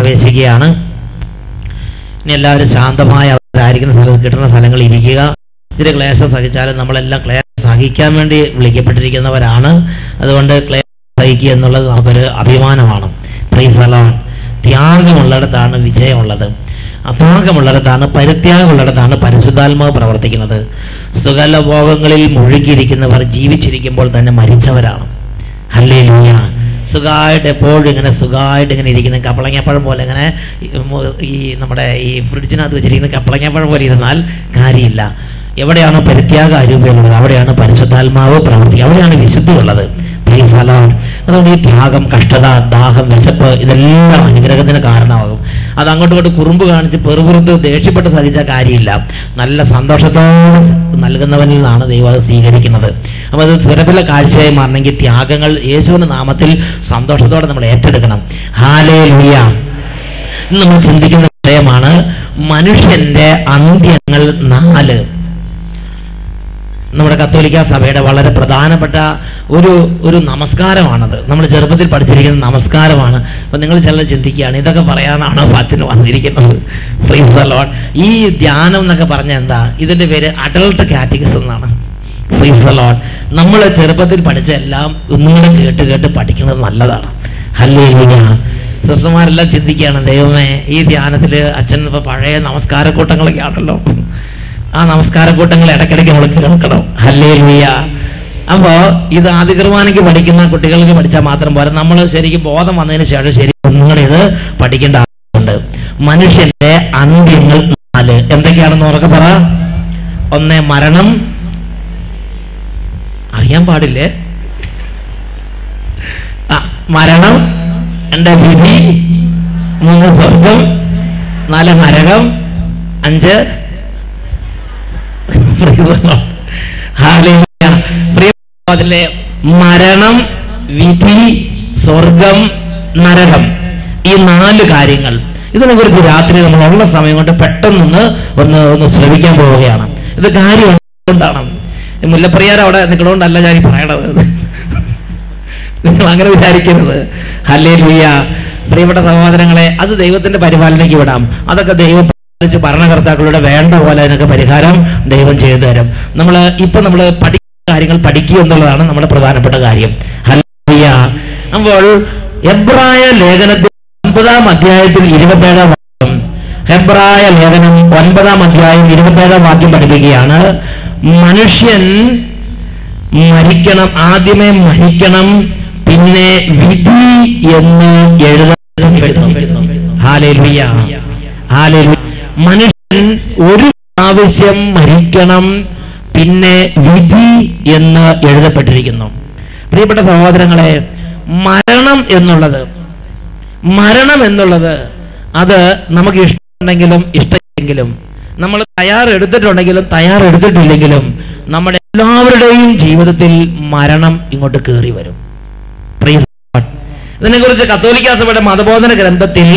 പ്രവേശിക്കുകയാണ്. ഇനി എല്ലാവരും ശാന്തമായ അവരായിരിക്കുന്ന സ്ഥലത്ത് കിട്ടുന്ന സ്ഥലങ്ങളിൽ ഇരിക്കുക. ഇത്തിരി ക്ലേശം സഹിച്ചാലും നമ്മളെല്ലാം ക്ലേശം സഹിക്കാൻ വേണ്ടി വിളിക്കപ്പെട്ടിരിക്കുന്നവരാണ്. അതുകൊണ്ട് ക്ലേശം സഹിക്കുക എന്നുള്ളത് നമുക്കൊരു അഭിമാനമാണ്. Praise the Lord. ത്യാഗമുള്ളിടത്താണ് വിജയമുള്ളത്. അത്യാഗമുള്ളിടത്താണ്, പരിത്യാഗമുള്ളിടത്താണ് പരിശുദ്ധാത്മാവ് പ്രവർത്തിക്കുന്നത്. സുഖലോകങ്ങളിൽ മുഴുകിയിരിക്കുന്നവർ ജീവിച്ചിരിക്കുമ്പോൾ തന്നെ മരിച്ചവരാണ്. ഹല്ലേലൂയ. സുഖമായിട്ട് എപ്പോഴും സുഖമായിട്ട് ഇങ്ങനെ ഇരിക്കുന്ന കപ്പളങ്ങാപ്പഴം പോലെ ഇങ്ങനെ ഈ നമ്മുടെ ഈ ഫ്രിഡ്ജിനകത്ത് വെച്ചിരിക്കുന്ന കപ്പളങ്ങാപ്പഴം പോലെ ഇരുന്നാൽ കാര്യമില്ല. എവിടെയാണോ പരിത്യാഗ അരൂപയുള്ളത് അവിടെയാണ് പരിശുദ്ധാത്മാവ് പ്രവർത്തിക്കുക, അവിടെയാണ് വിശുദ്ധി ഉള്ളത്. അതുകൊണ്ട് ഈ ത്യാഗം, കഷ്ടത, ദാഹം, വിശപ്പ് ഇതെല്ലാം അനുഗ്രഹത്തിന് കാരണമാകും. അത് അങ്ങോട്ടും ഇങ്ങോട്ട് കുറുമ്പ് കാണിച്ച് പെറുപുറത്ത് ദേഷ്യപ്പെട്ട് സഹിച്ച കാര്യമില്ല. നല്ല സന്തോഷത്തോടെ നൽകുന്നവനിൽ നിന്നാണ് ദൈവം അത് സ്വീകരിക്കുന്നത്. അപ്പോൾ അത് സുരഭില കാഴ്ചയായി മാറണമെങ്കിൽ ത്യാഗങ്ങൾ യേശുവിന്റെ നാമത്തിൽ സന്തോഷത്തോടെ നമ്മൾ ഏറ്റെടുക്കണം. ഹല്ലേലൂയ. ഇന്ന് നമ്മൾ ചിന്തിക്കുന്ന വിഷയമാണ് മനുഷ്യന്റെ അന്ത്യങ്ങൾ 4. നമ്മുടെ കത്തോലിക്ക സഭയുടെ വളരെ പ്രധാനപ്പെട്ട ഒരു നമസ്കാരമാണത്. നമ്മൾ ചെറുപ്പത്തിൽ പഠിച്ചിരിക്കുന്ന നമസ്കാരമാണ്. അപ്പൊ നിങ്ങൾ ചിലർ ചിന്തിക്കുകയാണ്, ഇതൊക്കെ പറയാനാണോ അച്ഛന് വന്നിരിക്കുന്നത്? Price the Lord. ഈ ധ്യാനം എന്നൊക്കെ പറഞ്ഞാൽ എന്താ? ഇതിന്റെ പേര് അഡൾട്ട് കാറ്റഗിസം എന്നാണ്. Price the Lord. നമ്മൾ ചെറുപ്പത്തിൽ പഠിച്ച എല്ലാം ഒന്നുകൂടെ കേട്ട് പഠിക്കുന്നത് നല്ലതാണ്. ഹല്ലേലൂയ. സിസ്റ്റർമാരെല്ലാം ചിന്തിക്കുകയാണ്, ദൈവമേ ഈ ധ്യാനത്തിൽ അച്ഛൻ ഇപ്പൊ പഴയ നമസ്കാരക്കൂട്ടങ്ങളൊക്കെ ആണല്ലോ, ആ നമസ്കാരക്കൂട്ടങ്ങൾ ഇടയ്ക്കിടയ്ക്ക് നമ്മൾ കേൾക്കണം. ഹല്ലേലൂയ. അപ്പോ ഇത് ആദ്യ കുർബാനയ്ക്ക് പഠിക്കുന്ന കുട്ടികൾക്ക് പഠിച്ചാൽ മാത്രം പോരാ, നമ്മൾ ശരിക്കും ബോധം വന്നതിന് ശേഷം ശരിക്കും നിങ്ങൾ ഇത് പഠിക്കേണ്ട ആവശ്യമുണ്ട്. മനുഷ്യന്റെ അന്ത്യങ്ങൾ 4 എന്തൊക്കെയാണെന്ന് ഉറക്കെ പറ. 1 മരണം. അറിയാൻ പാടില്ലേ? മരണം. 2 വിധി. 3 സ്വർഗം. 4 നരകം. 5 അതിലെ മരണം, വിധി, സ്വർഗം, നരകം, ഈ 4 കാര്യങ്ങൾ. ഇതിനെക്കുറിച്ച് രാത്രി നമ്മളുള്ള സമയം കൊണ്ട് പെട്ടെന്ന് ഒന്ന് ശ്രമിക്കാൻ പോവുകയാണ്. ഇത് കാര്യം എന്താണ്? മുല്ലപ്രിയാർ അവിടെ നിൽക്കണോണ്ടല്ല ഞാൻ പറയണത്, നിങ്ങൾ അങ്ങനെ വിചാരിക്കരുത്. ഹല്ലേലൂയ. പ്രിയപ്പെട്ട സഹോദരങ്ങളെ, അത് ദൈവത്തിന്റെ പരിപാലനയ്ക്ക് വിടാം. അതൊക്കെ ദൈവം ഭരണകർത്താക്കളുടെ വേണ്ട പോലെ അതിനൊക്കെ പരിഹാരം ദൈവം ചെയ്തു തരും. നമ്മൾ കാര്യങ്ങൾ പഠിക്കുക എന്നുള്ളതാണ് നമ്മുടെ പ്രധാനപ്പെട്ട കാര്യം. ഹല്ലേലൂയ. അപ്പോൾ ഹെബ്രായ ലേഖനത്തിൽ 9-ാം അധ്യായത്തിൽ 27-ാം വാക്യം, ഹെബ്രായ ലേഖനം 9-ാം അധ്യായം 27-ാം വാക്യം പഠിപ്പിക്കുകയാണ്. മനുഷ്യൻ മരിക്കണം, ആദ്യമേ മരിക്കണം, പിന്നെ വിധി എന്ന് എഴുതുന്നു. ഹല്ലേലൂയ. ഹല്ലേലൂയ. മനുഷ്യൻ ഒരു പ്രാവശ്യം മരിക്കണം, പിന്നെ വിധി എന്ന് എഴുതപ്പെട്ടിരിക്കുന്നു. പ്രിയപ്പെട്ട സഹോദരങ്ങളെ, മരണം എന്നുള്ളത് അത് നമുക്ക് ഇഷ്ടമുണ്ടെങ്കിലും ഇഷ്ടമില്ലെങ്കിലും, നമ്മൾ തയ്യാറെടുത്തിട്ടുണ്ടെങ്കിലും തയ്യാറെടുത്തിട്ടില്ലെങ്കിലും, നമ്മുടെ എല്ലാവരുടെയും ജീവിതത്തിൽ മരണം ഇങ്ങോട്ട് കയറി വരും. ഇതിനെക്കുറിച്ച് കത്തോലിക്ക സഭയുടെ മതബോധന ഗ്രന്ഥത്തിൽ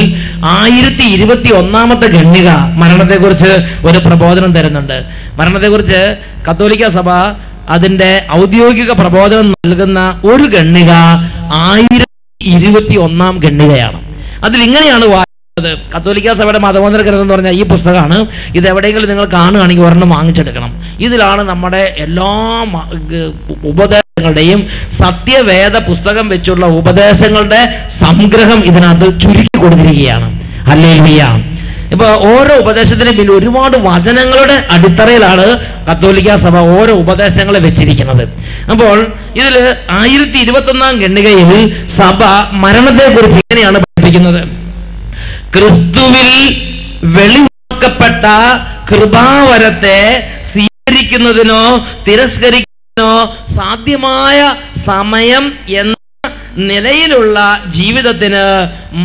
1021-ാമത്തെ ഖണ്ഡിക മരണത്തെക്കുറിച്ച് ഒരു പ്രബോധനം തരുന്നുണ്ട്. മരണത്തെക്കുറിച്ച് കത്തോലിക്ക സഭ അതിന്റെ ഔദ്യോഗിക പ്രബോധനം നൽകുന്ന ഒരു ഖണ്ഡിക 1021-ാം ഖണ്ഡികയാണ്. അതിൽ ഇങ്ങനെയാണ് വായിക്കുന്നത്. കത്തോലിക്ക സഭയുടെ മതബോധന ഗ്രന്ഥം എന്ന് പറഞ്ഞാൽ ഈ പുസ്തകമാണ്. ഇത് എവിടെയെങ്കിലും നിങ്ങൾ കാണുകയാണെങ്കിൽ ഒരെണ്ണം വാങ്ങിച്ചെടുക്കണം. ഇതിലാണ് നമ്മുടെ എല്ലാ ഉപദേശങ്ങളുടെയും സത്യവേദ പുസ്തകം വെച്ചുള്ള ഉപദേശങ്ങളുടെ സംഗ്രഹം ഇതിനകത്ത് ചുരുക്കി കൊടുത്തിരിക്കുകയാണ്. ഹല്ലേലൂയ. ഇപ്പൊ ഓരോ ഉപദേശത്തിനും പിന്നെ ഒരുപാട് വചനങ്ങളുടെ അടിത്തറയിലാണ് കത്തോലിക്ക സഭ ഓരോ ഉപദേശങ്ങളെ വെച്ചിരിക്കുന്നത്. അപ്പോൾ ഇതിൽ 1021-ാം ഖണ്ഡികയിൽ സഭ മരണത്തെക്കുറിച്ച് ഇങ്ങനെയാണ് പഠിപ്പിക്കുന്നത്. ക്രിസ്തുവിൽ വെളിവാക്കപ്പെട്ട കൃപാവരത്തെ സ്വീകരിക്കുന്നതിനോ തിരസ്കരിക്കുന്നതിനോ സാധ്യമായ സമയം എന്ന നിലയിലുള്ള ജീവിതത്തിന്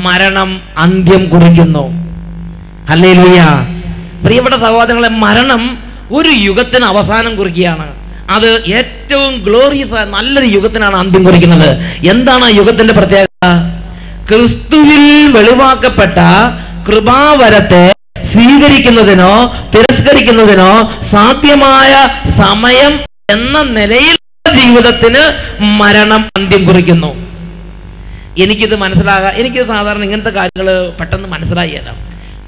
മരണം അന്ത്യം കുറിക്കുന്നു. ഹല്ലേലൂയ. പ്രിയപ്പെട്ട സഹോദരങ്ങളെ, മരണം ഒരു യുഗത്തിന് അവസാനം കുറിക്കുകയാണ്. അത് ഏറ്റവും ഗ്ലോറിയസ് ആയ നല്ലൊരു യുഗത്തിനാണ് അന്ത്യം കുറിക്കുന്നത്. എന്താണ് ആ യുഗത്തിന്റെ പ്രത്യേകത? ക്രിസ്തുവിൽ വെളിവാക്കപ്പെട്ട കൃപാവരത്തെ സ്വീകരിക്കുന്നതിനോ തിരസ്കരിക്കുന്നതിനോ സാധ്യമായ സമയം എന്ന നിലയിൽ ജീവിതത്തിന് മരണം അന്ത്യം കുറിക്കുന്നു. എനിക്കിത് എനിക്ക് സാധാരണ ഇങ്ങനത്തെ കാര്യങ്ങൾ പെട്ടെന്ന് മനസ്സിലായില്ല.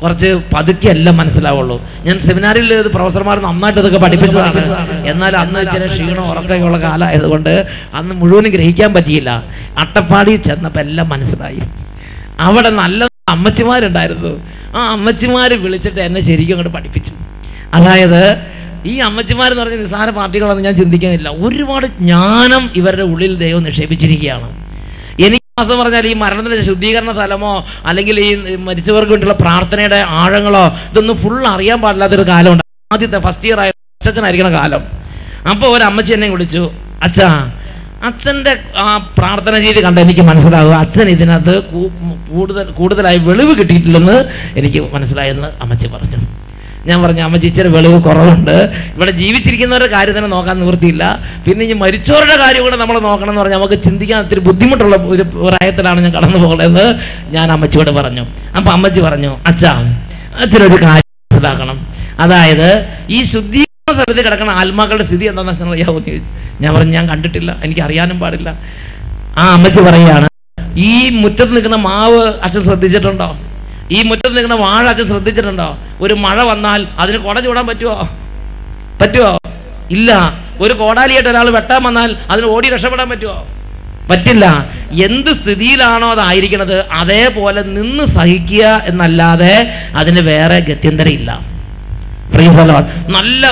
കുറച്ച് പതുക്കെ എല്ലാം മനസ്സിലാവുള്ളൂ. ഞാൻ സെമിനാറിൽ പ്രൊഫസർമാർ നന്നായിട്ട് ഇതൊക്കെ പഠിപ്പിച്ചതാണ്. എന്നാൽ അന്ന് ചില ക്ഷീണം ഉറക്കമുള്ള കാലമായതുകൊണ്ട് അന്ന് മുഴുവനും ഗ്രഹിക്കാൻ പറ്റിയില്ല. അട്ടപ്പാടി ചെന്നപ്പോൾ എല്ലാം മനസ്സിലായി. അവിടെ നല്ല അമ്മച്ചിമാരുണ്ടായിരുന്നു. ആ അമ്മച്ചിമാര് വിളിച്ചിട്ട് എന്നെ ശരിക്കും അങ്ങോട്ട് പഠിപ്പിച്ചു. അതായത് ഈ അമ്മച്ചിമാരെന്ന് പറഞ്ഞ നിസ്സാര പാർട്ടികളൊന്നും ഞാൻ ചിന്തിക്കുന്നില്ല. ഒരുപാട് ജ്ഞാനം ഇവരുടെ ഉള്ളിൽ ദൈവം നിക്ഷേപിച്ചിരിക്കുകയാണ്. എനിക്ക് മാസം പറഞ്ഞാൽ ഈ മരണത്തിന്റെ ശുദ്ധീകരണ സ്ഥലമോ അല്ലെങ്കിൽ ഈ മരിച്ചവർക്ക് വേണ്ടിയുള്ള പ്രാർത്ഥനയുടെ ആഴങ്ങളോ ഇതൊന്നും ഫുൾ അറിയാൻ പാടില്ലാത്തൊരു കാലമുണ്ട്. ആദ്യത്തെ ഫസ്റ്റ് ഇയർ ആയ അച്ഛനായിരിക്കണ കാലം. അപ്പോൾ ഒരു അമ്മച്ചി എന്നെ വിളിച്ചു, അച്ഛൻ്റെ ആ പ്രാർത്ഥന രീതി കണ്ട് എനിക്ക് മനസ്സിലാകുക അച്ഛൻ ഇതിനകത്ത് കൂടുതലായി വെളിവ് കിട്ടിയിട്ടില്ലെന്ന് എനിക്ക് മനസ്സിലായെന്ന് അമ്മച്ചി പറഞ്ഞു. ഞാൻ പറഞ്ഞു, അമ്മച്ചി ഇച്ചിരി വെളിവ് കുറവുണ്ട്. ഇവിടെ ജീവിച്ചിരിക്കുന്നവരുടെ കാര്യം തന്നെ നോക്കാൻ നിവൃത്തിയില്ല. പിന്നെ ഈ മരിച്ചവരുടെ കാര്യം കൂടെ നമ്മൾ നോക്കണം എന്ന് പറഞ്ഞാൽ നമുക്ക് ചിന്തിക്കാൻ ഒത്തിരി ബുദ്ധിമുട്ടുള്ള ഒരു പ്രായത്തിലാണ് ഞാൻ കടന്നു പോകേണ്ടതെന്ന് ഞാൻ അമ്മച്ചിയോട് പറഞ്ഞു. അപ്പം അമ്മച്ചി പറഞ്ഞു, അച്ഛനൊരു കാര്യം മനസ്സിലാക്കണം. അതായത് ഈ ശുദ്ധീകരണ സ്ഥലത്ത് കിടക്കുന്ന ആത്മാക്കളുടെ സ്ഥിതി എന്താണെന്ന് അറിയാമോ എന്ന് ചോദിച്ചു. ഞാൻ പറഞ്ഞു, ഞാൻ കണ്ടിട്ടില്ല, എനിക്ക് അറിയാനും പാടില്ല. ആ അമ്മച്ചി പറയുകയാണ്, ഈ മുറ്റത്ത് നിൽക്കുന്ന മാവ് അച്ഛൻ ശ്രദ്ധിച്ചിട്ടുണ്ടോ? ഈ മുറ്റത്ത് നിൽക്കുന്ന വാഴ അച്ഛൻ ശ്രദ്ധിച്ചിട്ടുണ്ടോ? ഒരു മഴ വന്നാൽ അതിന് കുട ചൂടാൻ പറ്റുമോ? ഇല്ല. ഒരു കോടാലിയായിട്ട് ഒരാൾ വെട്ടാൻ വന്നാൽ അതിന് ഓടി രക്ഷപ്പെടാൻ പറ്റില്ല. എന്ത് സ്ഥിതിയിലാണോ അതായിരിക്കുന്നത് അതേപോലെ നിന്ന് സഹിക്കുക എന്നല്ലാതെ അതിന് വേറെ ഗത്യന്തരമില്ല. നല്ല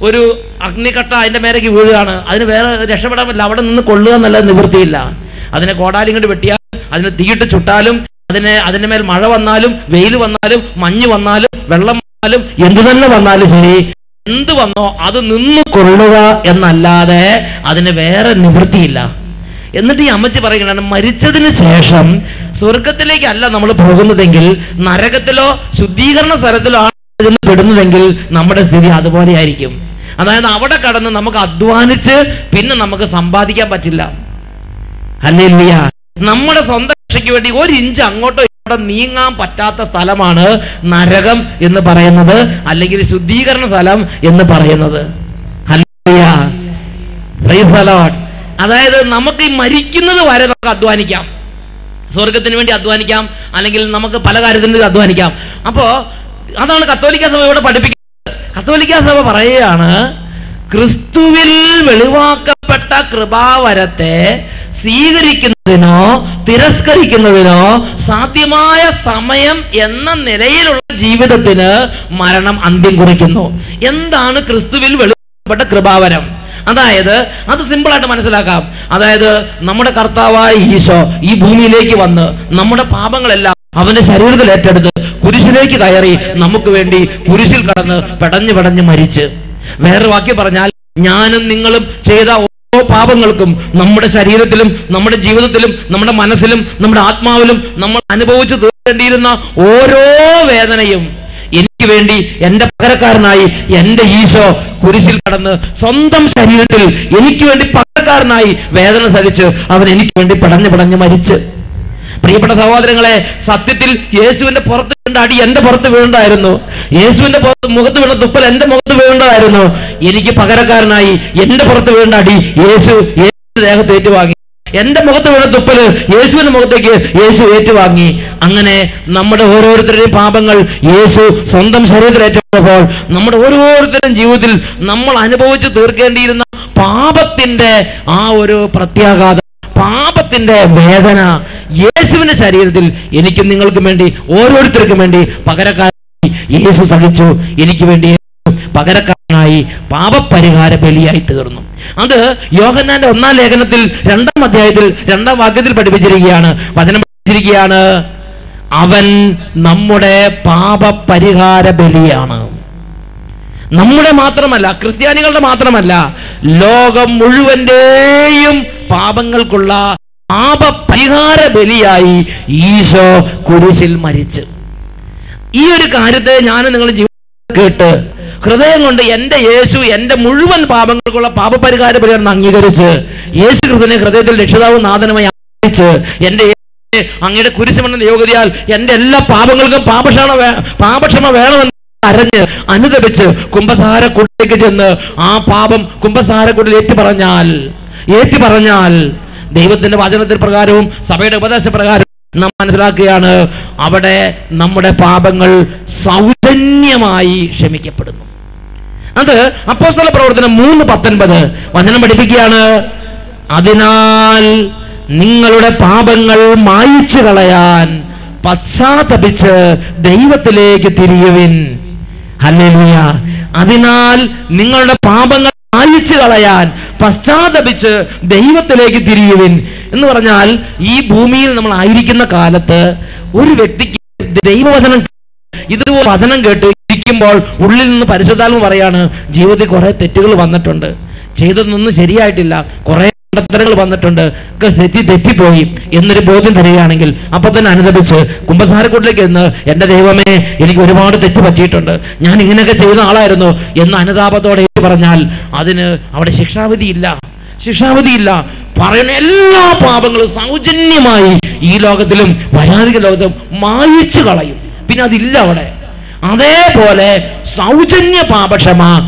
ഒരു അഗ്നിക്കട്ട അതിന്റെ മേലേക്ക് വീഴുകയാണ്, അതിന് വേറെ രക്ഷപ്പെടാൻ പറ്റില്ല. അവിടെ നിന്ന് കൊള്ളുക എന്നല്ലാതെ നിവൃത്തിയില്ല. അതിനെ കോടാലി കൊണ്ട് വെട്ടിയാൽ, അതിന് തീയിട്ട് ചുട്ടാലും, അതിന്റെ മേൽ മഴ വന്നാലും, വെയിൽ വന്നാലും, മഞ്ഞ് വന്നാലും, വെള്ളം വന്നാലും, എന്തു തന്നെ വന്നാലും ശരി, എന്ത് വന്നോ അത് നിന്ന് കൊള്ളുക എന്നല്ലാതെ അതിന് വേറെ നിവൃത്തിയില്ല. എന്നിട്ട് ഈ അമ്മച്ചി പറയുകയാണ്, മരിച്ചതിന് ശേഷം സ്വർഗത്തിലേക്കല്ല നമ്മൾ പോകുന്നതെങ്കിൽ നരകത്തിലോ ശുദ്ധീകരണ സ്ഥലത്തിലോ ആണ് പെടുന്നതെങ്കിൽ നമ്മുടെ സ്ഥിതി അതുപോലെ ആയിരിക്കും. അതായത് അവിടെ കടന്ന് നമുക്ക് അധ്വാനിച്ച് പിന്നെ നമുക്ക് സമ്പാദിക്കാൻ പറ്റില്ല. ഹല്ലേലൂയ. നമ്മുടെ സ്വന്തം രക്ഷയ്ക്ക് വേണ്ടി ഒരു ഇഞ്ച് അങ്ങോട്ടോ ഇങ്ങോട്ടോ നീങ്ങാൻ പറ്റാത്ത സ്ഥലമാണ് നരകം എന്ന് പറയുന്നത്, അല്ലെങ്കിൽ ശുദ്ധീകരണ സ്ഥലം എന്ന് പറയുന്നത്. ഹല്ലേലൂയ. Price the Lord. അതായത് നമുക്ക് ഈ മരിക്കുന്നത് വരെ നമുക്ക് അധ്വാനിക്കാം, സ്വർഗത്തിന് വേണ്ടി അധ്വാനിക്കാം, അല്ലെങ്കിൽ നമുക്ക് പല കാര്യത്തിന് അധ്വാനിക്കാം. അപ്പോ അതാണ് കത്തോലിക്ക സഭ ഇവിടെ പഠിപ്പിക്കുന്നത്. കത്തോലിക്ക സഭ പറയുകയാണ്, ക്രിസ്തുവിൽ വെളിവാക്കപ്പെട്ട കൃപാവരത്തെ സ്വീകരിക്കുന്നതിനോ തിരസ്കരിക്കുന്നതിനോ സാധ്യമായ സമയം എന്ന നിലയിലുള്ള ജീവിതത്തിന് മരണം അന്ത്യം കുറിക്കുന്നു. എന്താണ് ക്രിസ്തുവിൽ വെളിവാക്കപ്പെട്ട കൃപാവരം? അതായത് അത് സിമ്പിളായിട്ട് മനസ്സിലാക്കാം. അതായത് നമ്മുടെ കർത്താവായ ഈശോ ഈ ഭൂമിയിലേക്ക് വന്ന് നമ്മുടെ പാപങ്ങളെല്ലാം അവന്റെ ശരീരത്തിൽ ഏറ്റെടുത്ത് കുരിശിലേക്ക് കയറി നമുക്ക് വേണ്ടി കുരിശിൽ കടന്ന് പടഞ്ഞു മരിച്ച്, വേറെ വാക്യം പറഞ്ഞാൽ ഞാനും നിങ്ങളും ചെയ്ത ഓരോ പാപങ്ങൾക്കും നമ്മുടെ ശരീരത്തിലും നമ്മുടെ ജീവിതത്തിലും നമ്മുടെ മനസ്സിലും നമ്മുടെ ആത്മാവിലും നമ്മൾ അനുഭവിച്ചു തീർക്കേണ്ടിയിരുന്ന ഓരോ വേദനയും എനിക്ക് വേണ്ടി എന്റെ പകരക്കാരനായി എന്റെ ഈശോ കുരിശിൽ കടന്ന് സ്വന്തം ശരീരത്തിൽ എനിക്ക് വേണ്ടി പകരക്കാരനായി വേദന സഹിച്ച് അവൻ എനിക്ക് വേണ്ടി പടഞ്ഞു മരിച്ച്. പ്രിയപ്പെട്ട സഹോദരങ്ങളെ, സത്യത്തിൽ യേശുവിന്റെ പുറത്ത് വീണ്ട അടി എന്റെ പുറത്ത് വീണ്ടായിരുന്നു. യേശുവിന്റെ മുഖത്ത് വീണ തുപ്പൽ എന്റെ മുഖത്ത് വീണ്ടതായിരുന്നു. എനിക്ക് പകരക്കാരനായി എന്റെ പുറത്ത് വീണ്ട അടി യേശു ദേഹത്ത് ഏറ്റുവാങ്ങി. എന്റെ മുഖത്ത് വീണ തുപ്പല് യേശുവിന്റെ മുഖത്തേക്ക് യേശു ഏറ്റുവാങ്ങി. അങ്ങനെ നമ്മുടെ ഓരോരുത്തരുടെയും പാപങ്ങൾ യേശു സ്വന്തം ശരീരത്തിൽ ഏറ്റെടുത്തപ്പോൾ നമ്മുടെ ഓരോരുത്തരുടെയും ജീവിതത്തിൽ നമ്മൾ അനുഭവിച്ചു തീർക്കേണ്ടിയിരുന്ന പാപത്തിന്റെ ആ ഒരു പ്രത്യാഘാതം, പാപത്തിന്റെ വേദന യേശുവിന്റെ ശരീരത്തിൽ എനിക്കും നിങ്ങൾക്കും വേണ്ടി ഓരോരുത്തർക്കും വേണ്ടി പകരക്കാരനായി യേശു സഹിച്ചു. എനിക്ക് വേണ്ടി പകരക്കാരനായി പാപപരിഹാര ബലിയായി തീർന്നു. അത് യോഹന്നാന്റെ 1-ാം ലേഖനത്തിൽ 2-ാം അധ്യായത്തിൽ 2-ാം വാക്യത്തിൽ പഠിപ്പിച്ചിരിക്കുകയാണ്. വചനം പഠിപ്പിച്ചിരിക്കുകയാണ്, അവൻ നമ്മുടെ പാപപരിഹാര ബലിയാണ്. നമ്മുടെ മാത്രമല്ല, ക്രിസ്ത്യാനികളുടെ മാത്രമല്ല, ലോകം മുഴുവന്റെയും പാപങ്ങൾക്കുള്ള പാപപരിഹാര ബലിയായി ഈശോ കുരിശിൽ മരിച്ചു. ഈ ഒരു കാര്യത്തെ ഞാൻ നിങ്ങൾ ജീവിതത്തിൽ കേട്ട് ഹൃദയം കൊണ്ട് എന്റെ യേശു എന്റെ മുഴുവൻ പാപങ്ങൾക്കുള്ള പാപപരിഹാര ബലിയാണെന്ന് അംഗീകരിച്ച് യേശു ക്രിസ്തുവിനെ ഹൃദയത്തിൽ രക്ഷിതാവും നാഥനുമായി അംഗീകരിച്ച് എന്റെ അങ്ങയുടെ കുരിശുമെന്ന യോഗ്യതയാൽ എന്റെ എല്ലാ പാപങ്ങൾക്കും പാപക്ഷമ വേണമെന്ന് അരഞ്ഞ് അനുദപിച്ച് കുമ്പസാരക്കുടിലേക്ക് ചെന്ന് ആ പാപം കുമ്പസാരക്കുടിൽ ഏറ്റു പറഞ്ഞാൽ ദൈവത്തിന്റെ വചനത്തിൽ പ്രകാരവും സഭയുടെ ഉപദേശപ്രകാരവും നാം മനസ്സിലാക്കുകയാണ്, അവിടെ നമ്മുടെ പാപങ്ങൾ സൗജന്യമായി ക്ഷമിക്കപ്പെടുന്നു. അത് അപ്പോസ്തല പ്രവർത്തനം 3:19 വചനം പഠിപ്പിക്കുകയാണ്. അതിനാൽ നിങ്ങളുടെ പാപങ്ങൾ മായിച്ചു കളയാൻ പശ്ചാത്തപിച്ച് ദൈവത്തിലേക്ക് തിരിയുവിൻ. ഹല്ലേലൂയ. അതിനാൽ നിങ്ങളുടെ പാപങ്ങൾ മായിച്ചു കളയാൻ പശ്ചാത്തപിച്ച് ദൈവത്തിലേക്ക് തിരിയുവിൻ എന്ന് പറഞ്ഞാൽ, ഈ ഭൂമിയിൽ നമ്മൾ ആയിരിക്കുന്ന കാലത്ത് ഒരു വ്യക്തിക്ക് ദൈവവചനം ഇതുപോലെ വചനം കേട്ട് ഇരിക്കുമ്പോൾ ഉള്ളിൽ നിന്ന് പരിശുദ്ധാത്മ പറയാണ്, ജീവിതത്തിൽ കുറെ തെറ്റുകൾ വന്നിട്ടുണ്ട്, ചെയ്തതൊന്നും ശരിയായിട്ടില്ല, കുറെ കണ്ടെത്തലുകൾ വന്നിട്ടുണ്ട്, തെറ്റിപ്പോയി എന്നൊരു ബോധ്യം തരികയാണെങ്കിൽ അപ്പൊ തന്നെ അനുദപിച്ച് കുമ്പസാരക്കൂട്ടിലേക്ക് എന്ന്, എന്റെ ദൈവമേ എനിക്ക് ഒരുപാട് തെറ്റ് പറ്റിയിട്ടുണ്ട്, ഞാൻ ഇങ്ങനെയൊക്കെ ചെയ്ത ആളായിരുന്നു എന്ന് അനുതാപത്തോടെ പറഞ്ഞാൽ അതിന് അവിടെ ശിക്ഷാവിധിയില്ല. പറയുന്ന എല്ലാ പാപങ്ങളും സൗജന്യമായി ഈ ലോകത്തിലും വരാതിരിക്കുന്ന ലോകത്തിലും മായിച്ചു കളയും. പിന്നെ അതില്ല അവിടെ. അതേപോലെ സൗജന്യ പാപക്ഷമ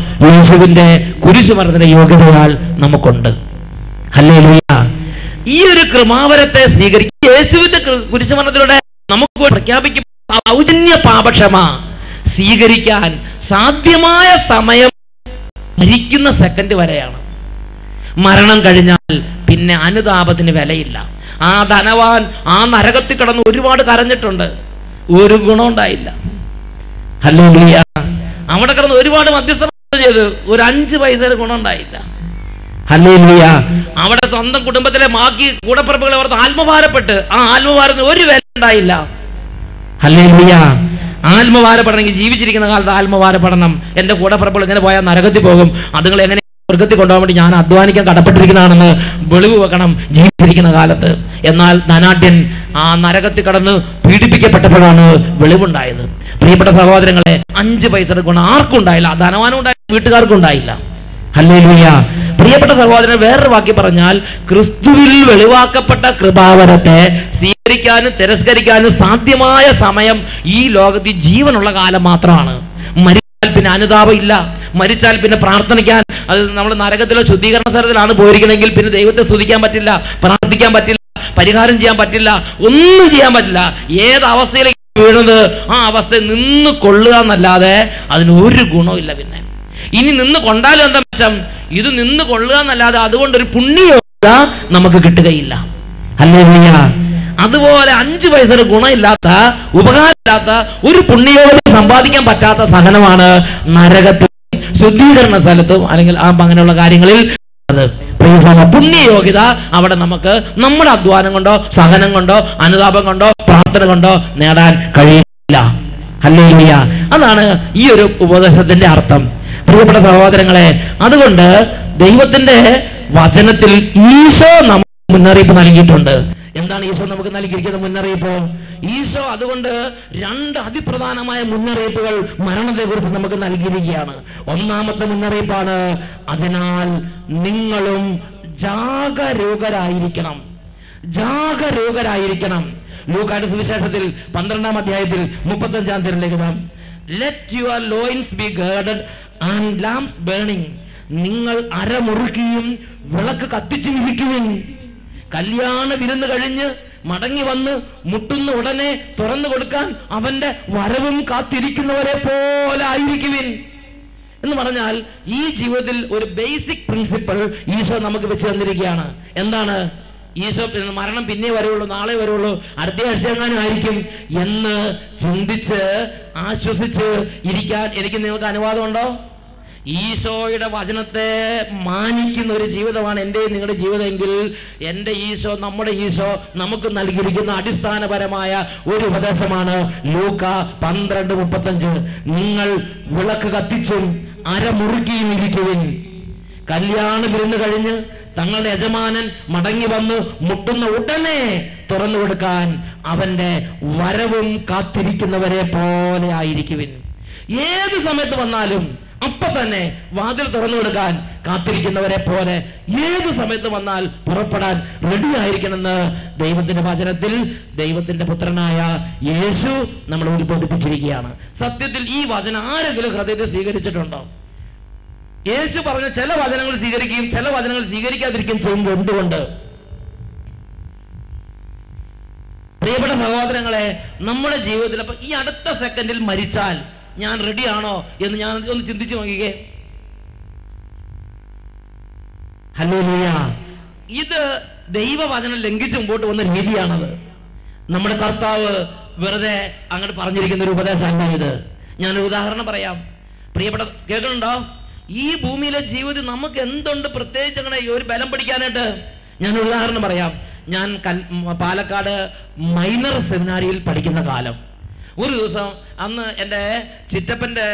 യേശുവിന്റെ കുരിശുമരണത്തിന്റെ യോഗ്യതയാൽ നമുക്കുണ്ട്. ഹല്ലേലൂയ. ഈ ഒരു കൃപാവരത്തെ സ്വീകരിക്കുക, യേശുവിന്റെ കുരിശുമരണത്തിലൂടെ നമുക്ക് പ്രഖ്യാപിക്കും സൗജന്യ പാപക്ഷമ സ്വീകരിക്കാൻ സാധ്യമായ സമയം മരിക്കുന്ന സെക്കൻഡ് വരെയാണ്. മരണം കഴിഞ്ഞാൽ പിന്നെ അനുതാപത്തിന് വിലയില്ല. ആ ധനവാൻ ആ നരകത്തിൽ കിടന്ന് ഒരുപാട് കരഞ്ഞിട്ടുണ്ട്, ഒരു ഗുണമുണ്ടായില്ല. ഹല്ലേലൂയ. അവിടെ കിടന്ന് ഒരുപാട് മധ്യസ്ഥത ചെയ്ത് ഒരു 5 പൈസയുടെ ഗുണമുണ്ടായില്ല. ഹല്ലേലൂയ. അവിടെ സ്വന്തം കുടുംബത്തിലെ ബാക്കി കൂടപ്പിറപ്പുകളെ ഓർത്ത് ആത്മഭാരപ്പെട്ട് ആ ആത്മഭാരത്തിന് ഒരു വില ഉണ്ടായില്ല. ഹല്ലേലൂയ. ആത്മഭാരപ്പെടണമെങ്കിൽ ജീവിച്ചിരിക്കുന്ന കാലത്ത് ആത്മഭാരപ്പെടണം. എന്റെ കൂടപ്പിറപ്പുകൾ ഇങ്ങനെ പോയാൽ നരകത്തിൽ പോകും, അതുങ്ങൾ എങ്ങനെ സ്വർഗത്തിൽ കൊണ്ടുപോകാൻ വേണ്ടി ഞാൻ അധ്വാനിക്കാൻ കടപ്പെട്ടിരിക്കുന്നതാണെന്ന് വെളിവ് വെക്കണം ജീവിച്ചിരിക്കുന്ന കാലത്ത്. എന്നാൽ ധനാഢ്യൻ ആ നരകത്തിൽ കടന്ന് പീഡിപ്പിക്കപ്പെട്ടപ്പോഴാണ് വെളിവുണ്ടായത്. പ്രിയപ്പെട്ട സഹോദരങ്ങളെ, 5 പൈസയുടെ ഗുണം ആർക്കും ഉണ്ടായില്ല, ധനവാനും ഉണ്ടായില്ല, വീട്ടുകാർക്കും ഉണ്ടായില്ല. ഹല്ലേലൂയ. പ്രിയപ്പെട്ട സഹോദരൻ, വേറൊരു വാക്കി പറഞ്ഞാൽ, ക്രിസ്തുവിൽ വെളിവാക്കപ്പെട്ട കൃപാവരത്തെ സ്വീകരിക്കാനും തിരസ്കരിക്കാനും സാധ്യമായ സമയം ഈ ലോകത്തിൽ ജീവനുള്ള കാലം മാത്രമാണ്. മരിച്ചാൽ പിന്നെ അനുതാപം ഇല്ല, മരിച്ചാൽ പിന്നെ പ്രാർത്ഥിക്കാൻ, അത് നമ്മൾ നരകത്തിലോ ശുദ്ധീകരണ സ്ഥലത്തിലാണ് പോയിരിക്കണമെങ്കിൽ പിന്നെ ദൈവത്തെ സ്തുതിക്കാൻ പറ്റില്ല, പ്രാർത്ഥിക്കാൻ പറ്റില്ല, പരിഹാരം ചെയ്യാൻ പറ്റില്ല, ഒന്നും ചെയ്യാൻ പറ്റില്ല. ഏത് അവസ്ഥയിലേക്ക് വീഴുന്നത് ആ അവസ്ഥയിൽ നിന്ന് കൊള്ളുക എന്നല്ലാതെ അതിനൊരു ഗുണമില്ല. പിന്നെ ഇനി നിന്ന് കൊണ്ടാലും എന്താ മെച്ചം? ഇത് നിന്ന് കൊള്ളുക എന്നല്ലാതെ അതുകൊണ്ടൊരു പുണ്യയോഗ്യത നമുക്ക് കിട്ടുകയില്ല. ഹല്ലേലൂയ. അതുപോലെ 5 പൈസയുടെ ഗുണമില്ലാത്ത, ഉപകാരമില്ലാത്ത ഒരു പുണ്യയോഗ്യത സമ്പാദിക്കാൻ പറ്റാത്ത സഹനമാണ് നരകത്തിൽ ശുദ്ധീകരണ സ്ഥലത്തും അല്ലെങ്കിൽ അങ്ങനെയുള്ള കാര്യങ്ങളിൽ. പുണ്യയോഗ്യത അവിടെ നമുക്ക് നമ്മുടെ അധ്വാനം കൊണ്ടോ സഹനം കൊണ്ടോ അനുതാപം കൊണ്ടോ പ്രാർത്ഥന കൊണ്ടോ നേടാൻ കഴിയില്ല. ഹല്ലേലൂയ. അതാണ് ഈ ഒരു ഉപദേശത്തിന്റെ അർത്ഥം. പ്രിയപ്പെട്ട സഹോദരങ്ങളെ, അതുകൊണ്ട് ദൈവത്തിന്റെ വചനത്തിൽ ഈശോ നമുക്ക് മുന്നറിയിപ്പ് നൽകിയിട്ടുണ്ട്. എന്താണ് ഈശോ നമുക്ക് നൽകിയിരിക്കുന്ന മുന്നറിയിപ്പ്? ഈശോ അതുകൊണ്ട് 2 അതിപ്രധാനമായ മുന്നറിയിപ്പുകൾ മരണത്തെക്കുറിച്ച് നമുക്ക് നൽകിയിരിക്കുകയാണ്. ഒന്നാമത്തെ മുന്നറിയിപ്പാണ്, അതിനാൽ നിങ്ങളും ജാഗരൂകരായിരിക്കണം. ലൂക്കായുടെ സുവിശേഷത്തിൽ 12-ാം അധ്യായത്തിൽ 35-ാം തിരുലേഖനം, let your loins be girded and lamps burning. നിങ്ങൾ അരമുറുക്കിയും വിളക്ക് കത്തിച്ചു ഇരിക്കുവിൻ. കല്യാണ വിരുന്ന് കഴിഞ്ഞ് മടങ്ങി വന്ന് മുട്ടുന്ന ഉടനെ തുറന്നു കൊടുക്കാൻ അവന്റെ വരവും കാത്തിരിക്കുന്നവരെ പോലെ ആയിരിക്കുവിൻ എന്ന് പറഞ്ഞാൽ, ഈ ജീവിതത്തിൽ ഒരു ബേസിക് പ്രിൻസിപ്പിൾ ഈശോ നമുക്ക് വെച്ച് തന്നിരിക്കുകയാണ്. എന്താണ്? ഈശോ മരണം പിന്നെ വരുള്ളൂ, നാളെ വരുള്ളൂ, അടുത്ത ആഴ്ചയെങ്ങാനും ആയിരിക്കും എന്ന് ചിന്തിച്ച് ആശ്വസിച്ച് ഇരിക്കാൻ എനിക്ക് നിങ്ങൾക്ക് അനുവാദമുണ്ടോ? ഈശോയുടെ വചനത്തെ മാനിക്കുന്ന ഒരു ജീവിതമാണ് എൻ്റെ നിങ്ങളുടെ ജീവിതമെങ്കിൽ, എൻ്റെ ഈശോ, നമ്മുടെ ഈശോ നമുക്ക് നൽകിയിരിക്കുന്ന അടിസ്ഥാനപരമായ ഒരു ഉപദേശമാണ് ലൂക്ക 12:35. നിങ്ങൾ വിളക്ക് കത്തിച്ചും അരമുറുക്കിയും ഇരിക്കുവിൻ. കല്യാണ വിരുന്ന് കഴിഞ്ഞ് തങ്ങളുടെ യജമാനൻ മടങ്ങി വന്ന് മുട്ടുന്ന ഉടനെ തുറന്നു കൊടുക്കാൻ അവന്റെ വരവും കാത്തിരിക്കുന്നവരെ പോലെ ആയിരിക്കുവിൻ. ഏത് സമയത്ത് വന്നാലും അപ്പൊ തന്നെ വാതിൽ തുറന്നു കൊടുക്കാൻ കാത്തിരിക്കുന്നവരെ പോലെ ഏത് സമയത്ത് വന്നാൽ പുറപ്പെടാൻ റെഡി ആയിരിക്കണമെന്ന് ദൈവത്തിന്റെ വചനത്തിൽ ദൈവത്തിന്റെ പുത്രനായ യേശു നമ്മളെ ഉത്ബോധിപ്പിച്ചിരിക്കുകയാണ്. സത്യത്തിൽ ഈ വചനം ആരെങ്കിലും ഹൃദയത്തിൽ സ്വീകരിച്ചിട്ടുണ്ടോ? യേശു പറഞ്ഞ ചില വചനങ്ങൾ സ്വീകരിക്കുകയും ചില വചനങ്ങൾ സ്വീകരിക്കാതിരിക്കുകയും ചെയ്യുന്നത് എന്തുകൊണ്ട്? പ്രിയപ്പെട്ട സഹോദരങ്ങളെ, നമ്മുടെ ജീവിതത്തിൽ അപ്പൊ ഈ അടുത്ത സെക്കൻഡിൽ മരിച്ചാൽ ഞാൻ റെഡിയാണോ എന്ന് ഞാൻ ഒന്ന് ചിന്തിച്ചു നോക്കിക്കേ. ഹല്ലേലൂയ. ഇത് ദൈവവചനം ലംഘിച്ച് മുമ്പോട്ട് വന്ന രീതിയാണത്. നമ്മുടെ കർത്താവ് വെറുതെ അങ്ങോട്ട് പറഞ്ഞിരിക്കുന്ന ഒരു ഉപദേശമല്ല ഇത്. ഞാനൊരു ഉദാഹരണം പറയാം. പ്രിയപ്പെട്ട കേൾക്കുന്നുണ്ടോ? ഈ ഭൂമിയിലെ ജീവിതത്തിൽ നമുക്ക് എന്തുണ്ട് പ്രത്യേകിച്ച് അങ്ങനെ ഒരു ബലം പിടിക്കാനായിട്ട്? ഞാനൊരു ഉദാഹരണം പറയാം. ഞാൻ പാലക്കാട് മൈനർ സെമിനാരിയിൽ പഠിക്കുന്ന കാലം, ഒരു ദിവസം അന്ന് എൻ്റെ ചിറ്റപ്പൻ്റെ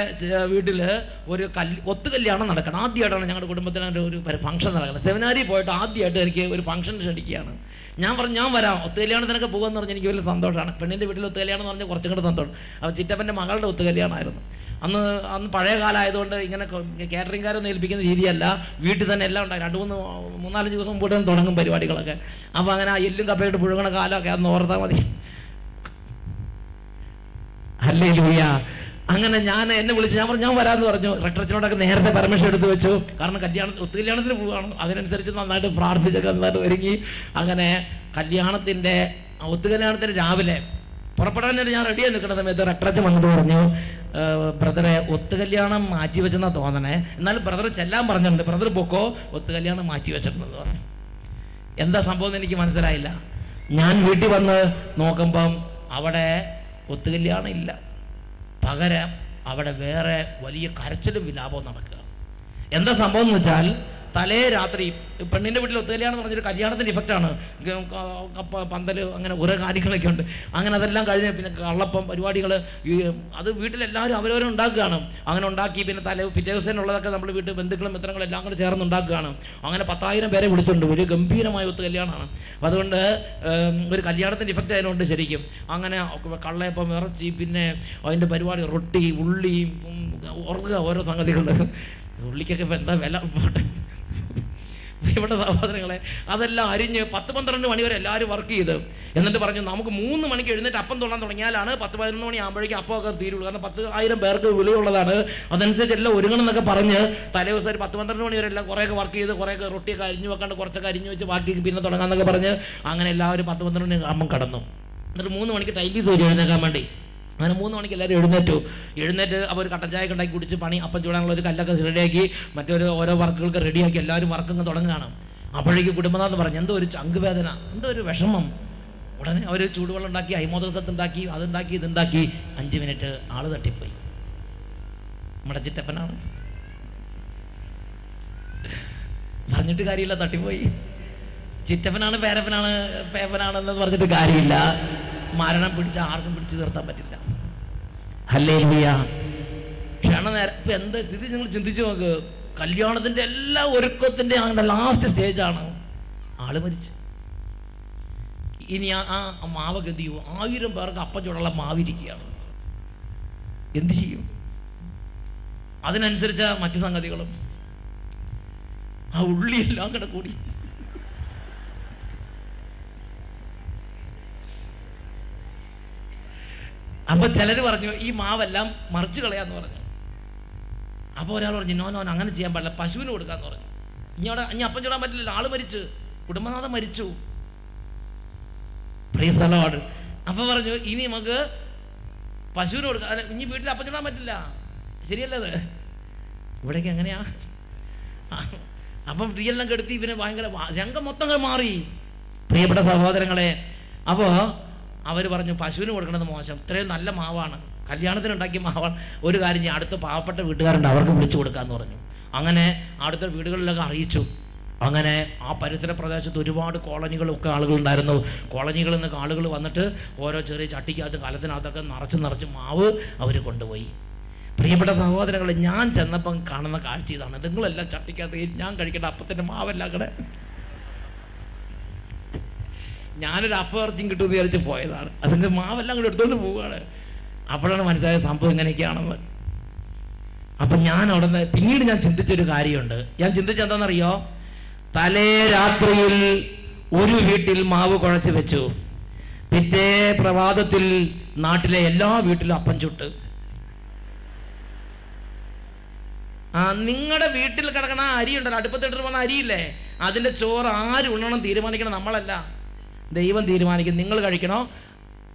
വീട്ടില് ഒരു ഒത്തുകല്യാണം നടക്കണം. ആദ്യമായിട്ടാണ് ഞങ്ങളുടെ കുടുംബത്തിന് ഒരു ഫംഗ്ഷൻ നടക്കുന്നത്. സെമിനാരി പോയിട്ട് ആദ്യമായിട്ട് എനിക്ക് ഒരു ഫംഗ്ഷൻ ക്ഷണിക്കുകയാണ്. ഞാൻ പറഞ്ഞു ഞാൻ വരാം, ഒത്തുകല്യാണത്തിനൊക്കെ പോകുമെന്ന് പറഞ്ഞ് എനിക്ക് വലിയ സന്തോഷമാണ്. പെണ്ണിൻ്റെ വീട്ടിൽ ഒത്തുകല്യാണം എന്ന് പറഞ്ഞാൽ കുറച്ചും കൂടെ സന്തോഷം. അപ്പോൾ ചിറ്റപ്പൻ്റെ മകളുടെ ഒത്തുകല്യാണമായിരുന്നു. അന്ന് പഴയ കാലമായതുകൊണ്ട് ഇങ്ങനെ കാറ്ററിംഗുകാരൊന്നും ഏൽപ്പിക്കുന്ന രീതിയല്ല, വീട്ടിൽ തന്നെ എല്ലാം ഉണ്ടായി. 3-4 ദിവസം മുമ്പോട്ട് തുടങ്ങും പരിപാടികളൊക്കെ. അപ്പോൾ അങ്ങനെ ആ എല്ലും കപ്പയിട്ട് പുഴുകണ കാലമൊക്കെ അന്ന് ഓർത്താൽ മതി. ഹല്ലേലൂയ. അങ്ങനെ എന്നെ വിളിച്ച് ഞാൻ പറഞ്ഞു ഞാൻ വരാമെന്ന് പറഞ്ഞു. റെക്ടറേറ്റിനോടൊക്കെ നേരത്തെ പെർമിഷൻ എടുത്ത് വെച്ചു. കാരണം ഒത്തുകല്യാണത്തിന് പോവുകയാണ്. അതിനനുസരിച്ച് നന്നായിട്ട് പ്രാർത്ഥിച്ചൊക്കെ നന്നായിട്ട് ഒരുങ്ങി. അങ്ങനെ ഒത്തുകല്യാണത്തിന് രാവിലെ പുറപ്പെടാൻ ഞാൻ റെഡിയായി നിൽക്കുന്ന സമയത്ത് റെക്ടറേറ്റ് വന്നിട്ട് പറഞ്ഞു, ബ്രദറെ ഒത്തുകല്യാണം മാറ്റി വെച്ചെന്നാ തോന്നണേ, എന്നാലും ബ്രദർ ചെല്ലാൻ പറഞ്ഞിട്ടുണ്ട്, ബ്രദർ പൊക്കോ, ഒത്തുകല്യാണം മാറ്റി വെച്ചിട്ടുണ്ടെന്ന് പറഞ്ഞു. എന്താ സംഭവം എന്ന് എനിക്ക് മനസ്സിലായില്ല. ഞാൻ വീട്ടിൽ വന്ന് നോക്കുമ്പം അവിടെ ഒത്തുകല്യാണം ഇല്ല. പകരം അവിടെ വേറെ വലിയ കരച്ചിലും വിലാപവും നടക്കുക. എന്താ സംഭവം എന്ന് വെച്ചാൽ, തലേ രാത്രി പെണ്ണിന്റെ വീട്ടിൽ ഒത്തുകല്യാണം എന്ന് പറഞ്ഞൊരു കല്യാണത്തിന്റെ ഇഫക്റ്റാണ്. പന്തല് അങ്ങനെ ഓരോ കാര്യങ്ങളൊക്കെ ഉണ്ട്. അങ്ങനെ അതെല്ലാം കഴിഞ്ഞ് പിന്നെ കള്ളപ്പം പരിപാടികൾ, അത് വീട്ടിലെല്ലാവരും അവരവരും ഉണ്ടാക്കുകയാണ്. അങ്ങനെ ഉണ്ടാക്കി പിന്നെ പിറ്റേ ദിവസത്തിനുള്ളതൊക്കെ നമ്മൾ വീട്ടിൽ ബന്ധുക്കളും മിത്രങ്ങളും എല്ലാം കൂടെ ചേർന്ന് ഉണ്ടാക്കുകയാണ്. അങ്ങനെ 10,000 പേരെ വിളിച്ചിട്ടുണ്ട്. ഒരു ഗംഭീരമായ ഒത്തുകല്യാണമാണ്. അതുകൊണ്ട് ഒരു കല്യാണത്തിന്റെ ഇഫക്റ്റ് അതിനുണ്ട് ശരിക്കും. അങ്ങനെ കള്ളയപ്പം, ഇറച്ചി, പിന്നെ അതിന്റെ പരിപാടി, റൊട്ടി, ഉള്ളി, ഓരോ സംഗതികൾ. ഉള്ളിക്കൊക്കെ ഇപ്പം എന്താ വില പോട്ടെ. ഇവിടെ സഹോദരങ്ങളെ, അതെല്ലാം അരിഞ്ഞ് 10-12 മണി വരെ എല്ലാവരും വർക്ക് ചെയ്ത് എന്നിട്ട് പറഞ്ഞു നമുക്ക് 3 മണിക്ക് എഴുന്നേറ്റ് അപ്പം തൊള്ളാൻ തുടങ്ങിയാലാണ് 10-11 മണി ആകുമ്പോഴേക്കും അപ്പമൊക്കെ തീരുള്ളൂ. കാരണം 10,000 പേർക്ക് വിളിയുള്ളതാണ്. അതനുസരിച്ച് എല്ലാം ഒരുങ്ങണം എന്നൊക്കെ പറഞ്ഞ് തലേ ദിവസം ഒരു 10-12 മണി വരെ എല്ലാം കുറേയൊക്കെ വർക്ക് ചെയ്ത് കുറേയൊക്കെ റൊട്ടിയൊക്കെ അരിഞ്ഞു വെക്കാണ്ട് കുറച്ചൊക്കെ അരിഞ്ഞു വെച്ച് ബാക്കി പിന്നെ തുടങ്ങാന്നൊക്കെ പറഞ്ഞ് അങ്ങനെ എല്ലാവരും 10-12 മണി ആകുമ്പം കടന്നു. എന്നിട്ട് 3 മണിക്ക് ടൈലീസ് വരും എഴുന്നേക്കാൻ വേണ്ടി. അങ്ങനെ 3 മണിക്ക് എല്ലാവരും എഴുന്നേറ്റ് അപ്പോൾ ഒരു കട്ടൻ ചായ ഉണ്ടാക്കി കുടിച്ച് പണി അപ്പം ചൂടാനുള്ള ഒരു കല്ലൊക്കെ റെഡിയാക്കി ഓരോ വർക്കുകൾക്ക് റെഡിയാക്കി എല്ലാവരും വർക്കൊക്കെ തുടങ്ങുകയാണ്. അപ്പോഴേക്ക് കുടുംബനാഥ് പറഞ്ഞു എന്തോ ഒരു ചങ്കുവേദന, എന്തോ ഒരു വിഷമം. ഉടനെ അവർ ചൂടുവെള്ളം ഉണ്ടാക്കി, അയ്മോദകത്ത് ഉണ്ടാക്കി, അതുണ്ടാക്കി, ഇതുണ്ടാക്കി. 5 മിനിറ്റ് ആള് തട്ടിപ്പോയി. നമ്മുടെ ചിറ്റപ്പനാണ്, പറഞ്ഞിട്ട് കാര്യമില്ല, തട്ടിപ്പോയി. ചിറ്റപ്പനാണ്, പേപ്പനാണെന്ന് പറഞ്ഞിട്ട് കാര്യമില്ല. മരണം പിടിച്ച ആർക്കും പിടിച്ചു നിർത്താൻ പറ്റില്ല. ഹല്ലേലൂയ. ക്ഷണനേരം എന്താ സ്ഥിതി നിങ്ങൾ ചിന്തിച്ചു നോക്ക്. കല്യാണത്തിന്റെ എല്ലാ ഒരുക്കത്തിന്റെ അങ്ങനെ ലാസ്റ്റ് സ്റ്റേജാണ്, ആള് മരിച്ചു. ഇനി ആ മാവ് ഗതിയോ 1000 പേർക്ക് അപ്പം ചൂടുള്ള മാവിരിക്കുകയാണ്. എന്ത് ചെയ്യും? അതിനനുസരിച്ച മറ്റു സംഗതികളും ആ ഉള്ളിയെല്ലാം കൂടെ കൂടി. അപ്പൊ ചിലര് പറഞ്ഞു ഈ മാവെല്ലാം മറിച്ചു കളയാന്ന് പറഞ്ഞു. അപ്പൊ ഒരാൾ പറഞ്ഞു നോ അങ്ങനെ ചെയ്യാൻ പാടില്ല, പശുവിന് കൊടുക്കാന്ന് പറഞ്ഞു. ഇനി അപ്പം ചൂടാൻ പറ്റില്ല, ആള് മരിച്ചു, കുടുംബനാഥൻ മരിച്ചു. അപ്പൊ പറഞ്ഞു ഇനി നമുക്ക് പശുവിന് കൊടുക്കാം, ഇനി വീട്ടിൽ അപ്പം ചൂടാൻ പറ്റില്ല. ശരിയല്ലത്? ഇവിടേക്ക് എങ്ങനെയാ? അപ്പം ഫ്രീയെല്ലാം കെടുത്തി ഇവന് ഭയങ്കര രംഗം മൊത്തം മാറി. പ്രിയപ്പെട്ട സഹോദരങ്ങളെ, അപ്പോ അവർ പറഞ്ഞു പശുവിന് കൊടുക്കണത് മോശം, ഇത്രയും നല്ല മാവാണ്, കല്യാണത്തിനുണ്ടാക്കിയ മാവാണ്. ഒരു കാര്യം ഞാൻ അടുത്ത പാവപ്പെട്ട വീട്ടുകാരുണ്ട്, അവർക്ക് വിളിച്ചു കൊടുക്കാന്ന് പറഞ്ഞു. അങ്ങനെ അടുത്ത വീടുകളിലൊക്കെ അറിയിച്ചു. അങ്ങനെ ആ പരിസര പ്രദേശത്ത് ഒരുപാട് കോളനികളൊക്കെ ആളുകളുണ്ടായിരുന്നു. കോളനികളിൽ നിന്നൊക്കെ ആളുകൾ വന്നിട്ട് ഓരോ ചെറിയ ചട്ടിക്കകത്ത് കലത്തിനകത്തൊക്കെ നിറച്ച് മാവ് അവർ കൊണ്ടുപോയി. പ്രിയപ്പെട്ട സഹോദരങ്ങളെ, ഞാൻ ചെന്നപ്പം കാണുന്ന കാഴ്ച ഇതാണ്. നിങ്ങളെല്ലാം ചട്ടിക്കകത്ത് ഞാൻ കഴിക്കേണ്ട അപ്പത്തിന്റെ മാവെല്ലാം കൂടെ ഞാനൊരു അപ്പർച്ചയും കിട്ടുമെന്ന് വിചാരിച്ച് പോയതാണ്. അതിന്റെ മാവെല്ലാം കൂടെ എടുത്തുകൊണ്ട് പോവുകയാണ്. അപ്പോഴാണ് മനസ്സിലായ സംഭവം ഇങ്ങനെയൊക്കെയാണെന്ന്. അപ്പൊ ഞാൻ അവിടെ നിന്ന് പിന്നീട് ഞാൻ ചിന്തിച്ചൊരു കാര്യമുണ്ട്. ഞാൻ ചിന്തിച്ചെന്താണെന്നറിയോ? തലേ രാത്രിയിൽ ഒരു വീട്ടിൽ മാവ് കുഴച്ച് വെച്ചു, പിറ്റേ പ്രഭാതത്തിൽ നാട്ടിലെ എല്ലാ വീട്ടിലും അപ്പം ചുട്ട്. നിങ്ങളുടെ വീട്ടിൽ കിടക്കണ അരി ഉണ്ടല്ലോ, അടുപ്പത്തിട്ട് പോകുന്ന അരിയില്ലേ, അതിന്റെ ചോറ് ആര് ഉണ്ണണം തീരുമാനിക്കണം നമ്മളല്ല, ദൈവം തീരുമാനിക്കും. നിങ്ങൾ കഴിക്കണോ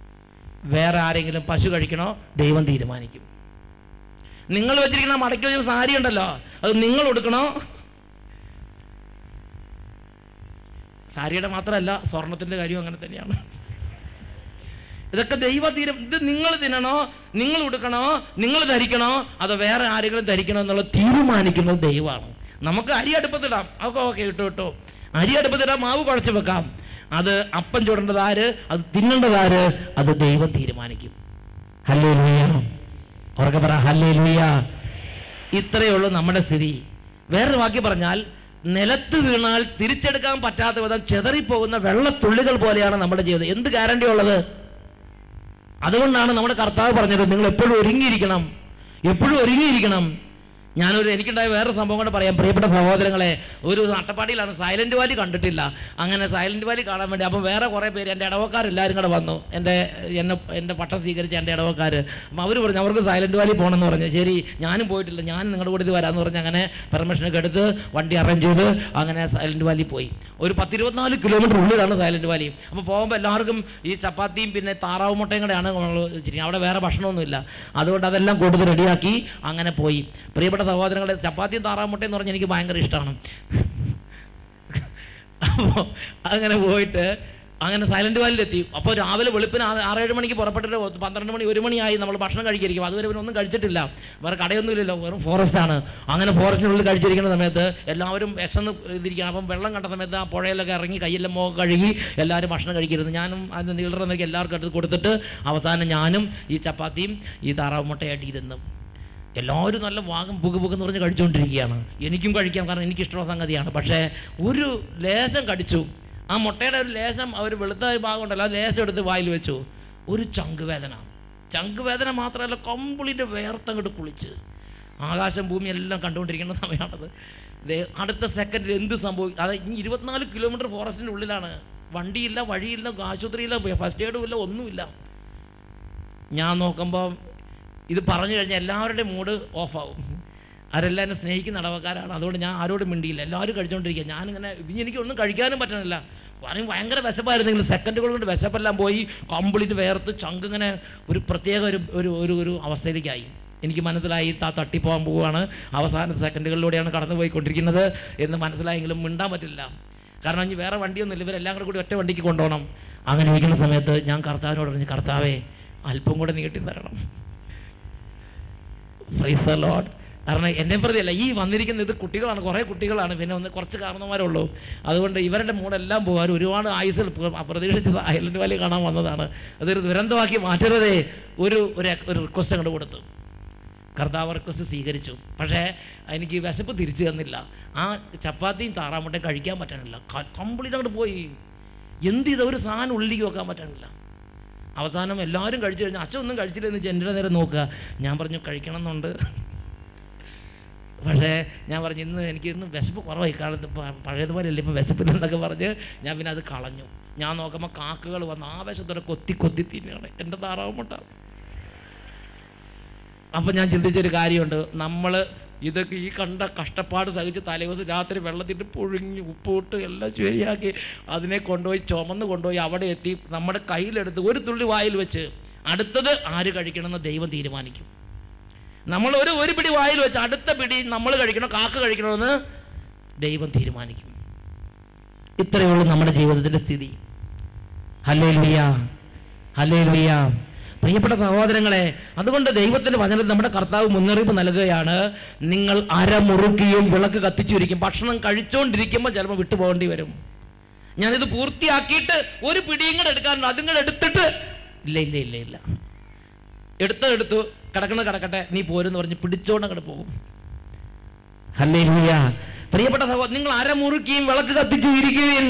വേറെ ആരെങ്കിലും പശു കഴിക്കണോ ദൈവം തീരുമാനിക്കും. നിങ്ങൾ വെച്ചിരിക്കുന്ന മടക്കി വെച്ച സാരി ഉണ്ടല്ലോ, അത് നിങ്ങൾ ഉടുക്കണോ? സാരിയുടെ മാത്രമല്ല, സ്വർണത്തിന്റെ കാര്യം അങ്ങനെ തന്നെയാണ്. ഇതൊക്കെ ഇത് നിങ്ങൾ തിന്നണോ, നിങ്ങൾ ഉടുക്കണോ, നിങ്ങൾ ധരിക്കണോ, അതോ വേറെ ആരെങ്കിലും ധരിക്കണോ എന്നുള്ള തീരുമാനിക്കുന്നത് ദൈവമാണ്. നമുക്ക് അരി അടുപ്പത്തിടാം, അതൊക്കെ ഓക്കെ, ഇട്ടു. അരി അടുപ്പത്തിടാം, മാവ് കുഴച്ച് വെക്കാം. അത് അപ്പം ചൂടേണ്ടതാര്, അത് തിന്നേണ്ടതാര്, അത് ദൈവം തീരുമാനിക്കും. ഹല്ലേലൂയ, ഉറക്കെ പറ ഹല്ലേലൂയ. ഇത്രയേ ഉള്ളൂ നമ്മുടെ സ്ഥിതി. വേറൊരു വാക്യം പറഞ്ഞാൽ, നിലത്ത് വീണാൽ തിരിച്ചെടുക്കാൻ പറ്റാത്ത വിധം ചെതറിപ്പോകുന്ന വെള്ളത്തുള്ളികൾ പോലെയാണ് നമ്മുടെ ജീവിതം. എന്ത് ഗ്യാരണ്ടി ഉള്ളത്? അതുകൊണ്ടാണ് നമ്മുടെ കർത്താവ് പറഞ്ഞത്, നിങ്ങൾ എപ്പോഴും ഒരുങ്ങിയിരിക്കണം, എപ്പോഴും ഒരുങ്ങിയിരിക്കണം. എനിക്കുണ്ടായ വേറൊരു സംഭവം കൂടെ പറയാം. പ്രിയപ്പെട്ട സഹോദരങ്ങളെ, ഒരു അട്ടപ്പാടിയിലാണ്, സൈലന്റ് വാലി കണ്ടിട്ടില്ല. അങ്ങനെ സൈലന്റ് വാലി കാണാൻ വേണ്ടി അപ്പം വേറെ കുറേ പേര്, എൻ്റെ ഇടവക്കാരെല്ലാവരും കൂടെ വന്നു. എൻ്റെ പട്ടം സ്വീകരിച്ച എൻ്റെ ഇടവക്കാർ. അപ്പം അവർ പറഞ്ഞു അവർക്ക് സൈലന്റ് വാലി പോകണമെന്ന് പറഞ്ഞു. ശരി, ഞാനും പോയിട്ടില്ല, ഞാൻ നിങ്ങളുടെ കൂടെ ഇത് വരാമെന്ന് പറഞ്ഞ് അങ്ങനെ പെർമിഷനൊക്കെ എടുത്ത് വണ്ടി അറേഞ്ച് ചെയ്ത് അങ്ങനെ സൈലന്റ് വാലി പോയി. ഒരു 10-24 കിലോമീറ്റർ ഉള്ളിലാണ് സൈലന്റ് വാലി. അപ്പോൾ പോകുമ്പോൾ എല്ലാവർക്കും ഈ ചപ്പാത്തിയും പിന്നെ താറാവ് മുട്ടയും കൂടെയാണ് അവിടെ വേറെ ഭക്ഷണമൊന്നുമില്ല. അതുകൊണ്ട് അതെല്ലാം കൊടുത്ത് റെഡിയാക്കി അങ്ങനെ പോയി. പ്രിയപ്പെട്ട സഹോദരങ്ങളെ, ചപ്പാത്തിയും താറാവ് മുട്ടയും എന്ന് പറഞ്ഞാൽ എനിക്ക് ഭയങ്കര ഇഷ്ടമാണ്. അപ്പോൾ അങ്ങനെ പോയിട്ട് അങ്ങനെ സൈലന്റ് വാലിയിലെത്തി. അപ്പോൾ രാവിലെ വെളുപ്പിന് 6-7 മണിക്ക് പുറപ്പെട്ടിട്ട് 12 മണി 1 മണിയായി നമ്മൾ ഭക്ഷണം കഴിച്ചിരിക്കും. അതുവരെ ഇവരൊന്നും കഴിച്ചിട്ടില്ല, വേറെ കടയൊന്നുമില്ലല്ലോ, വെറും ഫോറസ്റ്റാണ്. അങ്ങനെ ഫോറസ്റ്റിനുള്ളിൽ കഴിച്ചിരിക്കുന്ന സമയത്ത് എല്ലാവരും വിശന്ന് ഇതിരിക്കണം. അപ്പം വെള്ളം കണ്ട സമയത്ത് ആ പുഴയിലൊക്കെ ഇറങ്ങി കയ്യെല്ലാം മുഖം കഴുകി എല്ലാവരും ഭക്ഷണം കഴിക്കരുത്. ഞാനും അതിന് നീളറന്നൊക്കെ എല്ലാവർക്കും എടുത്ത് കൊടുത്തിട്ട് അവസാനം ഞാനും ഈ ചപ്പാത്തിയും ഈ താറാവ് മുട്ടയായിട്ട് ഇരുന്നു. എല്ലാവരും നല്ല വാഗം പുകന്ന് പറഞ്ഞ് കഴിച്ചുകൊണ്ടിരിക്കുകയാണ്. എനിക്കും കഴിക്കാം, കാരണം എനിക്കിഷ്ടമുള്ള സംഗതിയാണ്. പക്ഷേ ഒരു ലേശം കടിച്ചു, ആ മുട്ടയുടെ ഒരു ലേശം, അവർ വെളുത്ത ഭാഗം ഉണ്ടല്ലോ, ആ ലേശം എടുത്ത് വായിൽ വെച്ചു. ഒരു ചങ്ക് വേദന മാത്രമല്ല, കംപ്ലീറ്റ് വേർത്തങ്ങോട്ട് കുളിച്ച് ആകാശം ഭൂമി എല്ലാം കണ്ടുകൊണ്ടിരിക്കുന്ന സമയമാണത്. അടുത്ത സെക്കൻഡിൽ എന്ത് സംഭവിക്കും? അത് 24 കിലോമീറ്റർ ഫോറസ്റ്റിൻ്റെ ഉള്ളിലാണ്. വണ്ടിയില്ല, വഴിയില്ല, ആശുപത്രിയില്ല, ഫസ്റ്റ് എയ്ഡും ഇല്ല, ഒന്നുമില്ല. ഞാൻ നോക്കുമ്പോൾ ഇത് പറഞ്ഞു കഴിഞ്ഞാൽ എല്ലാവരുടെയും മൂഡ് ഓഫാവും. അവരെല്ലാം എന്നെ സ്നേഹിക്കുന്ന ഇടവക്കാരാണ്. അതുകൊണ്ട് ഞാൻ ആരോടും മിണ്ടിയില്ല, എല്ലാവരും കഴിച്ചുകൊണ്ടിരിക്കുക. ഞാനിങ്ങനെ എനിക്കൊന്നും കഴിക്കാനും പറ്റണില്ല. ഭയങ്കര വിശപ്പായിരുന്നെങ്കിലും സെക്കൻഡുകൾ കൊണ്ട് വിശപ്പെല്ലാം പോയി, കംപ്ലീറ്റ് വേർത്ത് ചങ്ക് ഇങ്ങനെ ഒരു പ്രത്യേക ഒരു അവസ്ഥയിലേക്കായി. എനിക്ക് മനസ്സിലായി തട്ടിപ്പോകാൻ പോവുകയാണ്, അവസാന സെക്കൻഡുകളിലൂടെയാണ് കടന്നു പോയിക്കൊണ്ടിരിക്കുന്നത് എന്ന് മനസ്സിലായെങ്കിലും മിണ്ടാൻ പറ്റില്ല. കാരണം ഇനി വേറെ വണ്ടിയൊന്നുമില്ല, ഇവരെല്ലാം കൂടി ഒറ്റ വണ്ടിക്ക് കൊണ്ടുപോകണം. അങ്ങനെ ഇരിക്കുന്ന സമയത്ത് ഞാൻ കർത്താവിനോട് പറഞ്ഞു, കർത്താവേ അല്പം കൂടെ നീട്ടി തരണം. Price the Lord. കാരണം എന്നെ പ്രതിയല്ല, ഈ വന്നിരിക്കുന്ന ഇത് കുട്ടികളാണ്, കുറേ കുട്ടികളാണ്, പിന്നെ കുറച്ച് കാരണവന്മാരുള്ളൂ. അതുകൊണ്ട് ഇവരുടെ മൂടെല്ലാം പോകാൻ ഒരുപാട് ആയുസിൽ പ്രതീക്ഷിച്ച് സൈലന്റ് വാലി കാണാൻ വന്നതാണ്. അതൊരു ദുരന്തമാക്കി മാറ്റരുതേ. ഒരു റിക്വസ്റ്റ് അങ്ങോട്ട് കൊടുത്തു. കർത്താവ് റിക്വസ്റ്റ് സ്വീകരിച്ചു. പക്ഷേ എനിക്ക് വിശപ്പ് തിരിച്ചു തന്നില്ല. ആ ചപ്പാത്തിയും താറാമുട്ടയും കഴിക്കാൻ പറ്റാനില്ല, കംപ്ലീറ്റ് അങ്ങോട്ട് പോയി. എന്ത് ചെയ്ത ഒരു സാധനം ഉള്ളിലേക്ക് വെക്കാൻ പറ്റാനില്ല. അവസാനം എല്ലാവരും കഴിച്ചു കഴിഞ്ഞാൽ അച്ഛൻ ഒന്നും കഴിച്ചില്ലെന്ന് എൻ്റെ നേരം നോക്കുക. ഞാൻ പറഞ്ഞു കഴിക്കണം എന്നുണ്ട്, പക്ഷേ ഞാൻ പറഞ്ഞു ഇന്ന് വിശപ്പ് കുറവായി, കാരണം പഴയതുപോലെയല്ല ഇപ്പം വിശപ്പില്ലെന്നൊക്കെ പറഞ്ഞ് ഞാൻ പിന്നെ അത് കളഞ്ഞു. ഞാൻ നോക്കുമ്പോൾ കാക്കകൾ വന്ന് ആവേശത്തോടെ കൊത്തി തിന്നുകയാണ് എൻ്റെ താറാവ് മുട്ട. അപ്പം ഞാൻ ചിന്തിച്ചൊരു കാര്യമുണ്ട്, നമ്മൾ ഇതൊക്കെ ഈ കണ്ട കഷ്ടപ്പാട് സഹിച്ച് തലേദിവസം രാത്രി വെള്ളത്തിട്ട് പുഴുങ്ങി ഉപ്പിട്ട് എല്ലാം ശരിയാക്കി അതിനെ ചുമന്ന് കൊണ്ടുപോയി അവിടെ എത്തി നമ്മുടെ കയ്യിലെടുത്ത് ഒരു തുള്ളി വായിൽ വെച്ച് അടുത്തത് ആര് കഴിക്കണമെന്ന് ദൈവം തീരുമാനിക്കും. നമ്മൾ ഒരു പിടി വായിൽ വെച്ച് അടുത്ത പിടി നമ്മൾ കഴിക്കണോ കാക്ക കഴിക്കണമെന്ന് ദൈവം തീരുമാനിക്കും. ഇത്രയേ ഉള്ളൂ നമ്മുടെ ജീവിതത്തിന്റെ സ്ഥിതി. Hallelujah, hallelujah. പ്രിയപ്പെട്ട സഹോദരങ്ങളെ, അതുകൊണ്ട് ദൈവത്തിന്റെ വചനത്തിൽ നമ്മുടെ കർത്താവ് മുന്നറിയിപ്പ് നൽകുകയാണ്, നിങ്ങൾ അരമുറുക്കിയും വിളക്ക് കത്തിച്ചിരിക്കും. ഭക്ഷണം കഴിച്ചുകൊണ്ടിരിക്കുമ്പോൾ ചിലപ്പോൾ വിട്ടുപോകേണ്ടി വരും. ഞാനിത് പൂർത്തിയാക്കിയിട്ട് ഒരു പിടിയും കൂടെ എടുക്കാറുണ്ട്, അതും കൂടെ എടുത്തിട്ട് ഇല്ല എടുത്തു കിടക്കട്ടെ നീ പോരെന്ന് പറഞ്ഞ് പിടിച്ചോണ്ട് അങ്ങോട്ട് പോകും. ഹല്ലേലൂയ. പ്രിയപ്പെട്ട സഹോദരൻ, നിങ്ങൾ അരമുറുക്കിയും വിളക്ക് കത്തിച്ചു ഇരിക്കുവിൻ.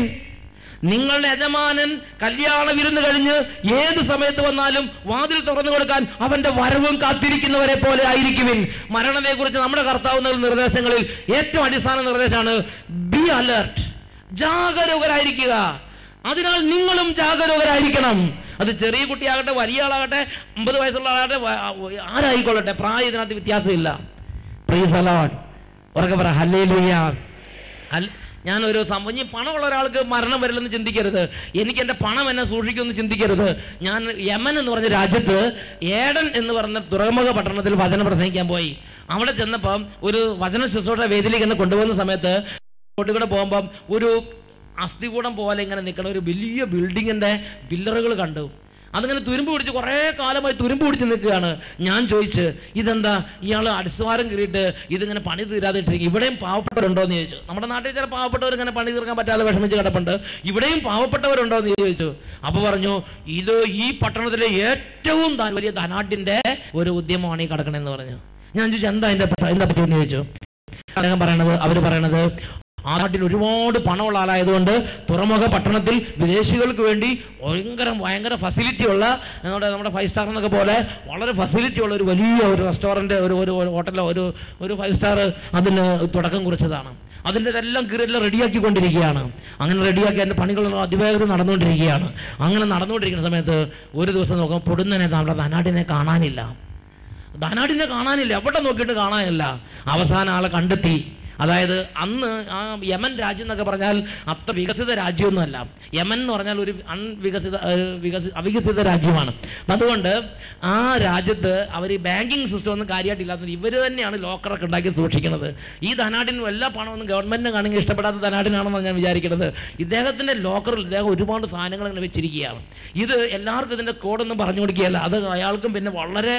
നിങ്ങളുടെ യജമാനൻ കല്യാണ വിരുന്ന് കഴിഞ്ഞ് ഏത് സമയത്ത് വന്നാലും വാതിൽ തുറന്നു കൊടുക്കാൻ അവന്റെ വരവും കാത്തിരിക്കുന്നവരെ പോലെ ആയിരിക്കുവിൻ. മരണത്തെ കുറിച്ച് നമ്മുടെ കർത്താവ് നൽകുന്ന നിർദ്ദേശങ്ങളിൽ ഏറ്റവും അടിസ്ഥാന നിർദ്ദേശമാണ് ബി അലർട്ട്, ജാഗരൂകരായിരിക്കുക. അതിനാൽ നിങ്ങളും ജാഗരൂകരായിരിക്കണം. അത് ചെറിയ കുട്ടിയാകട്ടെ, വലിയ ആളാകട്ടെ, 50 വയസ്സുള്ള ആളാകട്ടെ, ആരായിക്കൊള്ളട്ടെ, പ്രായം ഇതിനകത്ത് വ്യത്യാസമില്ല. Price the Lord. ഉറക്കെ പറ ഹല്ലേലൂയ. ഞാനൊരു ഇനി പണമുള്ള ഒരാൾക്ക് മരണം വരില്ലെന്ന് ചിന്തിക്കരുത്. എനിക്ക് എൻ്റെ പണം എന്നെ സൂക്ഷിക്കുമെന്ന് ചിന്തിക്കരുത്. ഞാൻ യമൻ എന്ന് പറഞ്ഞ രാജ്യത്ത് ഏഡൻ എന്ന് പറഞ്ഞ തുറമുഖ പട്ടണത്തിൽ വചനം പ്രസംഗിക്കാൻ പോയി. അവിടെ ചെന്നപ്പം ഒരു വചന ശുശ്രൂഷ വേദിയിലേക്ക് എന്നെ കൊണ്ടുപോകുന്ന സമയത്ത് കൂടെ പോകുമ്പം ഒരു അസ്ഥികൂടം പോലെ ഇങ്ങനെ നിൽക്കുന്ന ഒരു വലിയ ബിൽഡിങ്ങിന്റെ പില്ലറുകൾ കണ്ടു. അതിങ്ങനെ തുരുമ്പ് പിടിച്ച് കുറേ കാലമായി തുരുമ്പ് പിടിച്ച് നിൽക്കുകയാണ്. ഞാൻ ചോദിച്ച്, ഇതെന്താ ഇയാൾ അടിസ്ഥാനം കയറിയിട്ട് ഇതിങ്ങനെ പണി തീരാതെ ഇട്ടിരിക്കും, ഇവിടെയും പാവപ്പെട്ടവരുണ്ടോ എന്ന് ചോദിച്ചു. നമ്മുടെ നാട്ടിൽ ചില പാവപ്പെട്ടവർ ഇങ്ങനെ പണി തീർക്കാൻ പറ്റാതെ വിഷമിച്ച് കിടപ്പുണ്ട്, ഇവിടെയും പാവപ്പെട്ടവരുണ്ടോ എന്ന് ചോദിച്ചു. അപ്പൊ പറഞ്ഞു, ഇത് ഈ പട്ടണത്തിലെ ഏറ്റവും വലിയ ധനാട്ടിന്റെ ഒരു ഉദ്യമമാണ് ഈ കിടക്കണമെന്ന് പറഞ്ഞു. ഞാൻ ചോദിച്ചു, എന്താ അതിന്റെ പറ്റിയെന്ന് ചോദിച്ചു. അവർ പറയണത് ആ നാട്ടിൽ ഒരുപാട് പണമുള്ള ആളായതുകൊണ്ട് തുറമുഖ പട്ടണത്തിൽ വിദേശികൾക്ക് വേണ്ടി ഭയങ്കര ഫെസിലിറ്റി ഉള്ള നമ്മുടെ 5 സ്റ്റാർ എന്നൊക്കെ പോലെ വളരെ ഫെസിലിറ്റി ഉള്ള ഒരു വലിയ ഒരു റെസ്റ്റോറൻറ്റ്, ഒരു ഹോട്ടലോ ഒരു 5 സ്റ്റാർ അതിന് തുടക്കം കുറിച്ചതാണ്. അതിൻ്റെ എല്ലാം കീറെല്ലാം റെഡിയാക്കിക്കൊണ്ടിരിക്കുകയാണ്. അങ്ങനെ റെഡിയാക്കി അതിൻ്റെ പണികൾ അതിവേഗത നടന്നുകൊണ്ടിരിക്കുകയാണ്. അങ്ങനെ നടന്നുകൊണ്ടിരിക്കുന്ന സമയത്ത് ഒരു ദിവസം നോക്കുമ്പോൾ പൊടുന്നനെ നമ്മുടെ ധനാടിനെ കാണാനില്ല. എവിടെ നോക്കിയിട്ട് കാണാനില്ല. അവസാനം ആളെ കണ്ടെത്തി. അതായത് അന്ന് ആ യമൻ രാജ്യം എന്നൊക്കെ പറഞ്ഞാൽ അത്ര വികസിത രാജ്യമൊന്നുമല്ല. യമൻ എന്ന് പറഞ്ഞാൽ ഒരു അവികസിത രാജ്യമാണ്. അതുകൊണ്ട് ആ രാജ്യത്ത് അവർ ഈ ബാങ്കിങ് സിസ്റ്റം ഒന്നും കാര്യമായിട്ടില്ലാത്തത് ഇവർ തന്നെയാണ് ലോക്കറൊക്കെ ഉണ്ടാക്കി സൂക്ഷിക്കുന്നത്. ഈ ധനാടിനും എല്ലാ പണമൊന്നും ഗവൺമെന്റിനെ കാണെങ്കിൽ ഇഷ്ടപ്പെടാത്ത ധനാടിനാണെന്നാണ് ഞാൻ വിചാരിക്കുന്നത്. ഇദ്ദേഹത്തിന്റെ ലോക്കറിൽ ഇദ്ദേഹം ഒരുപാട് സാധനങ്ങൾ ഇങ്ങനെ വെച്ചിരിക്കുകയാണ്. ഇത് എല്ലാവർക്കും ഇതിന്റെ കോഡൊന്നും പറഞ്ഞു കൊടുക്കുകയല്ല. അത് അയാൾക്കും പിന്നെ വളരെ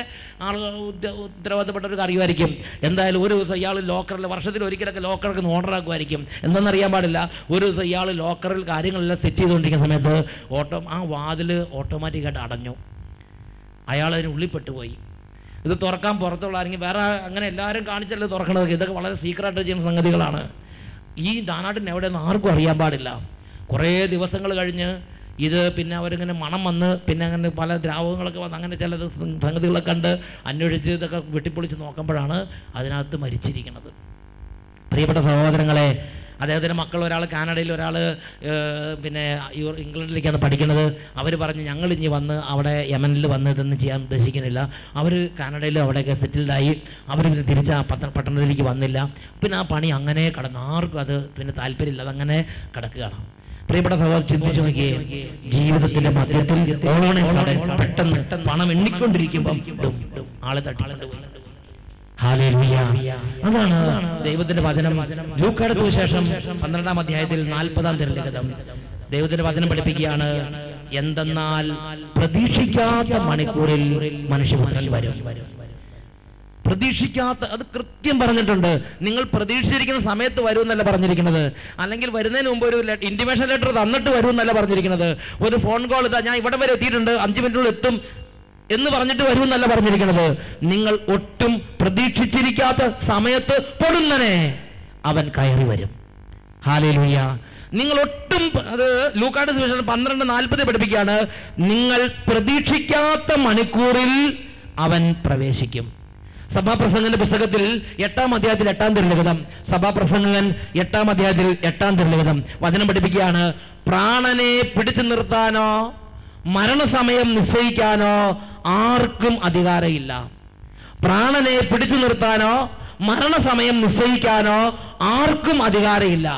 ഉത്തരവാദിത്തപ്പെട്ട ഒരു കാര്യമായിരിക്കും. എന്തായാലും ഒരു ദിവസം ഇയാൾ ലോക്കറിൽ വർഷത്തിൽ ഒരിക്കലൊക്കെ ലോക്കറൊക്കെ ഓർഡറാക്കുമായിരിക്കും. എന്താണെന്നറിയാൻ പാടില്ല. ഒരു ദിവസം ഇയാൾ ലോക്കറിൽ കാര്യങ്ങളെല്ലാം സെറ്റ് ചെയ്തുകൊണ്ടിരിക്കുന്ന സമയത്ത് ആ വാതിൽ ഓട്ടോമാറ്റിക്കായിട്ട് അടഞ്ഞു. അയാൾ അതിന് ഉള്ളിപ്പെട്ടുപോയി. ഇത് തുറക്കാൻ പുറത്തുള്ള ആരെങ്കിലും വേറെ അങ്ങനെ എല്ലാവരും കാണിച്ചല്ലേ തുറക്കണത്. ഇതൊക്കെ വളരെ സീക്രട്ടായിട്ട് ചെയ്യുന്ന സംഗതികളാണ്. ഈ ധാനാട്ടിന് എവിടെയെന്ന് ആർക്കും അറിയാൻ പാടില്ല. കുറേ ദിവസങ്ങൾ കഴിഞ്ഞ് ഇത് പിന്നെ അവരിങ്ങനെ മണം വന്ന് പിന്നെ അങ്ങനെ പല ദ്രാവകങ്ങളൊക്കെ വന്ന് അങ്ങനെ ചില സംഗതികളൊക്കെ കണ്ട് അന്വേഷിച്ച് ഇതൊക്കെ വെട്ടിപ്പൊളിച്ച് നോക്കുമ്പോഴാണ് അതിനകത്ത് മരിച്ചിരിക്കുന്നത്. പ്രിയപ്പെട്ട സഹോദരങ്ങളെ, അദ്ദേഹത്തിൻ്റെ മക്കൾ ഒരാൾ കാനഡയിൽ, ഒരാൾ പിന്നെ ഇംഗ്ലണ്ടിലേക്കാണ് പഠിക്കുന്നത്. അവർ പറഞ്ഞു, ഞങ്ങൾ ഇനി വന്ന് അവിടെ യമനിൽ വന്ന് ഇതൊന്നും ചെയ്യാൻ ഉദ്ദേശിക്കുന്നില്ല. അവർ കാനഡയിൽ അവിടെയൊക്കെ സെറ്റിൽഡായി. അവർ പിന്നെ തിരിച്ച് ആ പട്ടണത്തിലേക്ക് വന്നില്ല. പിന്നെ ആ പണി അങ്ങനെ കടന്നു. ആർക്കും അത് പിന്നെ താല്പര്യമില്ല, അതങ്ങനെ കിടക്കുകയാണ്. പ്രിയപ്പെട്ട സഹോദരൻ, ചിന്തിച്ചു നോക്കിയേ, ജീവിതത്തിന്റെ മധ്യത്തിൽ പെട്ടെന്ന് പണം എണ്ണിക്കൊണ്ടിരിക്കുമ്പം ആളെ തട്ടിക്കൊണ്ടുപോയി. അതാണ് ദൈവത്തിന്റെ വചനം. ലൂക്കായുടെ സുവിശേഷം 12-ാം അധ്യായത്തിൽ 40-ാം തിരുലിഖിതം ദൈവത്തിന്റെ വചനം പഠിപ്പിക്കുകയാണ്. എന്തെന്നാൽ പ്രതീക്ഷിക്കാത്ത മണിക്കൂറിൽ മനുഷ്യപുത്രൻ വരും. പ്രതീക്ഷിക്കാത്ത, അത് കൃത്യം പറഞ്ഞിട്ടുണ്ട്. നിങ്ങൾ പ്രതീക്ഷിച്ചിരിക്കുന്ന സമയത്ത് വരുമെന്നല്ല പറഞ്ഞിരിക്കുന്നത്. അല്ലെങ്കിൽ വരുന്നതിന് മുമ്പ് ഒരു ഇന്റിമേഷൻ ലെറ്റർ തന്നിട്ട് വരുമെന്നല്ല പറഞ്ഞിരിക്കുന്നത്. ഒരു ഫോൺ കോൾ, ഇതാ ഞാൻ ഇവിടെ വരെ എത്തിയിട്ടുണ്ട്, 5 മിനിറ്റിനുള്ളിൽ എത്തും എന്ന് പറഞ്ഞിട്ട് വരുമെന്നല്ല പറഞ്ഞിരിക്കുന്നത്. നിങ്ങൾ ഒട്ടും പ്രതീക്ഷിച്ചിരിക്കാത്ത സമയത്ത് പൊടുന്നനെ അവൻ കയറി വരും. ഹല്ലേലൂയ. നിങ്ങൾ ഒട്ടും, അത് ലൂക്കായുടെ സുവിശേഷം 12:40 പഠിപ്പിക്കുകയാണ്. നിങ്ങൾ പ്രതീക്ഷിക്കാത്ത മണിക്കൂറിൽ അവൻ പ്രവേശിക്കും. സഭാപ്രസംഗന്റെ പുസ്തകത്തിൽ 8-ാം അധ്യായത്തിൽ 8-ാം തിരുലിഖിതം, സഭാപ്രസംഗൻ 8-ാം അധ്യായത്തിൽ 8-ാം തിരുലിഖിതം വചനം പഠിപ്പിക്കുകയാണ്. പ്രാണനെ പിടിച്ചു നിർത്താനോ മരണസമയം നിശ്ചയിക്കാനോ ആർക്കും അധികാരമില്ല. പ്രാണനെ പിടിച്ചു നിർത്താനോ മരണസമയം നിശ്ചയിക്കാനോ ആർക്കും അധികാരമില്ല.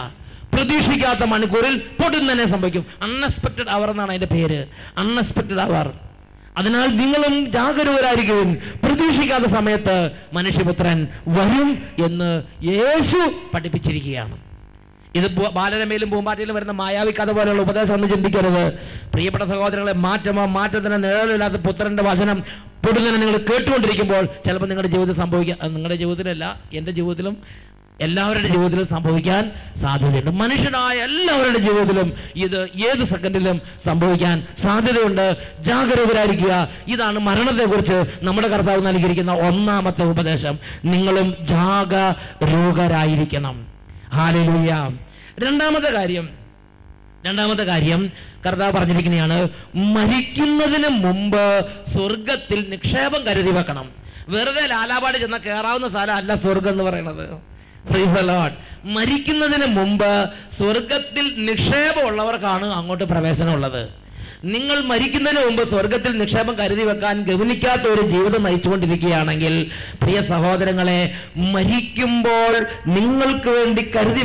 പ്രതീക്ഷിക്കാത്ത മണിക്കൂറിൽ പൊടുന്നനെ സംഭവിക്കും. അൺഎക്സ്പെക്ടഡ് അവർ എന്നാണ് അതിന്റെ പേര്, അൺഎക്സ്പെക്ടഡ് അവർ. അതിനാൽ നിങ്ങളും ജാഗരൂകരായിരിക്കും. പ്രതീക്ഷിക്കാത്ത സമയത്ത് മനുഷ്യപുത്രൻ വരും എന്ന് യേശു പഠിപ്പിച്ചിരിക്കുകയാണ്. ഇത് ബാലരമയിലും പൂമ്പാറ്റയിലും വരുന്ന മായാവി കഥ പോലെയുള്ള ഉപദേശം ഒന്നും ചിന്തിക്കരുത്. പ്രിയപ്പെട്ട സഹോദരങ്ങളെ, മാറ്റത്തിന് നിഴലില്ലാത്ത പുത്രന്റെ വചനം പൊടുന്നനെ നിങ്ങൾ കേട്ടുകൊണ്ടിരിക്കുമ്പോൾ ചിലപ്പോൾ നിങ്ങളുടെ ജീവിതത്തിൽ സംഭവിക്കാം. നിങ്ങളുടെ ജീവിതത്തിലല്ല, എൻ്റെ ജീവിതത്തിലും എല്ലാവരുടെ ജീവിതത്തിലും സംഭവിക്കാൻ സാധ്യതയുണ്ട്. മനുഷ്യനായ എല്ലാവരുടെ ജീവിതത്തിലും ഇത് ഏത് സെക്കൻഡിലും സംഭവിക്കാൻ സാധ്യതയുണ്ട്. ജാഗരൂകരായിരിക്കുക. ഇതാണ് മരണത്തെക്കുറിച്ച് നമ്മുടെ കർത്താവ് നൽകിയിരിക്കുന്ന 1-ാമത്തെ ഉപദേശം. നിങ്ങളും ജാഗരൂകരായിരിക്കണം. ഹല്ലേലൂയ. രണ്ടാമത്തെ കാര്യം കർത്താവ് പറഞ്ഞിരിക്കുന്നതാണ്, മരിക്കുന്നതിന് മുമ്പ് സ്വർഗത്തിൽ നിക്ഷേപം കരുതി വെക്കണം. വെറുതെ ലാലാപാടി ചെന്നാൽ കയറാവുന്ന സ്ഥലം അല്ല സ്വർഗം എന്ന് പറയുന്നത്. Price the Lord. മരിക്കുന്നതിന് മുമ്പ് സ്വർഗത്തിൽ നിക്ഷേപമുള്ളവർക്കാണ് അങ്ങോട്ട് പ്രവേശനമുള്ളത്. നിങ്ങൾ മരിക്കുന്നതിന് മുമ്പ് സ്വർഗത്തിൽ നിക്ഷേപം കരുതി വെക്കാൻ ഗവനിക്കാത്ത ഒരു ജീവിതം നയിച്ചുകൊണ്ടിരിക്കുകയാണെങ്കിൽ പ്രിയ സഹോദരങ്ങളെ, മരിക്കുമ്പോൾ നിങ്ങൾക്ക് വേണ്ടി കരുതി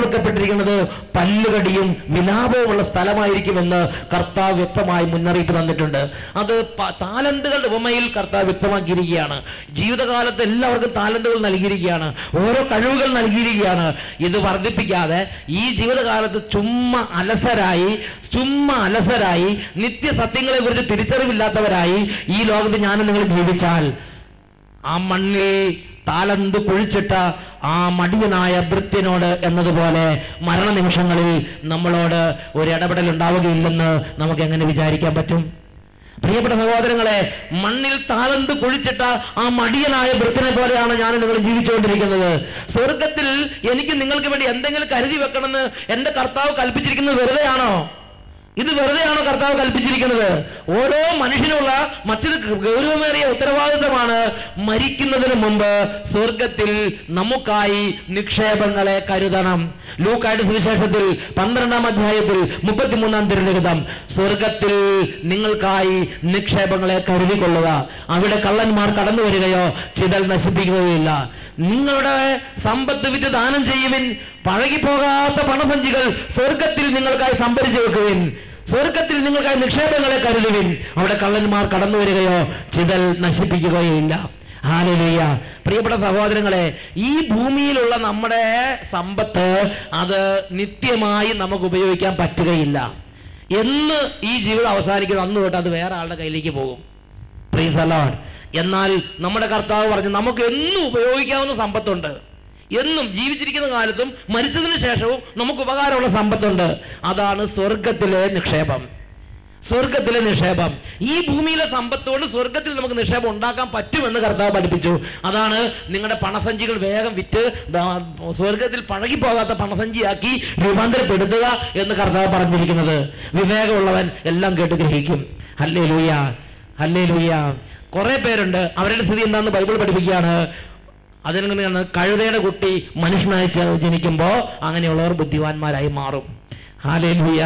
വെക്കപ്പെട്ടിരിക്കുന്നത് പല്ലുകടിയും വിലാപവുമുള്ള സ്ഥലമായിരിക്കുമെന്ന് കർത്താവ് വ്യക്തമായി മുന്നറിയിപ്പ് തന്നിട്ടുണ്ട്. അത് താലന്തുകളുടെ ഉപമയിൽ കർത്താവ് വ്യക്തമാക്കിയിരിക്കുകയാണ്. ജീവിതകാലത്ത് എല്ലാവർക്കും താലന്തുകൾ നൽകിയിരിക്കുകയാണ്, ഓരോ കഴിവുകൾ നൽകിയിരിക്കുകയാണ്. ഇത് വർദ്ധിപ്പിക്കാതെ ഈ ജീവിതകാലത്ത് ചുമ്മാ അലസരായി നിത്യസത്യങ്ങളെ കുറിച്ച് തിരിച്ചറിവില്ലാത്തവരായി ഈ ലോകത്ത് ഞാനും നിങ്ങൾ ജീവിച്ചാൽ ആ മണ്ണിൽ താലന്ത് കുഴിച്ചിട്ട ആ മടിയനായ ഭൃത്യനോട് എന്നതുപോലെ മരണനിമിഷങ്ങളിൽ നമ്മളോട് ഒരു ഇടപെടൽ ഉണ്ടാവുകയില്ലെന്ന് നമുക്ക് എങ്ങനെ വിചാരിക്കാൻ പറ്റും? പ്രിയപ്പെട്ട സഹോദരങ്ങളെ, മണ്ണിൽ താലന്ത് കുഴിച്ചിട്ട ആ മടിയനായ ഭൃത്യനെ പോലെയാണ് ഞാൻ നിങ്ങൾ ജീവിച്ചുകൊണ്ടിരിക്കുന്നത്. സ്വർഗത്തിൽ എനിക്ക് നിങ്ങൾക്ക് വേണ്ടി എന്തെങ്കിലും കരുതി വെക്കണമെന്ന് എന്റെ കർത്താവ് കൽപ്പിച്ചിരിക്കുന്നത് വെറുതെയാണോ? ഇത് വെറുതെയാണോ കർത്താവ് കൽപ്പിച്ചിരിക്കുന്നത്? ഓരോ മനുഷ്യനുള്ള മറ്റൊരു ഗൗരവമേറിയ ഉത്തരവാദിത്തമാണ് മരിക്കുന്നതിന് മുമ്പ് സ്വർഗത്തിൽ നമുക്കായി നിക്ഷേപങ്ങളെ കരുതണം. ലൂക്കായുടെ സുവിശേഷത്തിൽ 12-ാം അധ്യായത്തിൽ 33-ാം തിരുലിഖിതം, സ്വർഗത്തിൽ നിങ്ങൾക്കായി നിക്ഷേപങ്ങളെ കരുതിക്കൊള്ളുക, അവിടെ കള്ളന്മാർ കടന്നു വരികയോ ചിതൽ നശിപ്പിക്കുകയില്ല. നിങ്ങളുടെ സമ്പത്ത് വിറ്റ് ദാനം ചെയ്യുവിൻ, പഴകിപ്പോകാത്ത പണസഞ്ചികൾ സ്വർഗത്തിൽ നിങ്ങൾക്കായി സംഭരിച്ചു വെക്കുവിൻ, സ്വർഗത്തിൽ നിങ്ങൾക്കായി നിക്ഷേപങ്ങളെ കരുതുവിൻ, അവിടെ കള്ളന്മാർ കടന്നു വരികയോ ചിതൽ നശിപ്പിക്കുകയില്ല. ഹല്ലേലൂയ. പ്രിയപ്പെട്ട സഹോദരങ്ങളെ, ഈ ഭൂമിയിലുള്ള നമ്മുടെ സമ്പത്ത് അത് നിത്യമായി നമുക്ക് ഉപയോഗിക്കാൻ പറ്റുകയില്ല. എന്ന് ഈ ജീവിതം അവസാനിക്കുന്നു അന്ന് തൊട്ട് അത് വേറെ ആളുടെ കയ്യിലേക്ക് പോകും. Price the Lord. എന്നാൽ നമ്മുടെ കർത്താവ് പറഞ്ഞു നമുക്ക് എന്നും ഉപയോഗിക്കാവുന്ന സമ്പത്തുണ്ട്. എന്നും ജീവിച്ചിരിക്കുന്ന കാലത്തും മരിച്ചതിന് ശേഷവും നമുക്ക് ഉപകാരമുള്ള സമ്പത്തുണ്ട്. അതാണ് സ്വർഗത്തിലെ നിക്ഷേപം. സ്വർഗത്തിലെ നിക്ഷേപം. ഈ ഭൂമിയിലെ സമ്പത്തോട് സ്വർഗത്തിൽ നമുക്ക് നിക്ഷേപം ഉണ്ടാക്കാൻ പറ്റുമെന്ന് കർത്താവ് പഠിപ്പിച്ചു. അതാണ് നിങ്ങളുടെ പണസഞ്ചികൾ വേഗം വിറ്റ് സ്വർഗത്തിൽ പഴകിപ്പോകാത്ത പണസഞ്ചിയാക്കി രൂപാന്തരപ്പെടുത്തുക എന്ന് കർത്താവ് പറഞ്ഞിരിക്കുന്നത്. വിവേകമുള്ളവൻ എല്ലാം കേട്ട് ഗ്രഹിക്കും. Hallelujah, hallelujah. കുറെ പേരുണ്ട്, അവരുടെ സ്ഥിതി എന്താണെന്ന് ബൈബിൾ പഠിപ്പിക്കുകയാണ്. അതിനെങ്ങനെയാണ്? കഴുതയുടെ കുട്ടി മനുഷ്യനായി ജനിക്കുമ്പോൾ അങ്ങനെയുള്ളവർ ബുദ്ധിമാന്മാരായി മാറും. ഹല്ലേലൂയ.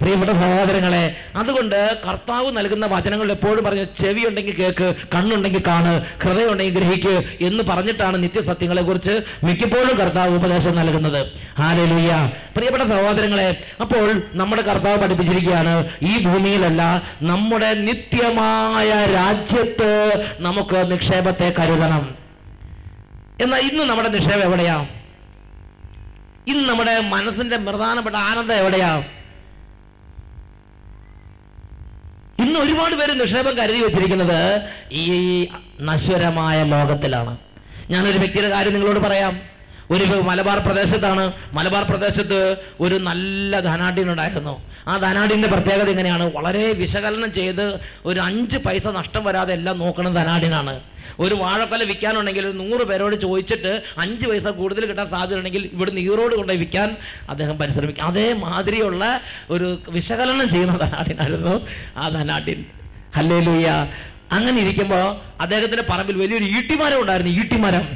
പ്രിയപ്പെട്ട സഹോദരങ്ങളെ, അതുകൊണ്ട് കർത്താവ് നൽകുന്ന വചനങ്ങൾ എപ്പോഴും പറഞ്ഞു ചെവിയുണ്ടെങ്കിൽ കേൾക്ക്, കണ്ണുണ്ടെങ്കിൽ കാണ്, ഹൃദയമുണ്ടെങ്കിൽ ഗ്രഹിക്ക് എന്ന് പറഞ്ഞിട്ടാണ് നിത്യസത്യങ്ങളെ കുറിച്ച് മിക്കപ്പോഴും കർത്താവ് ഉപദേശം നൽകുന്നത്. ഹല്ലേലൂയ. പ്രിയപ്പെട്ട സഹോദരങ്ങളെ, അപ്പോൾ നമ്മുടെ കർത്താവ് പഠിപ്പിച്ചിരിക്കുകയാണ് ഈ ഭൂമിയിലല്ല, നമ്മുടെ നിത്യമായ രാജ്യത്ത് നമുക്ക് നിക്ഷേപത്തെ കരുതണം. എന്നാൽ ഇന്ന് നമ്മുടെ നിക്ഷേപം എവിടെയാ? ഇന്ന് നമ്മുടെ മനസ്സിന്റെ പ്രധാനപ്പെട്ട ആനന്ദം എവിടെയാ? ഇന്ന് ഒരുപാട് പേര് നിക്ഷേപം കരുതി വെച്ചിരിക്കുന്നത് ഈ നശ്വരമായ ലോകത്തിലാണ്. ഞാനൊരു വ്യക്തിയുടെ കാര്യം നിങ്ങളോട് പറയാം. ഒരു മലബാർ പ്രദേശത്താണ്. മലബാർ പ്രദേശത്ത് ഒരു നല്ല ധനാഢ്യനുണ്ടായിരുന്നു. ആ ധനാഢ്യന്റെ പ്രത്യേകത എങ്ങനെയാണ്? വളരെ വിശകലനം ചെയ്ത് ഒരു 5 പൈസ നഷ്ടം വരാതെ എല്ലാം നോക്കണം ധനാഢ്യനാണ്. ഒരു വാഴക്കൊല വിൽക്കാനുണ്ടെങ്കിൽ 100 പേരോട് ചോദിച്ചിട്ട് 5 പൈസ കൂടുതൽ കിട്ടാൻ സാധ്യതയുണ്ടെങ്കിൽ ഇവിടുന്ന് ഈറോഡ് കൊണ്ടുപോയി വിൽക്കാൻ അദ്ദേഹം പരിശ്രമിക്കും. അതേമാതിരിയുള്ള ഒരു വിശകലനം ചെയ്യുന്ന ധനാഢ്യനായിരുന്നു ആ ധനാഢ്യൻ. ഹല്ലേലൂയ. അങ്ങനെ ഇരിക്കുമ്പോൾ അദ്ദേഹത്തിന്റെ പറമ്പിൽ വലിയൊരു ഈട്ടിമരം ഉണ്ടായിരുന്നു. ഈട്ടിമരം.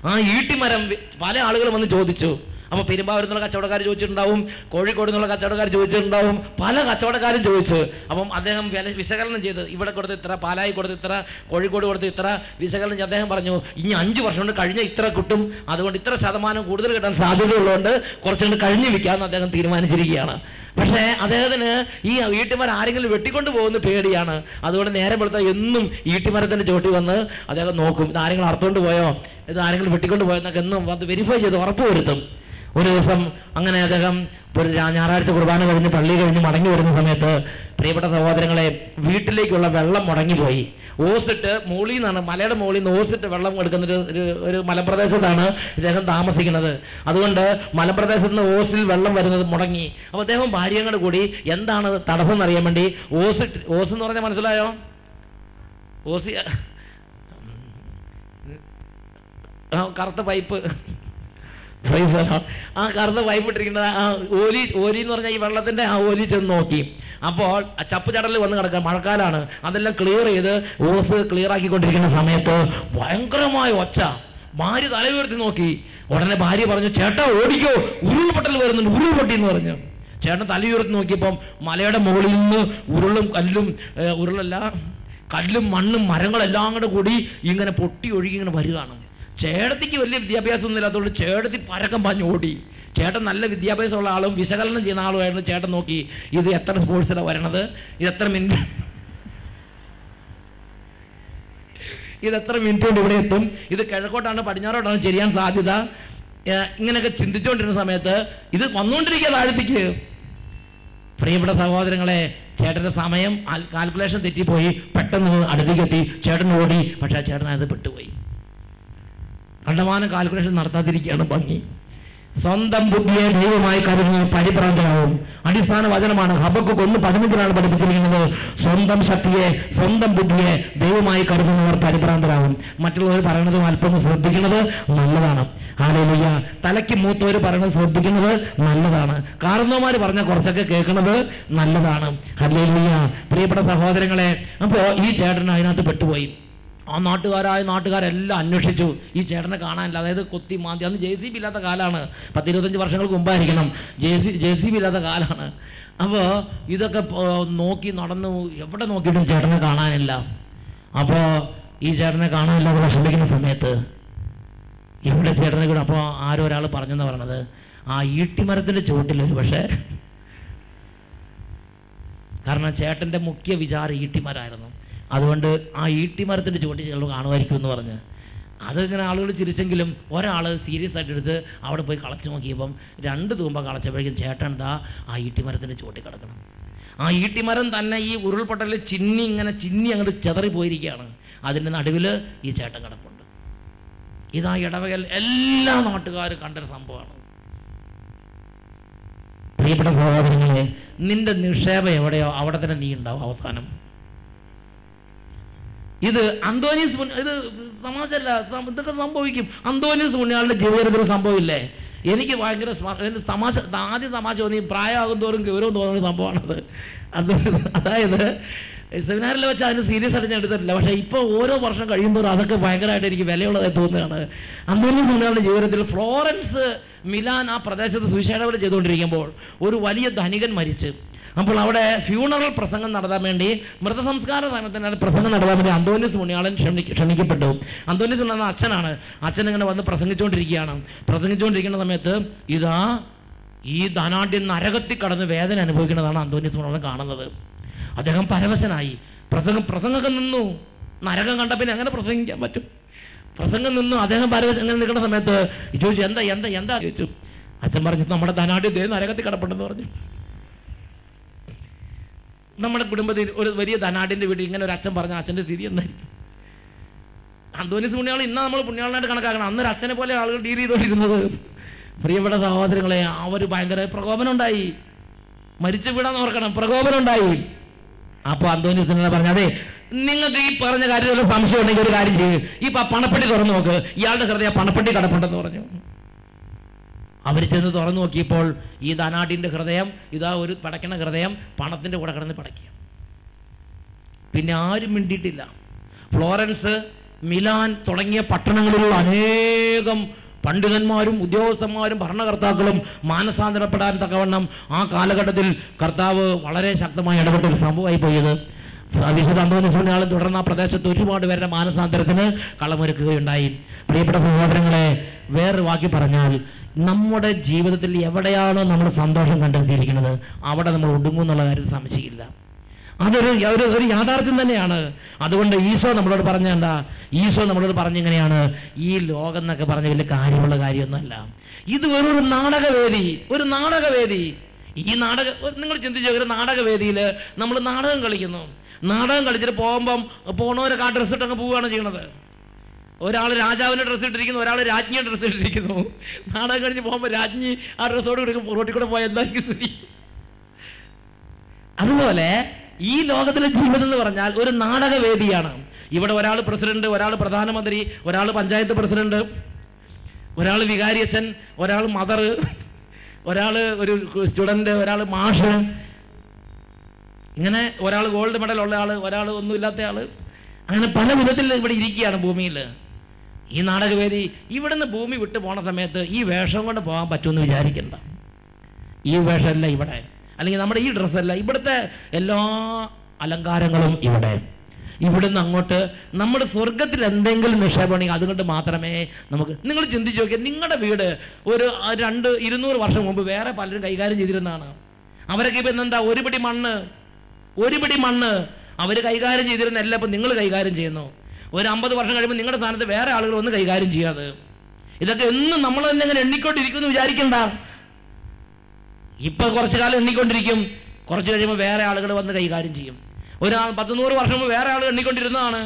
ആ ഈട്ടിമരം പല ആളുകൾ വന്ന് ചോദിച്ചു. അപ്പൊ പെരുമ്പാവൂരിൽ നിന്നുള്ള കച്ചവടക്കാർ ചോദിച്ചിട്ടുണ്ടാവും, കോഴിക്കോട് നിന്നുള്ള കച്ചവടക്കാർ ചോദിച്ചിട്ടുണ്ടാവും, പല കച്ചവടക്കാരും ചോദിച്ചു. അപ്പം അദ്ദേഹം വിശകലനം ചെയ്ത് ഇവിടെ കൊടുത്ത് ഇത്ര, പാലായി കൊടുത്ത് ഇത്ര, കോഴിക്കോട് കൊടുത്ത് ഇത്ര വിശകലനം ചെയ്ത് അദ്ദേഹം പറഞ്ഞു ഇനി 5 വർഷം കൊണ്ട് കഴിഞ്ഞ ഇത്ര കിട്ടും, അതുകൊണ്ട് ഇത്ര ശതമാനം കൂടുതൽ കിട്ടാൻ സാധ്യതയുള്ളതുകൊണ്ട് കുറച്ചുകൊണ്ട് കഴിഞ്ഞ് വിൽക്കാമെന്ന് അദ്ദേഹം തീരുമാനിച്ചിരിക്കുകയാണ്. പക്ഷേ അദ്ദേഹത്തിന് ഈ ഈട്ടിമരം ആരെങ്കിലും വെട്ടിക്കൊണ്ട് പോകുന്ന പേടിയാണ്. അതുകൊണ്ട് നേരെ വെളുത്ത എന്നും ഈട്ടിമരത്തിന്റെ ചോട്ടി വന്ന് അദ്ദേഹം നോക്കും, ഇത് ആരെങ്കിലും അറുത്തുകൊണ്ട് പോയോ, ഇത് ആരെങ്കിലും വെട്ടിക്കൊണ്ട് പോയെന്നൊക്കെ എന്നും അത് വെരിഫൈ ചെയ്ത് ഉറപ്പുവരുത്തും. ഒരു ദിവസം അങ്ങനെ അദ്ദേഹം ഒരു ഞായറാഴ്ച കുർബാന കഴിഞ്ഞ് പള്ളി കഴിഞ്ഞ് മടങ്ങി വരുന്ന സമയത്ത് പ്രിയപ്പെട്ട സഹോദരങ്ങളെ, വീട്ടിലേക്കുള്ള വെള്ളം മുടങ്ങിപ്പോയി. ഓസിട്ട് മോളിൽ നിന്നാണ്, മലയുടെ മുകളിൽ നിന്ന് ഓസിട്ട് വെള്ളം എടുക്കുന്ന ഒരു മലപ്രദേശത്താണ് ഇദ്ദേഹം താമസിക്കുന്നത്. അതുകൊണ്ട് മലപ്രദേശത്ത് നിന്ന് ഓസിൽ വെള്ളം വരുന്നത് മുടങ്ങി. അപ്പോൾ അദ്ദേഹം ഭാര്യയും കൂടി എന്താണ് തടസ്സം എന്നറിയാൻ വേണ്ടി ഓസ് എന്ന് പറഞ്ഞാൽ മനസ്സിലായോ? ഓസി കറുത്ത പൈപ്പ്, ആ കറുത്ത പൈപ്പ് ഇട്ടിരിക്കുന്നത് ആ ഓലി എന്ന് പറഞ്ഞാൽ ഈ വെള്ളത്തിന്റെ ആ ഓലി ചെന്ന് നോക്കി. അപ്പോൾ ചപ്പ് ചടലിൽ വന്ന് കിടക്കുക, മഴക്കാലാണ്, അതെല്ലാം ക്ലിയർ ചെയ്ത് ഓസ് ക്ലിയർ ആക്കിക്കൊണ്ടിരിക്കുന്ന സമയത്ത് ഭയങ്കരമായ ഒച്ച. ഭാര്യ തല ഉയർത്തി നോക്കി. ഉടനെ ഭാര്യ പറഞ്ഞു, ചേട്ടാ ഓടിക്കോ, ഉരുൾപൊട്ടൽ വരുന്നുണ്ട്, ഉരുൾപൊട്ടി എന്ന് പറഞ്ഞു. ചേട്ടൻ തല ഉയർത്തി നോക്കിയപ്പം മലയുടെ മുകളിൽ നിന്ന് ഉരുളും കല്ലും, ഉരുളല്ല കല്ലും മണ്ണും മരങ്ങളെല്ലാം കൂടി ഇങ്ങനെ പൊട്ടി ഒഴുകി ഇങ്ങനെ വരികയാണ്. ചേട്ടത്തിക്ക് വലിയ വിദ്യാഭ്യാസം ഇല്ലാത്തതുകൊണ്ട് ചേട്ടത്തി പരക്കം പാഞ്ഞ് ഓടി. ചേട്ടൻ നല്ല വിദ്യാഭ്യാസമുള്ള ആളും വിശകലനം ചെയ്യുന്ന ആളുമായിരുന്നു. ചേട്ടൻ നോക്കി ഇത് എത്ര സ്പോർട്സിലാണ് വരണത്, ഇതെത്ര മിനിറ്റ് കൊണ്ട് ഇവിടെ എത്തും, ഇത് കിഴക്കോട്ടാണ് പടിഞ്ഞാറോട്ടാണ് ചെരിയാൻ സാധ്യത, ഇങ്ങനെയൊക്കെ ചിന്തിച്ചുകൊണ്ടിരുന്ന സമയത്ത് ഇത് വന്നുകൊണ്ടിരിക്കുക താഴത്തേക്ക്. പ്രിയപ്പെട്ട സഹോദരങ്ങളെ, ചേട്ടന്റെ സമയം കാൽക്കുലേഷൻ തെറ്റിപ്പോയി, പെട്ടെന്ന് അടുത്തേക്കെത്തി, ചേട്ടൻ ഓടി. പക്ഷെ ചേട്ടൻ അത് പെട്ടുപോയി. കണ്ടമാനം കാൽക്കുലേഷൻ നടത്താതിരിക്കുകയാണ് ഭംഗി. സ്വന്തം ബുദ്ധിയെ ദൈവമായി കരുതുന്ന പരിഭ്രാന്തരാകും. അടിസ്ഥാന വചനമാണ്. ഹബക്കൂക്ക് 1:15 പഠിപ്പിച്ചിരിക്കുന്നത്. സ്വന്തം ശക്തിയെ, സ്വന്തം ബുദ്ധിയെ ദൈവമായി കരുതുന്നവർ പരിഭ്രാന്തരാകും. മറ്റുള്ളവർ പറയുന്നത് അല്പം ശ്രദ്ധിക്കുന്നത് നല്ലതാണ്. ഹല്ലേലൂയ. തലയ്ക്ക് മൂത്തവർ പറയുന്നത് ശ്രദ്ധിക്കുന്നത് നല്ലതാണ്. കാരണവന്മാർ പറഞ്ഞ കുറച്ചൊക്കെ കേൾക്കുന്നത് നല്ലതാണ്. ഹല്ലേലൂയ. പ്രിയപ്പെട്ട സഹോദരങ്ങളെ, അപ്പോ ഈ ചേട്ടൻ അതിനകത്ത് പെട്ടുപോയി. ആ നാട്ടുകാരെല്ലാം അന്വേഷിച്ചു ഈ ചേട്ടനെ കാണാനില്ല. അതായത് കൊത്തി മാന്തി, അന്ന് JCB ഇല്ലാത്ത കാലമാണ്, 10-25 വർഷങ്ങൾക്ക് മുമ്പായിരിക്കണം. JCB ഇല്ലാത്ത കാലമാണ്. അപ്പോൾ ഇതൊക്കെ നോക്കി നടന്നു, എവിടെ നോക്കിയിട്ടും ചേട്ടനെ കാണാനില്ല. അപ്പോൾ ഈ ചേട്ടനെ കാണാനില്ലാതെ വിഷമിക്കുന്ന സമയത്ത് ഇവിടെ ചേട്ടനെ കൂടെ അപ്പോൾ ആരോ ഒരാൾ പറഞ്ഞെന്ന് പറഞ്ഞത്, ആ ഈട്ടിമരത്തിൻ്റെ ചുവട്ടിൽ ഒരു പക്ഷേ, കാരണം ചേട്ടൻ്റെ മുഖ്യ വിചാരം ഈട്ടിമരമായിരുന്നു. അതുകൊണ്ട് ആ ഈട്ടിമരത്തിൻ്റെ ചുവട്ടിൽ ചിലപ്പോൾ കാണുമായിരിക്കും എന്ന് പറഞ്ഞ് അതിങ്ങനെ ആളുകൾ ചിരിച്ചെങ്കിലും ഒരാൾ സീരിയസ് ആയിട്ട് എടുത്ത് അവിടെ പോയി കളച്ചു നോക്കിയപ്പം 2 തൂമ്പ കളച്ചപ്പോഴേക്കും ചേട്ടൻ എന്താ ആ ഈട്ടിമരത്തിൻ്റെ ചുവട്ടിൽ കിടക്കണം. ആ ഈട്ടിമരം തന്നെ ഈ ഉരുൾപൊട്ടലിൽ ചിന്നി അങ്ങോട്ട് ചെതറിപ്പോയിരിക്കുകയാണ്. അതിൻ്റെ നടുവിൽ ഈ ചേട്ടൻ കിടപ്പുണ്ട്. ഇതാ ഇടവകൽ എല്ലാ നാട്ടുകാരും കണ്ടൊരു സംഭവമാണ്. പ്രിയപ്പെട്ട സഹോദരങ്ങളെ, നിന്റെ നിക്ഷേപം എവിടെയോ അവിടെ തന്നെ നീ ഉണ്ടാവും അവസാനം. ഇത് അന്തോനീസ്, ഇത് തമാശല്ല, ഇതൊക്കെ സംഭവിക്കും. അന്തോനീസ് പുണ്യാളുടെ ജീവിതത്തിൽ സംഭവമില്ലേ? എനിക്ക് ഭയങ്കര തമാശ, ആദ്യം തമാശ തോന്നി, പ്രായമാകും തോറും ഗൗരവം തോന്നുന്ന സംഭവമാണത്. അതായത് സെമിനാറിൽ വെച്ച് അതിന് സീരിയസ് ആയിട്ട് ഞാൻ എടുത്തിട്ടില്ല. പക്ഷേ ഇപ്പോൾ ഓരോ വർഷം കഴിയുമ്പോൾ അതൊക്കെ ഭയങ്കരമായിട്ട് എനിക്ക് വിലയുള്ളതായി തോന്നുകയാണ്. അന്തോനീസ് പുണ്യാളുടെ ജീവിതത്തിൽ ഫ്ലോറൻസ്, മിലാൻ ആ പ്രദേശത്ത് സുവിശേഷവേല ചെയ്തുകൊണ്ടിരിക്കുമ്പോൾ ഒരു വലിയ ധനികൻ മരിച്ച്, അപ്പോൾ അവിടെ ഫ്യൂണറൽ പ്രസംഗം നടത്താൻ വേണ്ടി, മൃതസംസ്കാര സമയത്തിന് പ്രസംഗം നടത്താൻ വേണ്ടി അന്തോനീസ് പുണ്യാളൻ ക്ഷണിക്കപ്പെട്ടു. അന്തോനീസ് എന്ന അച്ഛനാണ്. അച്ഛൻ ഇങ്ങനെ വന്ന് പ്രസംഗിച്ചുകൊണ്ടിരിക്കുന്ന സമയത്ത് ഇതാ ഈ ധനാഢ്യൻ നരകത്തിൽ കടന്ന് വേദന അനുഭവിക്കുന്നതാണ് അന്തോനീസ് പുണ്യാളൻ കാണുന്നത്. അദ്ദേഹം പരവശനായി. പ്രസംഗമൊക്കെ നിന്നു. നരകം കണ്ട പിന്നെ എങ്ങനെ പ്രസംഗിക്കാൻ പറ്റും? പ്രസംഗം നിന്നു. അദ്ദേഹം പരവശം അങ്ങനെ നിൽക്കുന്ന സമയത്ത് ചോദിച്ചു, എന്താ ചോദിച്ചു. അച്ഛൻ പറഞ്ഞു, നമ്മുടെ ധനാഢ്യൻ നരകത്തിൽ കിടപ്പുണ്ടെന്ന് പറഞ്ഞു. നമ്മുടെ കുടുംബത്തിൽ ഒരു വലിയ ധനാഢ്യന്റെ വീട്ടിൽ ഇങ്ങനെ ഒരു അച്ഛൻ പറഞ്ഞ അച്ഛൻ്റെ സ്ഥിതി എന്തായിരിക്കും? അന്തോനീസ് പുണ്യാളൻ ഇന്നാ നമ്മൾ പുണ്യാളനായിട്ട് കണക്കാക്കണം. അന്നൊരു അച്ഛനെ പോലെ ആളുകൾ ഡീൽ ചെയ്തുകൊണ്ടിരുന്നത്. പ്രിയപ്പെട്ട സഹോദരങ്ങളെ, അവർ ഭയങ്കര പ്രകോപനം ഉണ്ടായി. മരിച്ചു വിടാന്ന് ഓർക്കണം, പ്രകോപനം ഉണ്ടായി. അപ്പോൾ അന്തോനീസ് പറഞ്ഞു, അതെ, നിങ്ങൾക്ക് ഈ പറഞ്ഞ കാര്യത്തിൽ സംശയം ഉണ്ടെങ്കിൽ ഒരു കാര്യം ചെയ്യും, ഈ പണപ്പെട്ടി തുറന്നു നോക്ക്, ഇയാളുടെ ഹൃദയം പണപ്പെട്ടി കിടപ്പുണ്ടെന്ന് പറഞ്ഞു. അവർ ചെന്ന് തുറന്നു നോക്കിയപ്പോൾ ഈ ധനാഢ്യന്റെ ഹൃദയം, ഇതാ ഒരു പടയ്ക്കണ ഹൃദയം പണത്തിന്റെ കൂടെ കിടന്ന് പടയ്ക്കുക. പിന്നെ ആരും മിണ്ടിയിട്ടില്ല. ഫ്ലോറൻസ്, മിലാൻ തുടങ്ങിയ പട്ടണങ്ങളിലുള്ള അനേകം പണ്ഡിതന്മാരും ഉദ്യോഗസ്ഥന്മാരും ഭരണകർത്താക്കളും മാനസാന്തരപ്പെടാൻ തക്കവണ്ണം ആ കാലഘട്ടത്തിൽ കർത്താവ് വളരെ ശക്തമായി ഇടപെട്ടൊരു സംഭവമായി പോയത്. വിശുദ്ധ അന്തോനീസ് പുണ്യാളൻ തുടർന്ന് ആ പ്രദേശത്ത് ഒരുപാട് പേരുടെ മാനസാന്തരത്തിന് കളമൊരുക്കുകയുണ്ടായി. പ്രിയപ്പെട്ട സഹോദരങ്ങളെ, വേറൊരു വാക്കി പറഞ്ഞാൽ, നമ്മുടെ ജീവിതത്തിൽ എവിടെയാണോ നമ്മൾ സന്തോഷം കണ്ടെത്തിയിരിക്കുന്നത് അവിടെ നമ്മൾ ഒടുങ്ങും എന്നുള്ള കാര്യത്തിൽ സംശയമില്ല. അതൊരു യാഥാർത്ഥ്യം തന്നെയാണ്. അതുകൊണ്ട് ഈശോ നമ്മളോട് പറഞ്ഞ എന്താ? ഈശോ നമ്മളോട് പറഞ്ഞിങ്ങനെയാണ്, ഈ ലോകം എന്നൊക്കെ പറഞ്ഞ വലിയ കാര്യമുള്ള കാര്യമൊന്നുമല്ല. ഇത് വെറൊരു നാടകവേദി, ഒരു നാടകവേദി. ഈ നിങ്ങൾ ചിന്തിച്ചു, ഒരു നാടകവേദിയിൽ നമ്മൾ നാടകം കളിക്കുന്നു. നാടകം കളിച്ചിട്ട് പോണവരൊക്കെ ആ ഡ്രസ്സ് ഇട്ടങ്ങ് പോവുകയാണ് ചെയ്യണത്. ഒരാൾ രാജാവിൻ്റെ ഡ്രസ്സ് ഇട്ടിരിക്കുന്നു, ഒരാൾ രാജ്ഞിയുടെ ഡ്രസ്സ് ഇട്ടിരിക്കുന്നു. നാടകം കഴിഞ്ഞ് പോകുമ്പോൾ രാജ്ഞി ആ ഡ്രസ്സോട് റോട്ടിൽ കൂടെ പോയാൽ എന്തായിരിക്കും സ്ഥിതി? അതുപോലെ ഈ ലോകത്തിലെ ജീവിതം എന്ന് പറഞ്ഞാൽ ഒരു നാടകവേദിയാണ്. ഇവിടെ ഒരാൾ പ്രസിഡന്റ്, ഒരാൾ പ്രധാനമന്ത്രി, ഒരാൾ പഞ്ചായത്ത് പ്രസിഡന്റ്, ഒരാൾ വികാരിയച്ഛൻ, ഒരാൾ മദർ, ഒരാൾ ഒരു സ്റ്റുഡന്റ്, ഒരാൾ മാഷ്, ഇങ്ങനെ ഒരാൾ ഗോൾഡ് മെഡൽ ഉള്ള ആൾ, ഒരാൾ ഒന്നുമില്ലാത്ത ആൾ, അങ്ങനെ പല വിധത്തിൽ ഇവിടെ ഇരിക്കുകയാണ് ഭൂമിയിൽ. ഈ നാടകവേദി. ഇവിടുന്ന് ഭൂമി വിട്ടു പോണ സമയത്ത് ഈ വേഷം കൊണ്ട് പോകാൻ പറ്റുമെന്ന് വിചാരിക്കണ്ട. ഈ വേഷമല്ല ഇവിടെ, അല്ലെങ്കിൽ നമ്മുടെ ഈ ഡ്രസ്സല്ല, ഇവിടുത്തെ എല്ലാ അലങ്കാരങ്ങളും ഇവിടെ. ഇവിടുന്ന് അങ്ങോട്ട് നമ്മുടെ സ്വർഗത്തിൽ എന്തെങ്കിലും നിക്ഷേപമാണെങ്കിൽ അതുകൊണ്ട് മാത്രമേ നമുക്ക്. നിങ്ങൾ ചിന്തിച്ചു നോക്കിയാൽ നിങ്ങളുടെ വീട് ഒരു 200-200 വർഷം മുമ്പ് വേറെ പലരും കൈകാര്യം ചെയ്തിരുന്നതാണ്. അവരൊക്കെ ഇപ്പം എന്താ, ഒരു പിടി മണ്ണ് അവർ കൈകാര്യം ചെയ്തിരുന്ന എല്ലാം ഇപ്പം നിങ്ങൾ കൈകാര്യം ചെയ്യുന്നു. ഒരു 50 വർഷം കഴിയുമ്പോൾ നിങ്ങളുടെ സ്ഥാനത്ത് വേറെ ആളുകൾ വന്ന് കൈകാര്യം ചെയ്യാതെ. ഇതൊക്കെ എന്നും നമ്മൾ തന്നെ ഇങ്ങനെ എണ്ണിക്കൊണ്ടിരിക്കുമെന്ന് വിചാരിക്കണ്ട. ഇപ്പൊ കുറച്ചു കാലം എണ്ണിക്കൊണ്ടിരിക്കും, കുറച്ച് കഴിയുമ്പോൾ വേറെ ആളുകൾ വന്ന് കൈകാര്യം ചെയ്യും. ഒരു 10-100 വർഷം മുമ്പ് വേറെ ആളുകൾ എണ്ണിക്കൊണ്ടിരുന്നതാണ്.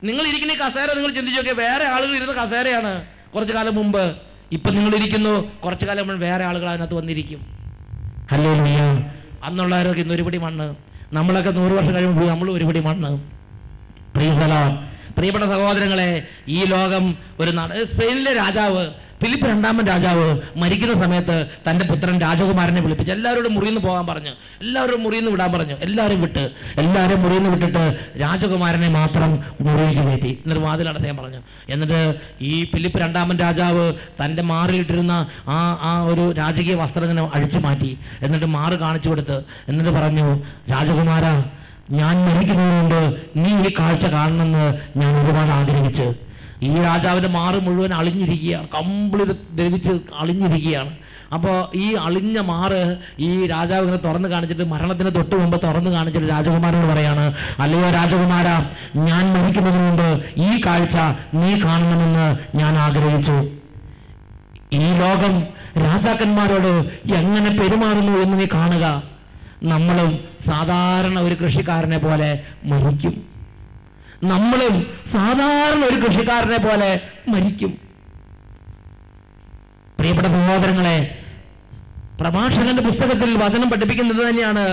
നിങ്ങൾ ഇരിക്കുന്ന കസേര നിങ്ങൾ ചിന്തിച്ചു നോക്കിയാൽ വേറെ ആളുകൾ ഇരുന്ന കസേരയാണ് കുറച്ചു കാലം മുമ്പ്. ഇപ്പൊ നിങ്ങൾ ഇരിക്കുന്നു, കുറച്ചു കാലം മുമ്പ് വേറെ ആളുകൾ അതിനകത്ത് വന്നിരിക്കും. ഹല്ലേലൂയ. അന്നുള്ളവരൊക്കെ ഇന്ന് ഒരുപിടി മണ്ണ്, നമ്മളൊക്കെ 100 വർഷം കഴിയുമ്പോൾ നമ്മൾ ഒരുപിടി മണ്ണ്. പ്രിയപ്പെട്ട സഹോദരങ്ങളെ, ഈ ലോകം ഒരു സ്പെയിനിലെ രാജാവ് ഫിലിപ്പ് 2 രാജാവ് മരിക്കുന്ന സമയത്ത് തന്റെ പുത്രൻ രാജകുമാരനെ വിളിപ്പിച്ച് എല്ലാവരോടും മുറിയിൽ നിന്ന് പോകാൻ പറഞ്ഞു, എല്ലാവരും മുറിയിൽ നിന്ന് വിടാൻ പറഞ്ഞു. എല്ലാവരും മുറിയിൽ നിന്ന് വിട്ടിട്ട് രാജകുമാരനെ മാത്രം മുറിയിലേക്ക് കയറ്റി. എന്നിട്ട് വാതിൽ അടച്ചാൻ പറഞ്ഞു. എന്നിട്ട് ഈ ഫിലിപ്പ് 2 രാജാവ് തന്റെ മാറിയിട്ടിരുന്ന ആ ഒരു രാജകീയ വസ്ത്രം അഴിച്ചു മാറ്റി. എന്നിട്ട് മാറ് കാണിച്ചു കൊടുത്ത് എന്നിട്ട് പറഞ്ഞു, രാജകുമാര, ഞാൻ മരിക്കുന്നതുകൊണ്ട് നീ ഈ കാഴ്ച കാണണമെന്ന് ഞാൻ ഒരുപാട് ആഗ്രഹിച്ച്. ഈ രാജാവിന്റെ മാറ് മുഴുവൻ അളിഞ്ഞിരിക്കുകയാണ്, കംപ്ലീറ്റ് ദ്രവിച്ച് അളിഞ്ഞിരിക്കുകയാണ്. അപ്പോൾ ഈ അളിഞ്ഞ മാറ് ഈ രാജാവ് ഇങ്ങനെ തുറന്നു കാണിച്ചിട്ട്, മരണത്തിന് തൊട്ട് മുമ്പ് തുറന്നു കാണിച്ചിട്ട് രാജകുമാരനോട് പറയാണ്, അല്ലയോ രാജകുമാര, ഞാൻ മരിക്കുന്നതിന് മുമ്പ് ഈ കാഴ്ച നീ കാണണമെന്ന് ഞാൻ ആഗ്രഹിച്ചു. ഈ ലോകം രാജാക്കന്മാരോട് എങ്ങനെ പെരുമാറുന്നു എന്ന് നീ കാണുക. നമ്മളും സാധാരണ ഒരു കൃഷിക്കാരനെ പോലെ മരിക്കും. നമ്മളും സാധാരണ ഒരു കൃഷിക്കാരനെ പോലെ മരിക്കും. പ്രിയപ്പെട്ട സഹോദരങ്ങളെ, പ്രഭാഷകന്റെ പുസ്തകത്തിൽ വചനം പഠിപ്പിക്കുന്നത് തന്നെയാണ്,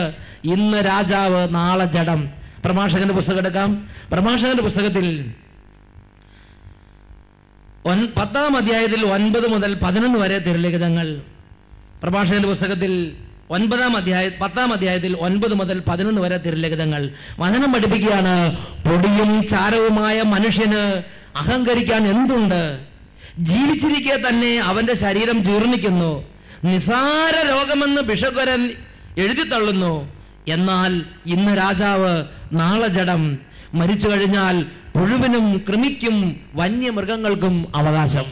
ഇന്ന് രാജാവ് നാളെ ജഡം. പ്രഭാഷകന്റെ പുസ്തകം എടുക്കാം. പ്രഭാഷകന്റെ പുസ്തകത്തിൽ 10-ാം അധ്യായത്തിൽ 9 മുതൽ 11 വരെ തിരുലിഖിതങ്ങൾ. പ്രഭാഷകന്റെ പുസ്തകത്തിൽ 10-ാം അധ്യായത്തിൽ 9 മുതൽ 11 വരെ തിരുലിഖിതങ്ങൾ. വചനം പഠിപ്പിക്കുകയാണ്, പൊടിയും ചാരവുമായ മനുഷ്യന് അഹങ്കരിക്കാൻ എന്തുണ്ട്? ജീവിച്ചിരിക്കെ തന്നെ അവന്റെ ശരീരം ജീർണിക്കുന്നു. നിസാര രോഗമെന്ന് ഭിഷഗ്വരൻ എഴുതിത്തള്ളുന്നു. എന്നാൽ ഇന്ന് രാജാവ്, നാളെ ജഡം. മരിച്ചു കഴിഞ്ഞാൽ പുഴുവിനും കൃമിക്കും വന്യമൃഗങ്ങൾക്കും അവകാശം.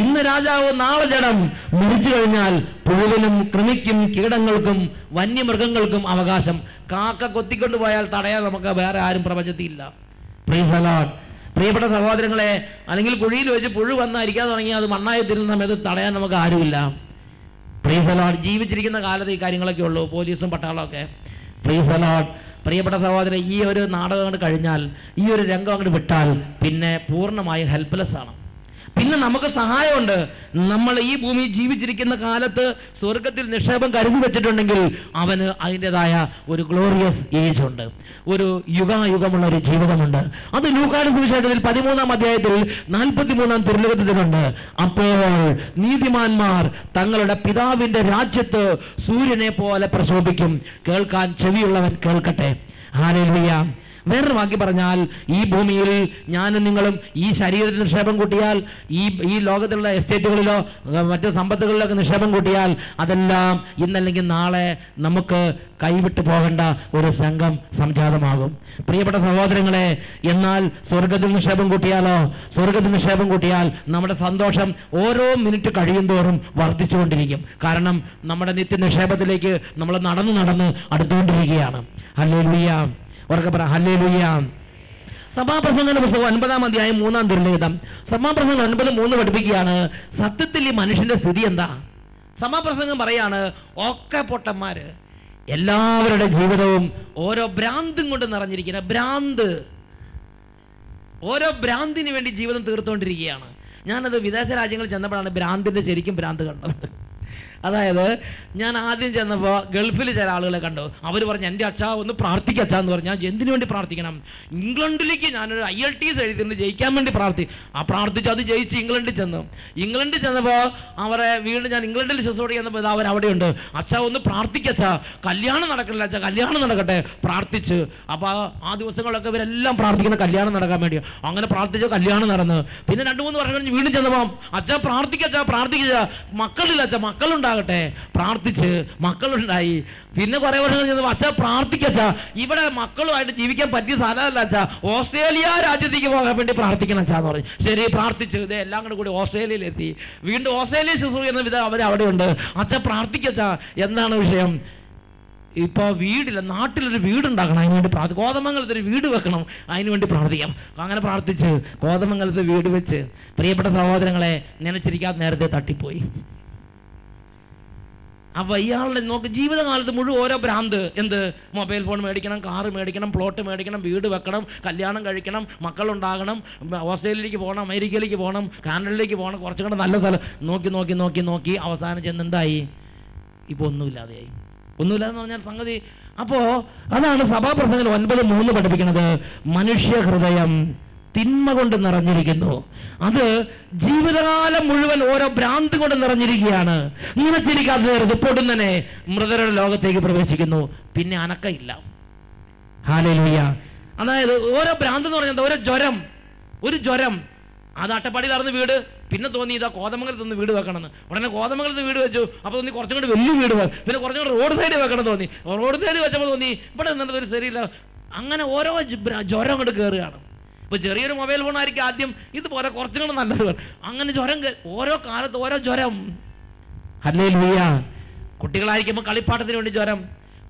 ഇന്ന് രാജാവ്, നാളെ ജഡം. മരിച്ചു കഴിഞ്ഞാൽ പുഴുവിനും കൃമിക്കും കീടങ്ങൾക്കും വന്യമൃഗങ്ങൾക്കും അവകാശം. കാക്ക കൊത്തിക്കൊണ്ടുപോയാൽ തടയാൻ നമുക്ക് വേറെ ആരും പ്രപഞ്ചത്തിയില്ല. Price the Lord. പ്രിയപ്പെട്ട സഹോദരങ്ങളെ, അല്ലെങ്കിൽ കുഴിയിൽ വെച്ച് പുഴു വന്നരിക്കാൻ തുടങ്ങി അത് മണ്ണായി തരുന്ന സമയത്ത് തടയാൻ നമുക്ക് ആരുമില്ല. Price the Lord. ജീവിച്ചിരിക്കുന്ന കാലത്ത് ഈ കാര്യങ്ങളൊക്കെ ഉള്ളൂ, പോലീസും പട്ടാളമൊക്കെ. Price the Lord. പ്രിയപ്പെട്ട സഹോദരൻ, ഈ ഒരു നാടകം അങ്ങോട്ട് കഴിഞ്ഞാൽ, ഈ ഒരു രംഗം അങ്ങോട്ട് വിട്ടാൽ പിന്നെ പൂർണ്ണമായും ഹെൽപ്ലെസ് ആണ്. പിന്നെ നമുക്ക് സഹായമുണ്ട്. നമ്മൾ ഈ ഭൂമി ജീവിച്ചിരിക്കുന്ന കാലത്ത് സ്വർഗത്തിൽ നിക്ഷേപം കരുതി വെച്ചിട്ടുണ്ടെങ്കിൽ അവന് അതിൻ്റെതായ ഒരു ഗ്ലോറിയസ് ഏജ് ഉണ്ട്, ഒരു യുഗായുഗമുള്ള ഒരു ജീവിതമുണ്ട്. അത് ലൂക്കായുടെ സുവിശേഷത്തിൽ 13-ാം അധ്യായത്തിൽ 43-ാം തിരുലിഖിതത്തിലുണ്ട്. അപ്പോൾ നീതിമാന്മാർ തങ്ങളുടെ പിതാവിന്റെ രാജ്യത്ത് സൂര്യനെ പോലെ പ്രശോഭിക്കും. കേൾക്കാൻ ചെവിയുള്ളവൻ കേൾക്കട്ടെ. ഹല്ലേലൂയ. വേറൊരു വാക്കി പറഞ്ഞാൽ, ഈ ഭൂമിയിൽ ഞാനും നിങ്ങളും ഈ ശരീരത്തിൽ നിക്ഷേപം കൂട്ടിയാൽ, ഈ ലോകത്തിലുള്ള എസ്റ്റേറ്റുകളിലോ മറ്റു സമ്പത്തുകളിലൊക്കെ നിക്ഷേപം കൂട്ടിയാൽ, അതെല്ലാം ഇന്നല്ലെങ്കിൽ നാളെ നമുക്ക് കൈവിട്ടു പോകേണ്ട ഒരു സംഘം സംജാതമാകും. പ്രിയപ്പെട്ട സഹോദരങ്ങളെ, എന്നാൽ സ്വർഗത്തിൽ നിക്ഷേപം കൂട്ടിയാലോ? സ്വർഗത്തിൽ നിക്ഷേപം കൂട്ടിയാൽ നമ്മുടെ സന്തോഷം ഓരോ മിനിറ്റ് കഴിയും തോറും വർദ്ധിച്ചുകൊണ്ടിരിക്കും. കാരണം നമ്മുടെ നിത്യ നിക്ഷേപത്തിലേക്ക് നമ്മൾ നടന്ന് അടുത്തുകൊണ്ടിരിക്കുകയാണ്. ഹല്ലേലൂയ. ഉറക്കെ പറ, ഹല്ലേലൂയ. സഭാപ്രസംഗങ്ങളുടെ പുസ്തകം 9-ാം അധ്യായം 3-ാം തിരുലിഖിതം. സഭാപ്രസംഗം 9:3 പഠിപ്പിക്കുകയാണ്, സത്യത്തിൽ ഈ മനുഷ്യന്റെ സ്ഥിതി എന്താ? സഭാപ്രസംഗം പറയാണ്, ഒക്കെ പൊട്ടന്മാര്, എല്ലാവരുടെ ജീവിതവും ഓരോ ഭ്രാന്തും കൊണ്ട് നിറഞ്ഞിരിക്കുന്ന ഭ്രാന്ത്, ഓരോ ഭ്രാന്തിന് വേണ്ടി ജീവിതം തീർത്തുകൊണ്ടിരിക്കുകയാണ്. ഞാനത് വിദേശ രാജ്യങ്ങളിൽ ചെന്നപ്പോഴാണ് ഭ്രാന്തിന്റെ ശരിക്കും ഭ്രാന്ത് കണ്ടത്. അതായത് ഞാൻ ആദ്യം ചെന്നപ്പോൾ ഗൾഫിൽ ചില ആളുകളെ കണ്ടു. അവർ പറഞ്ഞു, എൻ്റെ അച്ഛാ ഒന്ന് പ്രാർത്ഥിക്കച്ചാന്ന് പറഞ്ഞു. ഞാൻ എന്തിനു വേണ്ടി പ്രാർത്ഥിക്കണം? ഇംഗ്ലണ്ടിലേക്ക് ഞാനൊരു IELTS എഴുതിയിരുന്നു, ജയിക്കാൻ വേണ്ടി പ്രാർത്ഥിച്ചു. അത് ജയിച്ച് ഇംഗ്ലണ്ടിൽ ചെന്നപ്പോൾ അവരെ വീണ്ടും ഞാൻ ഇംഗ്ലണ്ടിൽ ശുശ്രൂഷ ചെന്നപ്പോൾ അവർ അവിടെയുണ്ട്. അച്ഛാ ഒന്ന് പ്രാർത്ഥിക്കച്ചാ, കല്യാണം നടക്കില്ല അച്ഛാ, കല്യാണം നടക്കട്ടെ. പ്രാർത്ഥിച്ച്. അപ്പോൾ ആ ദിവസങ്ങളൊക്കെ ഇവരെല്ലാം പ്രാർത്ഥിക്കുന്ന കല്യാണം നടക്കാൻ വേണ്ടി. അങ്ങനെ പ്രാർത്ഥിച്ച കല്യാണം നടന്ന്. പിന്നെ 2-3 വർഷം കഴിഞ്ഞ് വീണ്ടും ചെന്നപ്പോൾ, അച്ഛാ പ്രാർത്ഥിക്കച്ചാ, മക്കളില്ല അച്ഛാ, മക്കളുണ്ടാ മക്കളുണ്ടാകട്ടെ, പ്രാർത്ഥിച്ച് മക്കളുണ്ടായി. പിന്നെ കുറെ വർഷം കഴിഞ്ഞത് അച്ഛാ പ്രാർത്ഥിക്കച്ചാ, ഇവിടെ മക്കളുമായിട്ട് ജീവിക്കാൻ പറ്റിയ സ്ഥലമല്ല അച്ഛാ, ഓസ്ട്രേലിയ രാജ്യത്തേക്ക് പോകാൻ വേണ്ടി പ്രാർത്ഥിക്കണം അച്ഛാന്ന് പറഞ്ഞു. ശരി, പ്രാർത്ഥിച്ചു. ഇത് എല്ലാം കൂടി ഓസ്ട്രേലിയയിലെത്തി. വീണ്ടും ഓസ്ട്രേലിയ ശുശ്രൂഷ എന്ന വിധം അവരവിടെയുണ്ട്. അച്ഛാ പ്രാർത്ഥിക്കച്ചാ. എന്താണ് വിഷയം? ഇപ്പൊ വീടില്ല, നാട്ടിലൊരു വീടുണ്ടാക്കണം, അതിനുവേണ്ടി കോതമംഗലത്തൊരു വീട് വെക്കണം, അതിനുവേണ്ടി പ്രാർത്ഥിക്കാം. അങ്ങനെ പ്രാർത്ഥിച്ച് കോതമംഗലത്ത് വീട് വെച്ച്, പ്രിയപ്പെട്ട സഹോദരങ്ങളെ, നനച്ചിരിക്കാത്ത നേരത്തെ തട്ടിപ്പോയി. അപ്പൊ ഇയാളുടെ നോക്ക് ജീവിതകാലത്ത് മുഴുവൻ ഓരോ ഭ്രാന്ത്. എന്ത്? മൊബൈൽ ഫോൺ മേടിക്കണം, കാറ് മേടിക്കണം, പ്ലോട്ട് മേടിക്കണം, വീട് വെക്കണം, കല്യാണം കഴിക്കണം, മക്കളുണ്ടാകണം, ഓസ്ട്രേലിയയിലേക്ക് പോകണം, അമേരിക്കയിലേക്ക് പോകണം, കാനഡയിലേക്ക് പോകണം, കുറച്ചും കൂടെ നല്ല സ്ഥലം നോക്കി നോക്കി നോക്കി നോക്കി അവസാനം ചെന്ന് എന്തായി? ഇപ്പൊ ഒന്നുമില്ലാതെയായി. ഒന്നുമില്ലാന്ന് പറഞ്ഞാൽ സംഗതി. അപ്പോ അതാണ് സഭാപ്രസംഗം 9:3 പഠിപ്പിക്കുന്നത്. മനുഷ്യ ഹൃദയം തിന്മ കൊണ്ട് നിറഞ്ഞിരിക്കുന്നു. അത് ജീവിതകാലം മുഴുവൻ ഓരോ ഭ്രാന്ത് കൊണ്ട് നിറഞ്ഞിരിക്കുകയാണ്. നിറച്ചിരിക്കാത്ത നേരത്ത് പൊടുന്നനെ മൃതരുടെ ലോകത്തേക്ക് പ്രവേശിക്കുന്നു. പിന്നെ അനക്കയില്ല. ഹല്ലേലൂയ. അതായത് ഓരോ ഭ്രാന്ത് എന്ന് പറഞ്ഞാൽ ഒരു ജ്വരം. അത് അട്ടപ്പാടിയിൽ നടന്ന് വീട്, പിന്നെ തോന്നി ഇതാ കോതമംഗലത്ത് നിന്ന് വീട് വെക്കണമെന്ന്. ഉടനെ കോതമംഗലത്ത് വീട് വെച്ചു. അപ്പോൾ തോന്നി കുറച്ചും കൂടി വലിയ വീട് വെക്കും. പിന്നെ കുറച്ചും കൂടി റോഡ് സൈഡ് വെക്കണം തോന്നി. റോഡ് സൈഡ് വെച്ചപ്പോൾ തോന്നി ഇവിടെ നിന്നിട്ട് ശരിയില്ല. അങ്ങനെ ഓരോ ജ്വരം കൊണ്ട് കയറുകയാണ്. ഇപ്പൊ ചെറിയൊരു മൊബൈൽ ഫോൺ ആയിരിക്കും ആദ്യം, ഇതുപോലെ കുറച്ചും കൂടെ നല്ലത്. അങ്ങനെ ജ്വരം, ഓരോ കാലത്ത് ഓരോ ജ്വരം. ഹല്ലേലൂയ. കുട്ടികളായിരിക്കുമ്പോൾ കളിപ്പാട്ടത്തിന് വേണ്ടി ജ്വരം,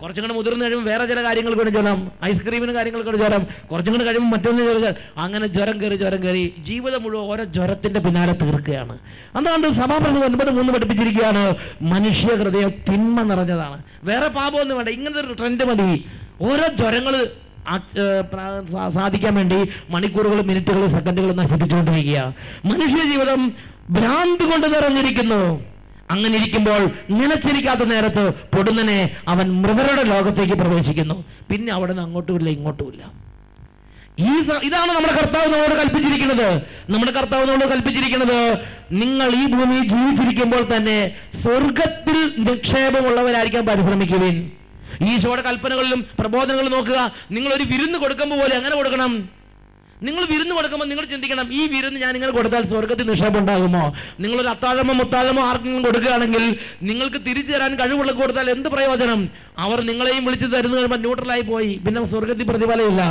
കുറച്ചും കൂടെ മുതിർന്ന് കഴിയുമ്പോൾ വേറെ ചില കാര്യങ്ങൾക്ക് വേണ്ടി ജ്വരം, ഐസ്ക്രീമിന് കാര്യങ്ങൾക്ക് ജ്വരം, കുറച്ചും കൂടെ കഴിയുമ്പോൾ മറ്റൊന്ന് ജ്വരം. അങ്ങനെ ജ്വരം കയറി ജീവിതം മുഴുവൻ ഓരോ ജ്വരത്തിന്റെ പിന്നാലെ തീർക്കുകയാണ്. അതുകൊണ്ട് സഭാപ്രസംഗം 9:3 പഠിപ്പിച്ചിരിക്കുകയാണ്. മനുഷ്യ ഹൃദയം തിന്മ നിറഞ്ഞതാണ്. വേറെ പാപമൊന്നും വേണ്ട, ഇങ്ങനത്തെ ഒരു ട്രെൻഡ് മതി. ഓരോ ജ്വരങ്ങൾ സാധിക്കാൻ വേണ്ടി മണിക്കൂറുകൾ, മിനിറ്റുകൾ, സെക്കൻഡുകൾ നശിപ്പിച്ചുകൊണ്ടിരിക്കുക. മനുഷ്യ ജീവിതം ഭ്രാന്ത് കൊണ്ട് നിറഞ്ഞിരിക്കുന്നു. അങ്ങനെ ഇരിക്കുമ്പോൾ നിലച്ചിരിക്കാത്ത നേരത്ത് പൊടുന്നനെ അവൻ മൃതരുടെ ലോകത്തേക്ക് പ്രവേശിക്കുന്നു. പിന്നെ അവിടെ നിന്ന് അങ്ങോട്ടുമില്ല ഇങ്ങോട്ടുമില്ല. ഇതാണ് നമ്മുടെ കർത്താവ് നമ്മളോട് കൽപ്പിച്ചിരിക്കുന്നത്. നിങ്ങൾ ഈ ഭൂമിയിൽ ജീവിച്ചിരിക്കുമ്പോൾ തന്നെ സ്വർഗത്തിൽ നിക്ഷേപമുള്ളവരായിരിക്കാൻ പരിശ്രമിക്കുവിൻ. ഈശോയുടെ കൽപ്പനകളിലും പ്രബോധനങ്ങളിലും നോക്കുക. നിങ്ങളൊരു വിരുന്ന് കൊടുക്കുമ്പോൾ പോലെ അങ്ങനെ കൊടുക്കണം. നിങ്ങൾ വിരുന്ന് കൊടുക്കുമ്പോൾ നിങ്ങൾ ചിന്തിക്കണം, ഈ വിരുന്ന് ഞാൻ ഇങ്ങനെ കൊടുത്താൽ സ്വർഗത്തിൽ നിക്ഷേപം ഉണ്ടാകുമോ? നിങ്ങളൊരു അത്താഴമോ മുത്താഴമോ ആർക്കെങ്കിലും കൊടുക്കുകയാണെങ്കിൽ നിങ്ങൾക്ക് തിരിച്ചു തരാൻ കഴിവുള്ള കൊടുത്താൽ എന്ത് പ്രയോജനം? അവർ നിങ്ങളെയും വിളിച്ചു തരുന്ന കഴിയുമ്പോൾ ന്യൂട്രലായി പോയി, പിന്നെ സ്വർഗത്തിൽ പ്രതിഫലമില്ല.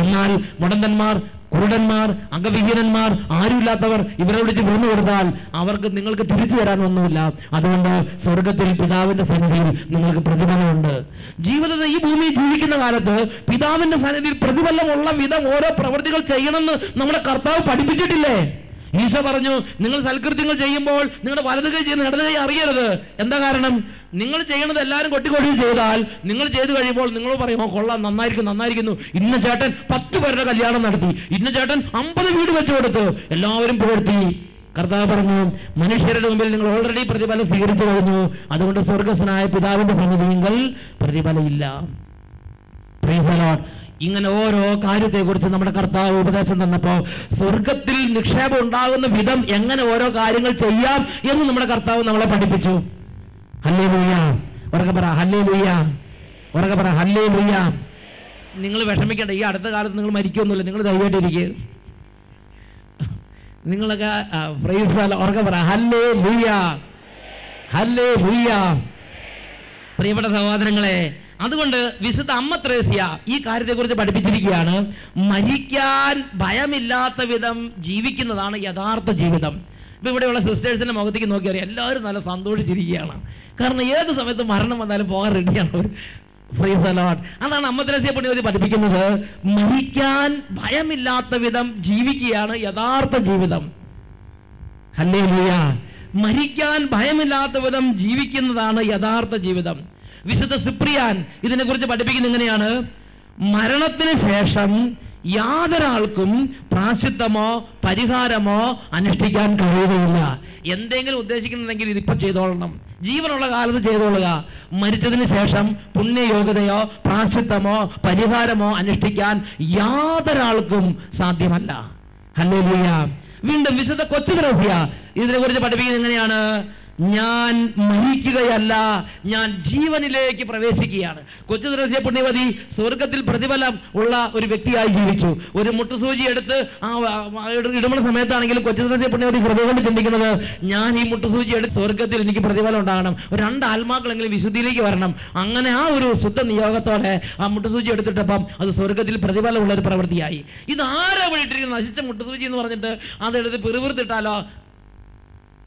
എന്നാൽ മുടന്തന്മാർ, കുരുടന്മാർ, അംഗവിഹീനന്മാർ, ആരുമില്ലാത്തവർ ഇവരെ വിളിച്ച് വിരുന്ന് കൊടുത്താൽ അവർക്ക് നിങ്ങൾക്ക് തിരിച്ചു തരാനൊന്നുമില്ല. അതുകൊണ്ട് സ്വർഗത്തിൽ പിതാവിന്റെ സന്നിധിയിൽ നിങ്ങൾക്ക് പ്രതിഫലമുണ്ട്. ജീവിതത്തിൽ ഈ ഭൂമിയിൽ ജീവിക്കുന്ന കാലത്ത് പിതാവിന്റെ സന്നിധിയിൽ പ്രതിഫലമുള്ള വിധം ഓരോ പ്രവൃത്തികൾ ചെയ്യണമെന്ന് നമ്മുടെ കർത്താവ് പഠിപ്പിച്ചിട്ടില്ലേ? ഈശോ പറഞ്ഞു, നിങ്ങൾ സൽകൃത്യങ്ങൾ ചെയ്യുമ്പോൾ നിങ്ങളുടെ വലത് കൈ ചെയ്യുന്ന ഇടത് കൈ അറിയരുത്. എന്താ കാരണം? നിങ്ങൾ ചെയ്യണത് എല്ലാവരും കൊട്ടിക്കൊട്ടി ചെയ്താൽ നിങ്ങൾ ചെയ്തു കഴിയുമ്പോൾ നിങ്ങൾ പറയുമോ, കൊള്ളാം, നന്നായിരിക്കുന്നു, ഇന്ന ചേട്ടൻ 10 പേരുടെ കല്യാണം നടത്തി, ഇന്ന ചേട്ടൻ 50 വീട് വെച്ചു കൊടുത്തു, എല്ലാവരും പുകഴ്ത്തി. കർത്താവ് പറഞ്ഞു, മനുഷ്യരുടെ മുമ്പിൽ നിങ്ങൾ ഓൾറെഡി പ്രതിഫലം സ്വീകരിച്ചു കഴിഞ്ഞു. അതുകൊണ്ട് സ്വർഗസ്വനായ പിതാവിന്റെ സന്നിധിയിൽ പ്രതിഫലമില്ല. Price the Lord. ഇങ്ങനെ ഓരോ കാര്യത്തെക്കുറിച്ച് നമ്മുടെ കർത്താവ് ഉപദേശം തന്നപ്പോൾ സ്വർഗത്തിൽ നിക്ഷേപം ഉണ്ടാകുന്ന വിധം എങ്ങനെ ഓരോ കാര്യങ്ങൾ ചെയ്യാം എന്ന് നമ്മുടെ കർത്താവ് നമ്മളെ പഠിപ്പിച്ചു. ഹല്ലേലൂയ. ഉറക്കെ പറ ഹല്ലേലൂയ. ഉറക്കെ പറ ഹല്ലേലൂയ. നിങ്ങൾ വിഷമിക്കേണ്ട, ഈ അടുത്ത കാലത്ത് നിങ്ങൾ മരിക്കൊന്നുമില്ല, നിങ്ങൾ ധൈര്യമായിട്ടിരിക്കുക. നിങ്ങളൊക്കെ പ്രൈസ് ദി ലോർഡ്. ഉറക്കെ പറ ഹല്ലേലൂയ. ഹല്ലേലൂയ. പ്രിയപ്പെട്ട സഹോദരങ്ങളെ, അതുകൊണ്ട് വിശുദ്ധ അമ്മ ത്രേസ്യ ഈ കാര്യത്തെക്കുറിച്ച് പഠിപ്പിച്ചിരിക്കുകയാണ്. മരിക്കാൻ ഭയമില്ലാത്ത വിധം ജീവിക്കുന്നതാണ് യഥാർത്ഥ ജീവിതം. ഇപ്പൊ ഇവിടെയുള്ള സിസ്റ്റേഴ്സിന്റെ മുഖത്തേക്ക് നോക്കിയറിയാം, എല്ലാവരും നല്ല സന്തോഷിച്ചിരിക്കുകയാണ്. കാരണം ഏത് സമയത്ത് മരണം വന്നാലും പോകാൻ റെഡിയാണ്. Price the Lord. അതാണ് അമ്മ ത്രേസ്യ പുണ്യവതി പഠിപ്പിക്കുന്നത്. മരിക്കാൻ ഭയമില്ലാത്ത വിധം ജീവിക്കുകയാണ് യഥാർത്ഥ ജീവിതം. ഹല്ലേലൂയ. മരിക്കാൻ ഭയമില്ലാത്ത വിധം ജീവിക്കുന്നതാണ് യഥാർത്ഥ ജീവിതം. വിശുദ്ധ സിപ്രിയാൻ ഇതിനെക്കുറിച്ച് പഠിപ്പിക്കുന്നത് എങ്ങനെയാണ്? മരണത്തിന് ശേഷം യാതൊരാൾക്കും പ്രാശ്ചിത്തമോ പരിഹാരമോ അനുഷ്ഠിക്കാൻ കഴിയുകയില്ല. എന്തെങ്കിലും ഉദ്ദേശിക്കുന്നുണ്ടെങ്കിൽ ഇതിപ്പോ ചെയ്തോളണം, ജീവനുള്ള കാലത്ത് ചെയ്തോളുക. മരിച്ചതിന് ശേഷം പുണ്യയോഗ്യതയോ പ്രാശ്ചിത്തമോ പരിഹാരമോ അനുഷ്ഠിക്കാൻ യാതൊരാൾക്കും സാധ്യമല്ല. ഹല്ലേലൂയ. വീണ്ടും വിശുദ്ധ കൊച്ചു ത്രേസ്യ ഇതിനെക്കുറിച്ച് പഠിപ്പിക്കുന്നത് എങ്ങനെയാണ്? ഞാൻ മരിക്കുകയല്ല, ഞാൻ ജീവനിലേക്ക് പ്രവേശിക്കുകയാണ്. കൊച്ചു ത്രേസ്യ പുണ്യവതി സ്വർഗത്തിൽ പ്രതിഫലം ഉള്ള ഒരു വ്യക്തിയായി ജീവിച്ചു. ഒരു മുട്ടുസൂചി എടുത്ത് ഇടുന്ന സമയത്താണെങ്കിലും കൊച്ചു ത്രേസ്യ പുണ്യവതി ഹൃദയം കൊണ്ട് ചിന്തിക്കുന്നത്, ഞാൻ ഈ മുട്ടുസൂചി എടുത്ത് സ്വർഗത്തിൽ എനിക്ക് പ്രതിഫലം ഉണ്ടാകണം, 2 ആത്മാക്കളെങ്കിലും വിശുദ്ധിയിലേക്ക് വരണം. അങ്ങനെ ആ ഒരു ശുദ്ധ നിയോഗത്തോടെ ആ മുട്ടുസൂചി എടുത്തിട്ടപ്പം അത് സ്വർഗത്തിൽ പ്രതിഫലമുള്ള ഒരു പ്രവൃത്തിയായി. ഇത് ആരാ വിളിട്ടിരിക്കുന്നത്? നശിച്ച മുട്ടുസൂചി എന്ന് പറഞ്ഞിട്ട് അതെടുത്ത്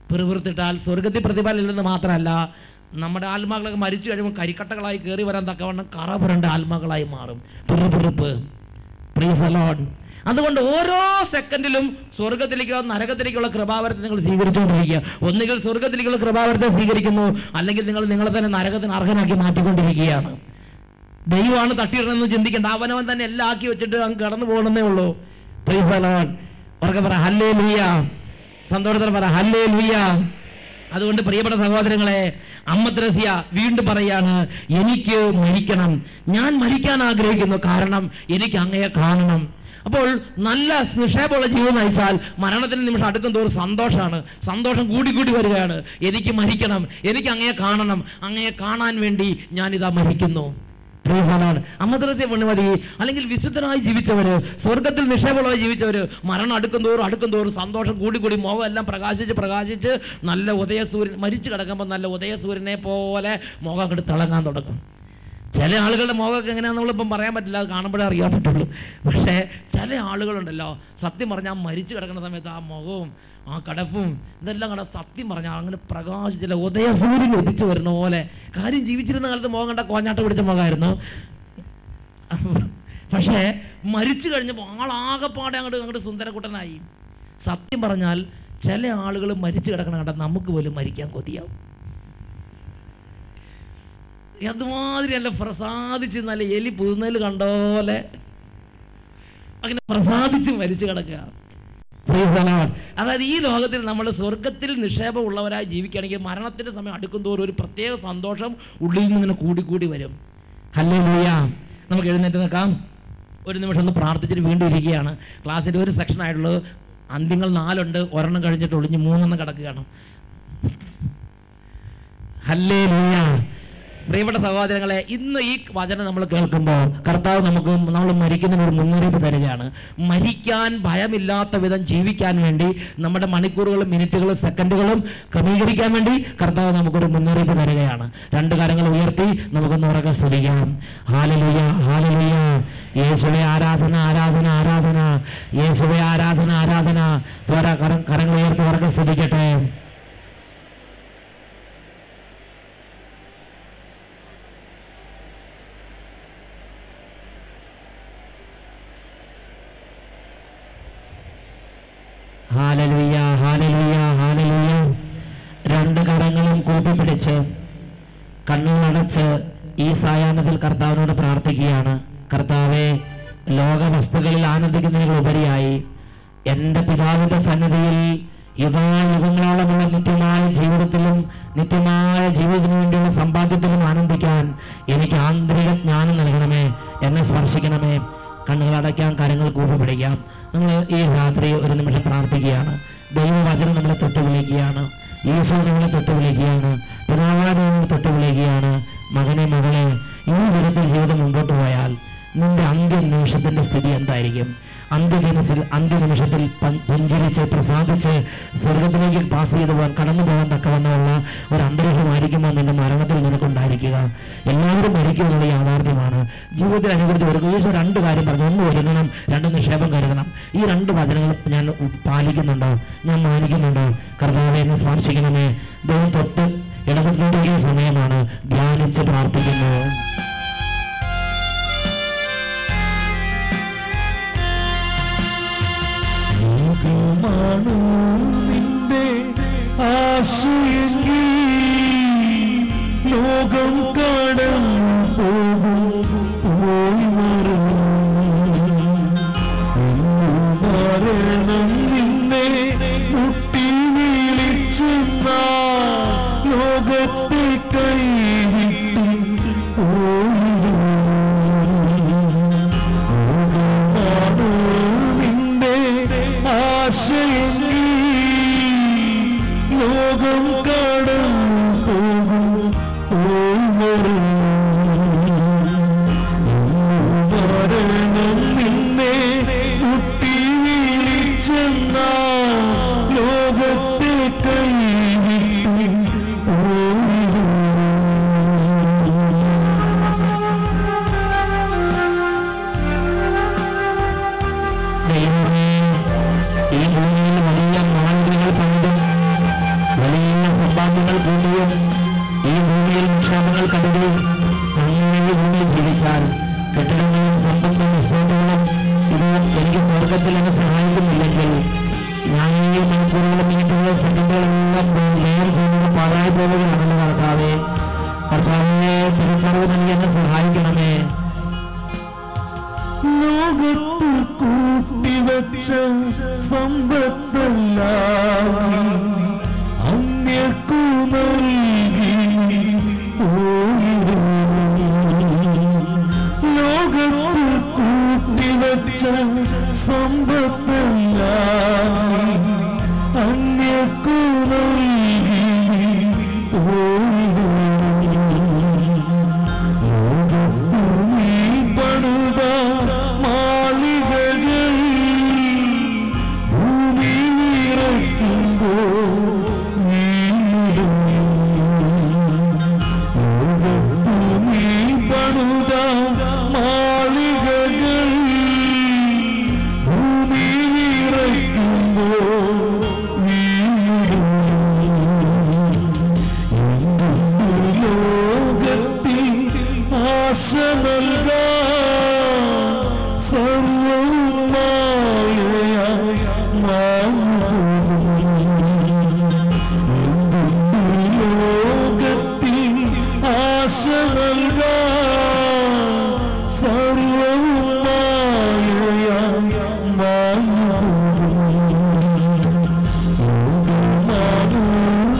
പിറുവിറുത്തിട്ടാൽ സ്വർഗത്തിൽ പ്രതിഫലം ഇല്ലെന്ന് മാത്രമല്ല, നമ്മുടെ ആത്മാക്കളൊക്കെ മരിച്ചു കഴിയുമ്പോൾ കരിക്കട്ടകളായി കയറി വരാൻ തക്കവണ്ണം കറ പുരണ്ട ആത്മാക്കളായി മാറും. പിറുപിറുപ്പ്. Praise the Lord. അതുകൊണ്ട് ഓരോ സെക്കൻഡിലും സ്വർഗത്തിലേക്കോ നരകത്തിലേക്കുള്ള കൃപാവരത്തെ നിങ്ങൾ സ്വീകരിച്ചുകൊണ്ടിരിക്കുക. ഒന്നുകിൽ സ്വർഗത്തിലേക്കുള്ള കൃപാവരത്തെ സ്വീകരിക്കുന്നു, അല്ലെങ്കിൽ നിങ്ങൾ നിങ്ങളെ തന്നെ നരകത്തിന് അർഹനാക്കി മാറ്റിക്കൊണ്ടിരിക്കുകയാണ്. ദൈവമാണ് തട്ടിയിടണമെന്ന് ചിന്തിക്കേണ്ട. അവനവൻ തന്നെ എല്ലാം ആക്കി വെച്ചിട്ട് അങ്ങ് കടന്നു പോകണമെന്നേ ഉള്ളൂ. Price the Lord. ഉറക്കെ പറ ഹല്ലേലൂയ. സന്തോഷത്തോടെ പറ ഹല്ലേലൂയ. അതുകൊണ്ട് പ്രിയപ്പെട്ട സഹോദരങ്ങളെ, അമ്മ ത്രേസ്യ വീണ്ടും പറയാണ്, എനിക്ക് മരിക്കണം, ഞാൻ മരിക്കാൻ ആഗ്രഹിക്കുന്നു, കാരണം എനിക്ക് അങ്ങയെ കാണണം. അപ്പോൾ നല്ല നിക്ഷേപമുള്ള ജീവിതം നയിച്ചാൽ മരണത്തിന് നിമിഷം അടുക്കും തോറും സന്തോഷം കൂടി വരികയാണ്. എനിക്ക് മരിക്കണം, എനിക്ക് അങ്ങയെ കാണണം, അങ്ങയെ കാണാൻ വേണ്ടി ഞാനിതാ മരിക്കുന്നു. അമ്മ ത്രേസ്യ പുണ്യവതി അല്ലെങ്കിൽ വിശുദ്ധനായി ജീവിച്ചവര്, സ്വർഗത്തിൽ നിക്ഷേപമുള്ളവർ ജീവിച്ചവര്, മരണം അടുക്കും തോറും സന്തോഷം കൂടി മുഖം എല്ലാം പ്രകാശിച്ച് നല്ല ഉദയസൂര്യൻ, മരിച്ചു കിടക്കുമ്പോൾ നല്ല ഉദയസൂര്യനെ പോലെ മുഖം അങ്ങോട്ട് തിളങ്ങാൻ തുടങ്ങും. ചില ആളുകളുടെ മുഖമൊക്കെ എങ്ങനെയാണെന്ന് നമ്മളിപ്പം പറയാൻ പറ്റില്ല, അത് കാണുമ്പോഴേ അറിയാൻ പറ്റുള്ളൂ. പക്ഷേ ചില ആളുകളുണ്ടല്ലോ, സത്യം പറഞ്ഞാൽ മരിച്ചു കിടക്കുന്ന സമയത്ത് ആ മുഖവും ആ കടപ്പും ഇതെല്ലാം കണ്ട സത്യം പറഞ്ഞാൽ അങ്ങനെ പ്രകാശിച്ചില്ല, ഉദയസൂര്യൻ ഉദിച്ചു വരുന്ന പോലെ. കാര്യം ജീവിച്ചിരുന്ന കാലത്ത് മുഖം കണ്ട കോഞ്ഞാട്ടം പിടിച്ച മുഖമായിരുന്നു. പക്ഷേ മരിച്ചു കഴിഞ്ഞപ്പോൾ ആളാകെപ്പാടെ അങ്ങോട്ട് സുന്ദരക്കുട്ടനായി. സത്യം പറഞ്ഞാൽ ചില ആളുകൾ മരിച്ചു കിടക്കണം കണ്ടാൽ നമുക്ക് പോലും മരിക്കാൻ കൊതിയാവും. അതുമാതിരി നല്ല പ്രസാദിച്ച് നല്ല എലി പുതുന്നതിൽ കണ്ടോലെ അങ്ങനെ പ്രസാദിച്ച് മരിച്ചു കിടക്കുക. അതായത് ഈ ലോകത്തിൽ നമ്മൾ സ്വർഗത്തിൽ നിക്ഷേപമുള്ളവരായി ജീവിക്കുകയാണെങ്കിൽ മരണത്തിന്റെ സമയം അടുക്കും തോറും ഒരു പ്രത്യേക സന്തോഷം ഉള്ളിൽ നിന്ന് ഇങ്ങനെ കൂടി വരും. ഹല്ലേലൂയ. നമുക്ക് എഴുന്നേറ്റ് നിൽക്കാം. ഒരു നിമിഷം ഒന്ന് പ്രാർത്ഥിച്ചിട്ട് വീണ്ടും ഇരിക്കുകയാണ്. ക്ലാസ്സിന്റെ ഒരു സെക്ഷൻ ആയിട്ടുള്ളത് അന്ത്യങ്ങൾ 4 ഉണ്ട്, ഒരെണ്ണം കഴിഞ്ഞിട്ട് ഒളിഞ്ഞ് 3 കിടക്കുകയാണ്. ഹല്ലേലൂയ. പ്രിയപ്പെട്ട സഹോദരങ്ങളെ, ഇന്ന് ഈ വചനം നമ്മൾ കേൾക്കുമ്പോൾ കർത്താവ് നമ്മൾ മരിക്കുന്നതിന് ഒരു മുന്നറിയിപ്പ് തരികയാണ്. മരിക്കാൻ ഭയമില്ലാത്ത വിധം ജീവിക്കാൻ വേണ്ടി നമ്മുടെ മണിക്കൂറുകളും മിനിറ്റുകളും സെക്കൻഡുകളും ക്രമീകരിക്കാൻ വേണ്ടി കർത്താവ് നമുക്കൊരു മുന്നറിയിപ്പ് തരികയാണ്. 2 കരങ്ങൾ ഉയർത്തി നമുക്കൊന്ന് ഉറക്കെ സ്തുതിക്കാം. Hallelujah, hallelujah. യേശുവേ ആരാധന, ആരാധന, ആരാധന. യേശുവേ ആരാധന, ആരാധന. കരങ്ങൾ ഉയർത്തി ഉറക്കെ സ്തുതിക്കട്ടെ. Hallelujah, hallelujah, hallelujah. 2 കരങ്ങളും കൂട്ടിപ്പിടിച്ച് കണ്ണുകളടച്ച് ഈ സായാഹ്നത്തിൽ കർത്താവിനോട് പ്രാർത്ഥിക്കുകയാണ്. കർത്താവേ, ലോകവസ്തുക്കളിൽ ആനന്ദിക്കുന്നതിനുപരിയായി എന്റെ പിതാവിന്റെ സന്നിധിയിൽ യുഗങ്ങളോളമുള്ള നിത്യമായ ജീവിതത്തിലും നിത്യമായ ജീവിതത്തിനു വേണ്ടിയുള്ള സമ്പാദ്യത്തിലും ആനന്ദിക്കാൻ എനിക്ക് ആന്തരിക ജ്ഞാനം നൽകണമേ, എന്നെ സ്പർശിക്കണമേ. കണ്ണുകളടയ്ക്കാം, കരങ്ങൾ കൂട്ടിപ്പിടിക്കാം. നമ്മൾ ഈ രാത്രി ഒരു നിമിഷം പ്രാർത്ഥിക്കുകയാണ്. ദൈവവചനം നമ്മളെ തൊട്ട് വിളിക്കുകയാണ്. ഈശോ നമ്മളെ തൊട്ട് വിളിക്കുകയാണ്. പിതാവായ തൊട്ട് വിളിക്കുകയാണ്. മകനെ, മകളെ, ഈ വിധത്തിൽ ജീവിതം മുമ്പോട്ട് പോയാൽ നിന്റെ അന്ത്യനിമിഷത്തിന്റെ സ്ഥിതി എന്തായിരിക്കും? അന്ത്യനിമിഷത്തിൽ പുഞ്ചിരിച്ച് പ്രസാദിച്ച് സ്വർഗത്തിലേക്ക് പാസ് ചെയ്ത് പോകാൻ, കടന്നു പോകാൻ തക്കവണ്ണമുള്ള ഒരു അന്തരീക്ഷമായിരിക്കുമോ നിന്റെ മരണത്തിൽ നിനക്കുണ്ടായിരിക്കുക? എല്ലാവരും മരിക്കുമെന്നുള്ള യാഥാർത്ഥ്യമാണ്. ജീവിതത്തിൽ അനുസരിച്ച് ഒരു ഈശോ 2 കാര്യം പറഞ്ഞു. 1 ഒരുങ്ങണം, 2 നിക്ഷേപം കരുതണം. ഈ 2 വചനങ്ങൾ ഞാൻ പാലിക്കുന്നുണ്ടോ? ഞാൻ മാനിക്കുന്നുണ്ടോ? കർത്താവേ, എന്നെ സ്പർശിക്കണമേ. ദൈവം തൊട്ട് ഇടപെട്ടിരിക്കുന്ന സമയമാണ്. ധ്യാനിച്ച് പ്രാർത്ഥിക്കുന്നു. നിന്റെ ആശയെങ്കിൽ ലോകം കടന്നു പോകും, പോയി മരണം നിന്നെ മുട്ടി വിളിച്ചെന്ന ലോകത്തെ കൈവിട്ട് നിന്റെ ആശയെങ്കിൽ ലോകം കടന്നു ദൈവമേ, ഈ ഭൂമിയിൽ വലിയ മാലിന്യങ്ങൾ പണ്ടും വലിയ സമ്പാദ്യങ്ങൾ കൂടിയും ഈ ഭൂമിയിൽ നിക്ഷേപങ്ങൾ കരുതുകയും അങ്ങനെ ഭൂമിയിൽ ജീവിക്കാൻ കെട്ടിടങ്ങളും സമ്പത്തും നിക്ഷേപങ്ങളും ഇത് എനിക്ക് സ്വർഗത്തിൽ എന്നെ സഹായിക്കുന്നില്ലെങ്കിൽ ഞാൻ ഈ മണിക്കൂറുകളും മിനിറ്റുകളും സെക്കൻഡുകളെല്ലാം നേരം ചെയ്യുന്നത് പാഴായി പോവുകയാണെന്ന് കർത്താവേ. കർത്താവിനെ തിരിച്ചറിവ് നൽകി എന്നെ സഹായിക്കണമേ. ലോകത്തിൽ കൂട്ടിവച്ച സമ്പത്തെല്ലാം അന്യർക്കു നൽകി ലോകത്തിൽ കൂട്ടിവച്ച സമ്പത്തെല്ലാം അന്യർക്കു നൽകി പടുത മാളികകൾ ഭൂമിയിറക്കുമ്പോ പടുത മാളികകൾ ഭൂമിയിറക്കുമ്പോ ലോകത്തിൽ ആശ നൽകാൻ സർവമായ ലോകത്തിൽ ആശ നൽകാൻ സർവമായ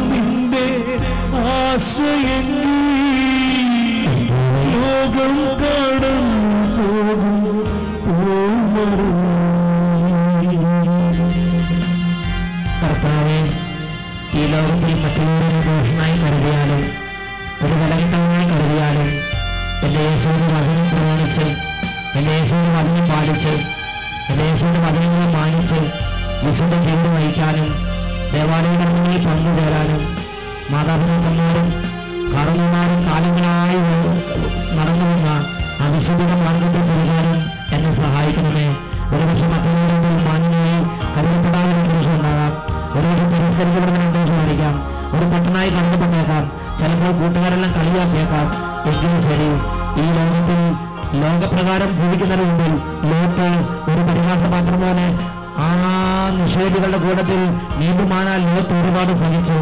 നിന്റെ ആശയെങ്കിൽ ലോകം കടന്നു പോകും. കർത്താവേ, ഈ ലോകത്തിൽ മറ്റുള്ളവരെ ദോഷമായി കരുതിയാലും ഒരു ബലഹീനമായി കരുതിയാലും എന്റെ യേശുവിന്റെ വചനം പ്രമാണിച്ച് എന്റെ യേശുവിന്റെ വചനം പാലിച്ച് എന്റെ യേശുവിന്റെ വചനങ്ങളെ മാനിച്ച് വിശുദ്ധ ജീവിതം നയിക്കാനും ദേവാലയങ്ങളിൽ പങ്കുചേരാനും മാതാപിതാക്കന്മാരും കാരണന്മാരും കാലങ്ങളായി നടന്നുവന്ന അവിശുദ്ധ മാർഗത്തിൽ നൽകാനും എന്നെ സഹായിക്കണമേ. ഒരുപക്ഷെ മറ്റുള്ളവരെങ്കിലും മാന്യമായി കരുതപ്പെടാനുള്ള ദോഷം ഉണ്ടാകാം, ഒരുപക്ഷെ തിരസ്കരിക്കപ്പെടുന്ന ദോഷമായിരിക്കാം, ഒരു പെട്ടെന്നായി കടന്നപ്പെട്ടേക്കാം, ചിലപ്പോൾ കൂട്ടുകാരെല്ലാം കളിയാക്കിയേക്കാം. എങ്കിലും ശരി, ഈ ലോകത്തിൽ ലോകപ്രകാരം ജീവിക്കുന്നതിന് മുമ്പിൽ ലോകത്ത് ഒരു പരിഹാസപാത്രം പോലെ ആ നിഷേധികളുടെ കൂട്ടത്തിൽ നീണ്ടുമാനാൽ ലോകത്ത് ഒരുപാട് സഹിച്ചു.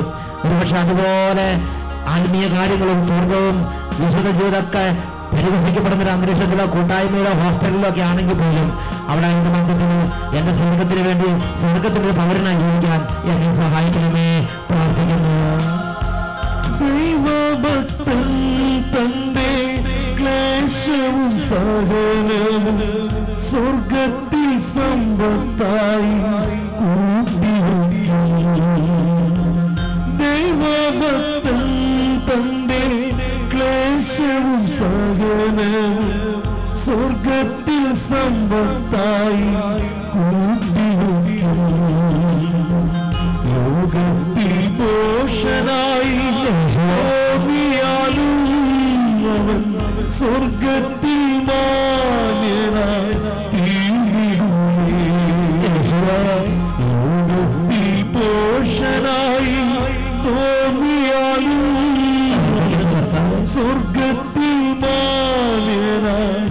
ഒരുപക്ഷെ അതുപോലെ ആത്മീയ കാര്യങ്ങളും സ്വർഗവും വിശുദ്ധ ജീവിതമൊക്കെ പരിഹസിക്കപ്പെടുന്ന ഒരു അന്തരീക്ഷത്തിലോ കൂട്ടായ്മയിലോ ഹോസ്റ്റലിലോ ഒക്കെ ആണെങ്കിൽ പോലും അവിടെ എന്റെ മന്ത്രത്തിന് എന്റെ സ്വർഗത്തിന് വേണ്ടി സ്വർഗത്തിന്റെ പൗരനായി ജീവിക്കാൻ എന്നെ സഹായിക്കണമേ. പ്രാർത്ഥിക്കുന്നു. ദൈവഭക്തൻ തന്റെ ക്ലേശവും സഹനവും സ്വർഗത്തിൽ സമ്പത്തായി ദൈവഭക്തൻ തന്റെ ക്ലേശവും സഹനവും സ്വർഗത്തിൽ സമ്പത്തായി ലോകത്തിൽ ദോഷനായി ഹോമിയാലും അവൻ സ്വർഗത്തിൽ മാന്യനായി ലോകത്തിൽ ദോഷനായി ഹോമിയാലും സ്വർഗത്തിൽ മാന്യനായി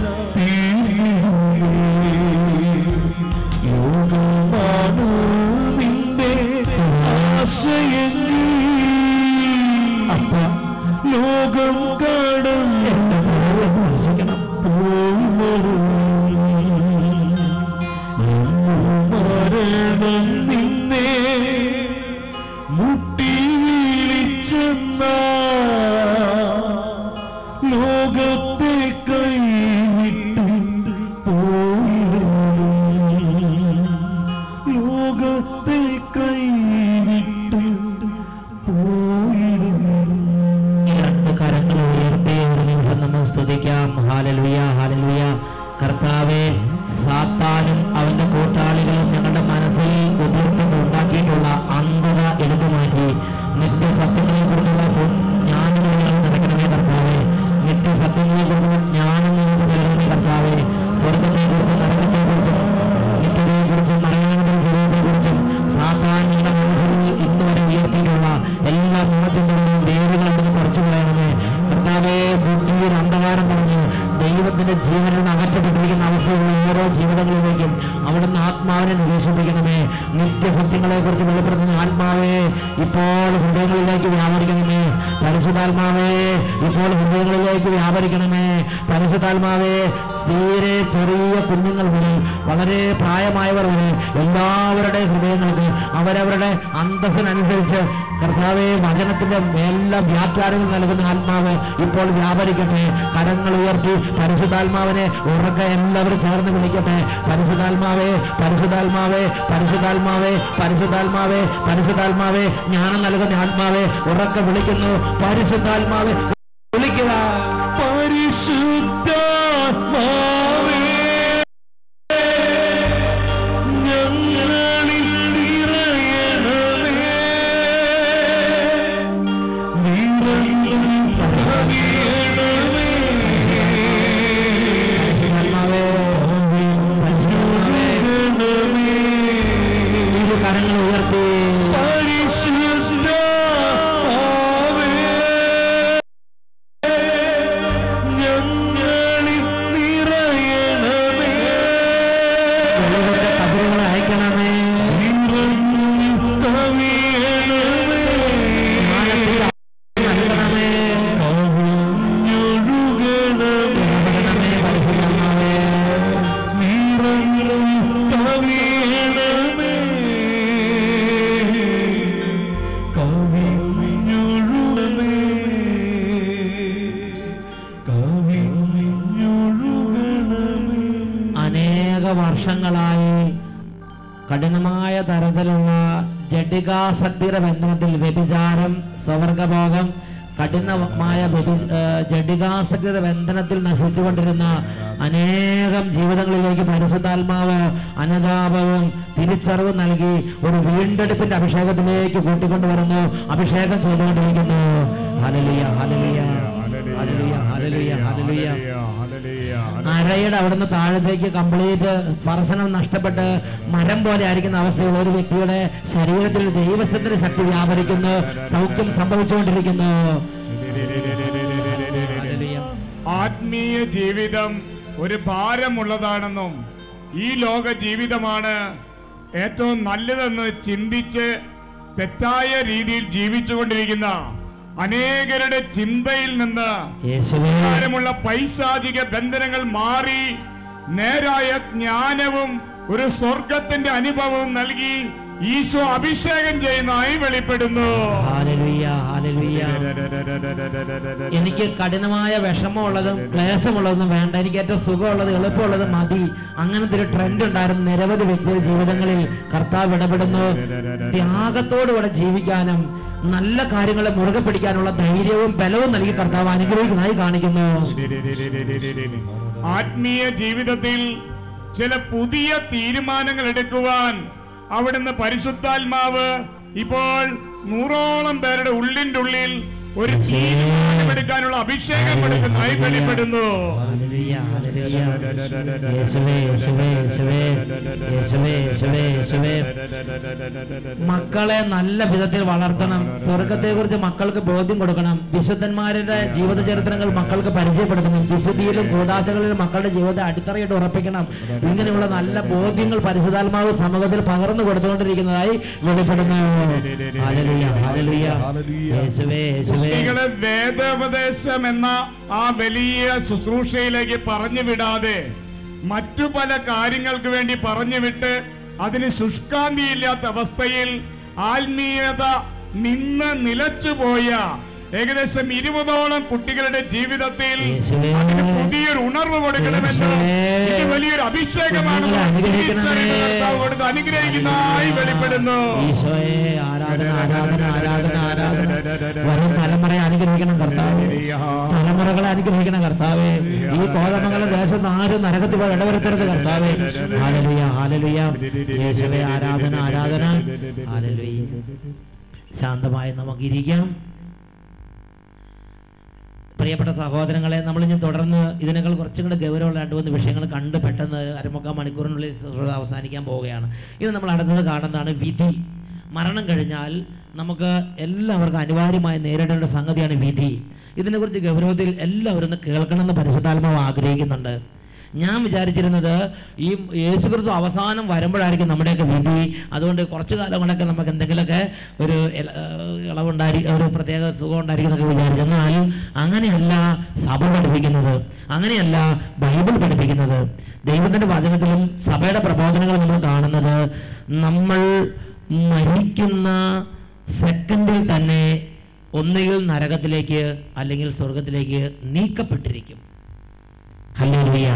ലോകമാണോ നിന്റെ ആശയെങ്കിൽ അപ്പ ലോകം കടന്നു മരണം നിന്നെ മുട്ടി വിളിച്ചെന്ന ലോകത്തെ കൈവിട്ട് ലോകത്തെ കൈവിട്ട് രണ്ട് കരങ്ങൾ ഉയർത്തി ഒരു നിമിഷം നമ്മൾ സ്തുതിക്കാം. Hallelujah, hallelujah. കർത്താവേ, സാത്താനും അവന്റെ കൂട്ടാളികളും ഞങ്ങളുടെ മനസ്സിൽ ഉണ്ടാക്കിയിട്ടുള്ള അന്ധത എടുത്തുമാറ്റി നിത്യസത്യങ്ങളെ കുറിച്ചുള്ള ജ്ഞാനങ്ങൾ നടക്കണമേ കർത്താവേ. നിത്യസത്യങ്ങളെ കുറിച്ചുള്ള ജ്ഞാനം നിങ്ങൾക്ക് നൽകണമേ കർത്താവേ. സ്വർഗത്തെ കുറിച്ച് നരകത്തെ കുറിച്ചും നിത്യതയെ ആത്മാവിനെ നിരീക്ഷിപ്പിക്കണമേ. നിത്യസത്യങ്ങളെ കുറിച്ച് വെളിപ്പെടുത്തുന്ന ആത്മാവേ ഇപ്പോൾ ഹൃദയങ്ങളിലേക്ക് വ്യാപരിക്കണമേ. പരിശുദ്ധാത്മാവേ ഇപ്പോൾ ഹൃദയങ്ങളിലേക്ക് വ്യാപരിക്കണമേ. പരിശുദ്ധാത്മാവേ തീരെ ചെറിയ കുഞ്ഞുങ്ങൾ മുതൽ വളരെ പ്രായമായവർ വരെ എല്ലാവരുടെയും ഹൃദയങ്ങൾക്ക് അവരവരുടെ അന്തസ്സിനനുസരിച്ച് കർത്താവേ വചനത്തിന്റെ എല്ലാ വ്യാഖ്യാനങ്ങൾ നൽകുന്ന ആത്മാവ് ഇപ്പോൾ വ്യാപരിക്കട്ടെ. കരങ്ങൾ ഉയർത്തി പരിശുദ്ധാത്മാവിനെ ഉറക്കെ എല്ലാവരും ചേർന്ന് വിളിക്കട്ടെ. പരിശുദ്ധാത്മാവേ, പരിശുദ്ധാത്മാവേ, പരിശുദ്ധാത്മാവേ, പരിശുദ്ധാത്മാവേ, പരിശുദ്ധാത്മാവേ, ജ്ഞാനം നൽകുന്ന ആത്മാവേ ഉറക്കെ വിളിക്കുന്നു. പരിശുദ്ധാത്മാവേ വിളിക്കുക. പരിശുദ്ധാത്മാവേ ഞങ്ങളിൽ നിറയണമേ. കരങ്ങൾ ഉയർത്തി വർഷങ്ങളായി കഠിനമായ തരത്തിലുള്ള ജഡികാസക്തിയുടെ ബന്ധനത്തിൽ വ്യഭിചാരം, സ്വർഗഭോഗം, കഠിനമായ ജഡികാസക്തിയുടെ ബന്ധനത്തിൽ നശിച്ചുകൊണ്ടിരുന്ന അനേകം ജീവിതങ്ങളിലേക്ക് പരിശുദ്ധാത്മാവ് അനുതാപവും തിരിച്ചറിവ് നൽകി ഒരു വീണ്ടെടുപ്പിന്റെ അഭിഷേകത്തിലേക്ക് കൂട്ടിക്കൊണ്ടുവരുന്നു. അഭിഷേകം ചെയ്തുകൊണ്ടിരിക്കുന്നു. Hallelujah, hallelujah, hallelujah, hallelujah, hallelujah. അരയുടെ അവിടുന്ന് താഴത്തേക്ക് കംപ്ലീറ്റ് സ്പർശനം നഷ്ടപ്പെട്ട് മരം പോലെ ആയിരിക്കുന്ന അവസ്ഥയുള്ള ഒരു വ്യക്തിയുടെ ശരീരത്തിൽ ദൈവത്തിന്റെ ശക്തി വ്യാപരിക്കുന്നു. സൗഖ്യം സംഭവിച്ചുകൊണ്ടിരിക്കുന്നു. ആത്മീയ ജീവിതം ഒരു ഭാരമുള്ളതാണെന്നും ഈ ലോക ജീവിതമാണ് ഏറ്റവും നല്ലതെന്ന് ചിന്തിച്ച് തെറ്റായ രീതിയിൽ ജീവിച്ചുകൊണ്ടിരിക്കുന്ന അനേകരുടെ ചിന്തയിൽ നിന്ന് ഭാരമുള്ള പൈശാചിക ബന്ധനങ്ങൾ മാറി നേരായ ജ്ഞാനവും ഒരു സ്വർഗത്തിന്റെ അനുഭവവും നൽകി ഈശോ അഭിഷേകം ചെയ്യുന്നതായി വെളിപ്പെടുന്നു. എനിക്ക് കഠിനമായ വിഷമമുള്ളതും ക്ലേശമുള്ളതും വേണ്ട, എനിക്ക് ഏറ്റവും സുഖമുള്ളത് എളുപ്പമുള്ളത് മതി, അങ്ങനത്തെ ഒരു ട്രെൻഡ് ഉണ്ടായിരുന്നു നിരവധി വ്യക്തിയുടെ ജീവിതങ്ങളിൽ. കർത്താവ് ഇടപെടുന്നു. ത്യാഗത്തോടുകൂടെ ജീവിക്കാനും നല്ല കാര്യങ്ങളെ മുറുകെ പിടിക്കാനുള്ള ധൈര്യവും ബലവും നൽകി കർത്താവ് അനുഗ്രഹിക്കുന്നതായി കാണിക്കുന്നു. ആത്മീയ ജീവിതത്തിൽ ചില പുതിയ തീരുമാനങ്ങൾ എടുക്കുവാൻ അവിടുന്ന് പരിശുദ്ധാത്മാവ് ഇപ്പോൾ 100ഓളം പേരുടെ ഉള്ളിന്റെ ഉള്ളിൽ ഒരു തീരുമാനമെടുക്കാനുള്ള അഭിഷേകം കൊടുക്കുന്നതായി വെളിപ്പെടുന്നു. മക്കളെ നല്ല വിധത്തിൽ വളർത്തണം. സ്വർഗത്തെക്കുറിച്ച് മക്കൾക്ക് ബോധ്യം കൊടുക്കണം. വിശുദ്ധന്മാരുടെ ജീവിത ചരിത്രങ്ങൾ മക്കൾക്ക് പരിചയപ്പെടുത്തണം. വിശുദ്ധിയിലും കൂടാശകളിലും മക്കളുടെ ജീവിതത്തെ അടിത്തറയിട്ട് ഉറപ്പിക്കണം. ഇങ്ങനെയുള്ള നല്ല ബോധ്യങ്ങൾ പരിശുദ്ധാത്മാവ് സമൂഹത്തിൽ പകർന്നു കൊടുത്തുകൊണ്ടിരിക്കുന്നതായി വെളിപ്പെടുന്നു. ഹല്ലേലൂയ, ഹല്ലേലൂയ, യേശുവേ, യേശുവേ. കുട്ടികളെ വേദോപദേശം എന്ന ആ വലിയ ശുശ്രൂഷയിലേക്ക് പറഞ്ഞു വിടാതെ മറ്റു പല കാര്യങ്ങൾക്ക് വേണ്ടി പറഞ്ഞു വിട്ട് അതിന് ശുഷ്കാന്തിയില്ലാത്ത അവസ്ഥയിൽ ആത്മീയത നിന്ന് നിലച്ചുപോയ ഏകദേശം 20ഓളം കുട്ടികളുടെ ജീവിതത്തിൽ അതിന് പുതിയൊരു ഉണർവ് കൊടുക്കണമെന്ന് ഇത് വലിയൊരു അഭിഷേകമാണ് കൊടുത്ത് അനുഗ്രഹിക്കുന്നതായി വെളിപ്പെടുന്നു. തലമുറയെ അനുഗ്രഹിക്കണം കർത്താവേ, തലമുറകളെ അനുഗ്രഹിക്കണം കർത്താവേ. ഈ കോതമംഗലം ദേശത്ത് ആരും നരകത്തിൽ പോയി ഇടവരുത്തരുത് കർത്താവേ. ഹല്ലേലൂയ, ഹല്ലേലൂയ, യേശുവേ ആരാധന, ആരാധന. ഹല്ലേലൂയ. ശാന്തമായി നമുക്കിരിക്കാം. പ്രിയപ്പെട്ട സഹോദരങ്ങളെ, നമ്മളിനി തുടർന്ന് ഇതിനേക്കാൾ കുറച്ചും കൂടെ ഗൗരവമുള്ള 2-3 വിഷയങ്ങൾ കണ്ട് പെട്ടെന്ന് 1/4 മണിക്കൂറിനുള്ളിൽ അവസാനിക്കാൻ പോവുകയാണ്. ഇത് നമ്മൾ അടുത്തത് കാണുന്നതാണ് വിധി. മരണം കഴിഞ്ഞാൽ നമുക്ക് എല്ലാവർക്കും അനിവാര്യമായി നേരിടേണ്ട സംഗതിയാണ് വിധി. ഇതിനെക്കുറിച്ച് ഗൗരവത്തിൽ എല്ലാവരും ഒന്ന് കേൾക്കണമെന്ന് പരിശുദ്ധാത്മാവ് ആഗ്രഹിക്കുന്നുണ്ട്. ഞാൻ വിചാരിച്ചിരുന്നത് ഈ യേശുക്രിസ്തു അവസാനം വരുമ്പോഴായിരിക്കും നമ്മുടെയൊക്കെ വിധി. അതുകൊണ്ട് കുറച്ചു കാലം കൊണ്ടൊക്കെ നമുക്ക് എന്തെങ്കിലുമൊക്കെ ഒരു ഒരു പ്രത്യേക സുഖം ഉണ്ടായിരിക്കുന്നൊക്കെ വിചാരിച്ചു. എന്നാൽ അങ്ങനെയല്ല സഭ പഠിപ്പിക്കുന്നത്, അങ്ങനെയല്ല ബൈബിൾ പഠിപ്പിക്കുന്നത്. ദൈവത്തിന്റെ വചനത്തിലും സഭയുടെ പ്രബോധനങ്ങളും നമ്മൾ കാണുന്നത് നമ്മൾ മരിക്കുന്ന സെക്കൻഡിൽ തന്നെ ഒന്നുകിൽ നരകത്തിലേക്ക് അല്ലെങ്കിൽ സ്വർഗത്തിലേക്ക് നീക്കപ്പെട്ടിരിക്കും. ഹല്ലേലൂയ.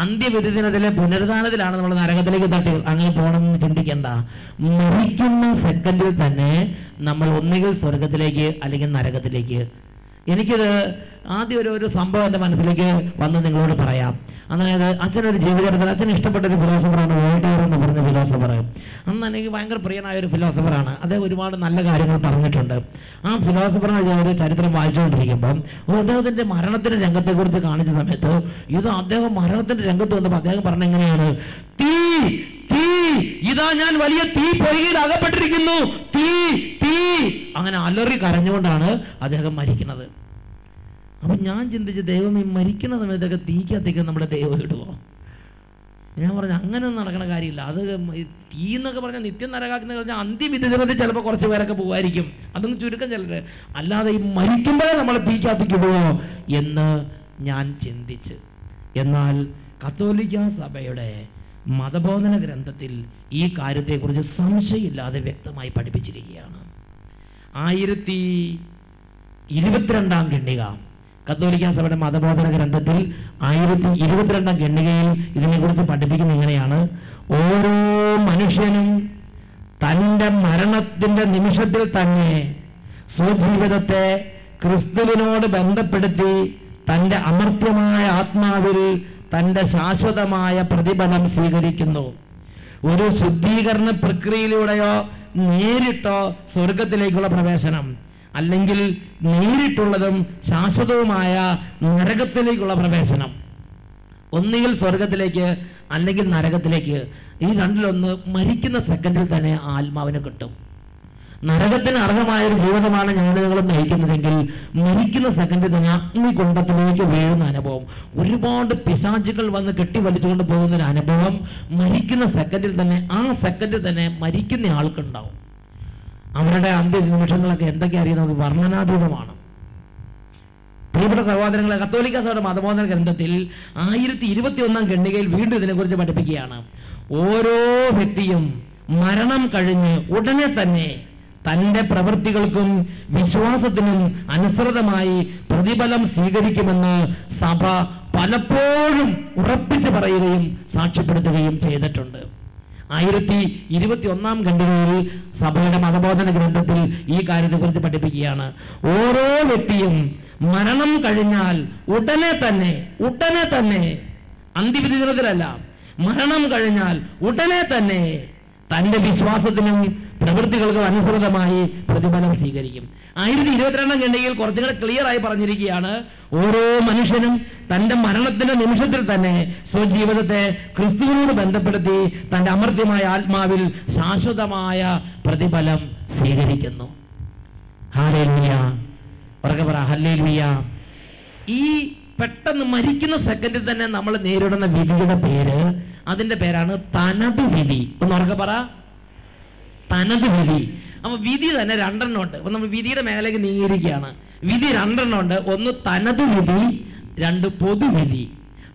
അന്ത്യവിധി ദിനത്തിലെ പുനരുദ്ധാനത്തിലാണ് നമ്മൾ നരകത്തിലേക്ക് തട്ടി അങ്ങനെ പോകണമെന്ന് ചിന്തിക്കേണ്ട. മരിക്കുന്ന സെക്കൻഡിൽ തന്നെ നമ്മൾ ഒന്നുകിൽ സ്വർഗത്തിലേക്ക് അല്ലെങ്കിൽ നരകത്തിലേക്ക്. എനിക്കിത് ആദ്യം ഒരു സംഭവം എൻ്റെ മനസ്സിലേക്ക് വന്ന് നിങ്ങളോട് പറയാം. അതായത് അച്ഛനൊരു ജീവിതത്തിൽ അച്ഛന് ഇഷ്ടപ്പെട്ട ഒരു ഫിലോസഫറാണ് വോൾട്ടയർ എന്ന് പറഞ്ഞ ഫിലോസഫർ. അന്ന് എനിക്ക് ഭയങ്കര പ്രിയനായ ഒരു ഫിലോസഫറാണ്. അദ്ദേഹം ഒരുപാട് നല്ല കാര്യങ്ങൾ പറഞ്ഞിട്ടുണ്ട്. ആ ഫിലോസഫറിനെ ഞാൻ ഒരു ചരിത്രം വായിച്ചുകൊണ്ടിരിക്കുമ്പം അദ്ദേഹത്തിന്റെ മരണത്തിന്റെ രംഗത്തെക്കുറിച്ച് കാണിച്ച സമയത്ത് അദ്ദേഹം മരണത്തിന്റെ രംഗത്ത് വന്നപ്പോൾ അദ്ദേഹം പറഞ്ഞ എങ്ങനെയാണ്, തീ തീ ഇതാ ഞാൻ വലിയ തീ പൊയ്കയിൽ അകപ്പെട്ടിരിക്കുന്നു, തീ തീ അങ്ങനെ അലറി കരഞ്ഞുകൊണ്ടാണ് അദ്ദേഹം മരിക്കുന്നത്. അപ്പൊ ഞാൻ ചിന്തിച്ച്, ദൈവം ഈ മരിക്കുന്ന സമയത്തൊക്കെ തീക്കത്തേക്ക് നമ്മുടെ ദൈവം ഇടുവോ? ഞാൻ പറഞ്ഞു അങ്ങനെയൊന്നും നടക്കുന്ന കാര്യമില്ല. അത് തീ എന്നൊക്കെ പറഞ്ഞാൽ നിത്യം നരകാക്കുന്ന പറഞ്ഞാൽ അന്ത്യവിധി ദിനത്തിൽ ചിലപ്പോൾ കുറച്ച് പേരൊക്കെ പോകുമായിരിക്കും, അതൊന്നും ചുരുക്കം ചിലര്. അല്ലാതെ ഈ മരിക്കുമ്പോഴേ നമ്മൾ തീക്കത്തേക്ക് ഇടുവോ എന്ന് ഞാൻ ചിന്തിച്ച്. എന്നാൽ കത്തോലിക്ക സഭയുടെ മതബോധന ഗ്രന്ഥത്തിൽ ഈ കാര്യത്തെക്കുറിച്ച് സംശയമില്ലാതെ വ്യക്തമായി പഠിപ്പിച്ചിരിക്കുകയാണ്. 1022 ഖണ്ഡിക കത്തോലിക്ക സഭയുടെ മതബോധന ഗ്രന്ഥത്തിൽ 1022 ഖണ്ഡികയിൽ ഇതിനെക്കുറിച്ച് പഠിപ്പിക്കുന്നത് ഇങ്ങനെയാണ്: ഓരോ മനുഷ്യനും തന്റെ മരണത്തിന്റെ നിമിഷത്തിൽ തന്നെ സ്വജീവിതത്തെ ക്രിസ്തുവിനോട് ബന്ധപ്പെടുത്തി തന്റെ അമർത്യമായ ആത്മാവിൽ തന്റെ ശാശ്വതമായ പ്രതിഫലം സ്വീകരിക്കുന്നു. ഒരു ശുദ്ധീകരണ പ്രക്രിയയിലൂടെയോ നേരിട്ടോ സ്വർഗത്തിലേക്കുള്ള പ്രവേശനം, അല്ലെങ്കിൽ നേരിട്ടുള്ളതും ശാശ്വതവുമായ നരകത്തിലേക്കുള്ള പ്രവേശനം. ഒന്നുകിൽ സ്വർഗത്തിലേക്ക് അല്ലെങ്കിൽ നരകത്തിലേക്ക്. ഈ രണ്ടിലൊന്ന് മരിക്കുന്ന സെക്കൻഡിൽ തന്നെ ആത്മാവിനെ കിട്ടും. നരകത്തിന് അർഹമായ ഒരു ജീവിതമാണ് നിങ്ങൾ നയിക്കുന്നതെങ്കിൽ മരിക്കുന്ന സെക്കൻഡിൽ തന്നെ അഗ്നികുണ്ഡത്തിലേക്ക് വീഴുന്ന അനുഭവം, ഒരുപാട് പിശാചുകൾ വന്ന് കെട്ടിവലിച്ചുകൊണ്ട് പോകുന്ന ഒരു അനുഭവം മരിക്കുന്ന സെക്കൻഡിൽ തന്നെ, ആ സെക്കൻഡിൽ തന്നെ മരിക്കുന്ന ആൾക്കുണ്ടാവും. അവരുടെ അന്ത്യ നിമിഷങ്ങളൊക്കെ എന്തൊക്കെ അറിയുന്നത് വർണ്ണനാതീതമാണ്. പ്രിയപ്പെട്ട സഹോദരങ്ങളെ, കത്തോലിക്ക സഭയുടെ മതബോധന ഗ്രന്ഥത്തിൽ 1021 ഖണ്ഡികയിൽ വീണ്ടും ഇതിനെക്കുറിച്ച് പഠിപ്പിക്കുകയാണ്. ഓരോ വ്യക്തിയും മരണം കഴിഞ്ഞ് ഉടനെ തന്നെ തന്റെ പ്രവൃത്തികൾക്കും വിശ്വാസത്തിനും അനുസൃതമായി പ്രതിഫലം സ്വീകരിക്കുമെന്ന് സഭ പലപ്പോഴും ഉറപ്പിച്ചു പറയുകയും സാക്ഷ്യപ്പെടുത്തുകയും ചെയ്തിട്ടുണ്ട്. 1021 ഖണ്ഡികയിൽ സഭയുടെ മതബോധന ഗ്രന്ഥത്തിൽ ഈ കാര്യത്തെക്കുറിച്ച് പഠിപ്പിക്കുകയാണ്. ഓരോ വ്യക്തിയും മരണം കഴിഞ്ഞാൽ ഉടനെ തന്നെ അന്ത്യവിധി ദിനത്തിലല്ല, മരണം കഴിഞ്ഞാൽ ഉടനെ തന്നെ തന്റെ വിശ്വാസത്തിനും പ്രവൃത്തികൾക്കും അനുസൃതമായി പ്രതിഫലം സ്വീകരിക്കും. 1022 ഖണ്ഡികയിൽ കുറച്ചുകൂടെ ക്ലിയർ ആയി പറഞ്ഞിരിക്കുകയാണ്: ഓരോ മനുഷ്യനും തന്റെ മരണത്തിന്റെ നിമിഷത്തിൽ തന്നെ സ്വജീവിതത്തെ ക്രിസ്തുവിനോട് ബന്ധപ്പെടുത്തി തന്റെ അമർത്യമായ ആത്മാവിൽ ശാശ്വതമായ പ്രതിഫലം സ്വീകരിക്കുന്നു. ഹല്ലേലൂയ. ഉറക്കെ പറ ഹല്ലേലൂയ. ഈ പെട്ടെന്ന് മരിക്കുന്ന സെക്കൻഡിൽ തന്നെ നമ്മൾ നേരിടുന്ന വിധിയുടെ പേര്, അതിന്റെ പേരാണ് തനത് വിധി. ഒന്ന് ഉറക്കെ പറ, തനത് വിധി. അപ്പൊ വിധി തന്നെ 2 ഉണ്ട്. അപ്പൊ നമ്മൾ വിധിയുടെ മേലേക്ക് നീങ്ങിയിരിക്കുകയാണ്. വിധി 2 ഉണ്ട്. ഒന്ന് തനത് വിധി, 2 പൊതുവിധി.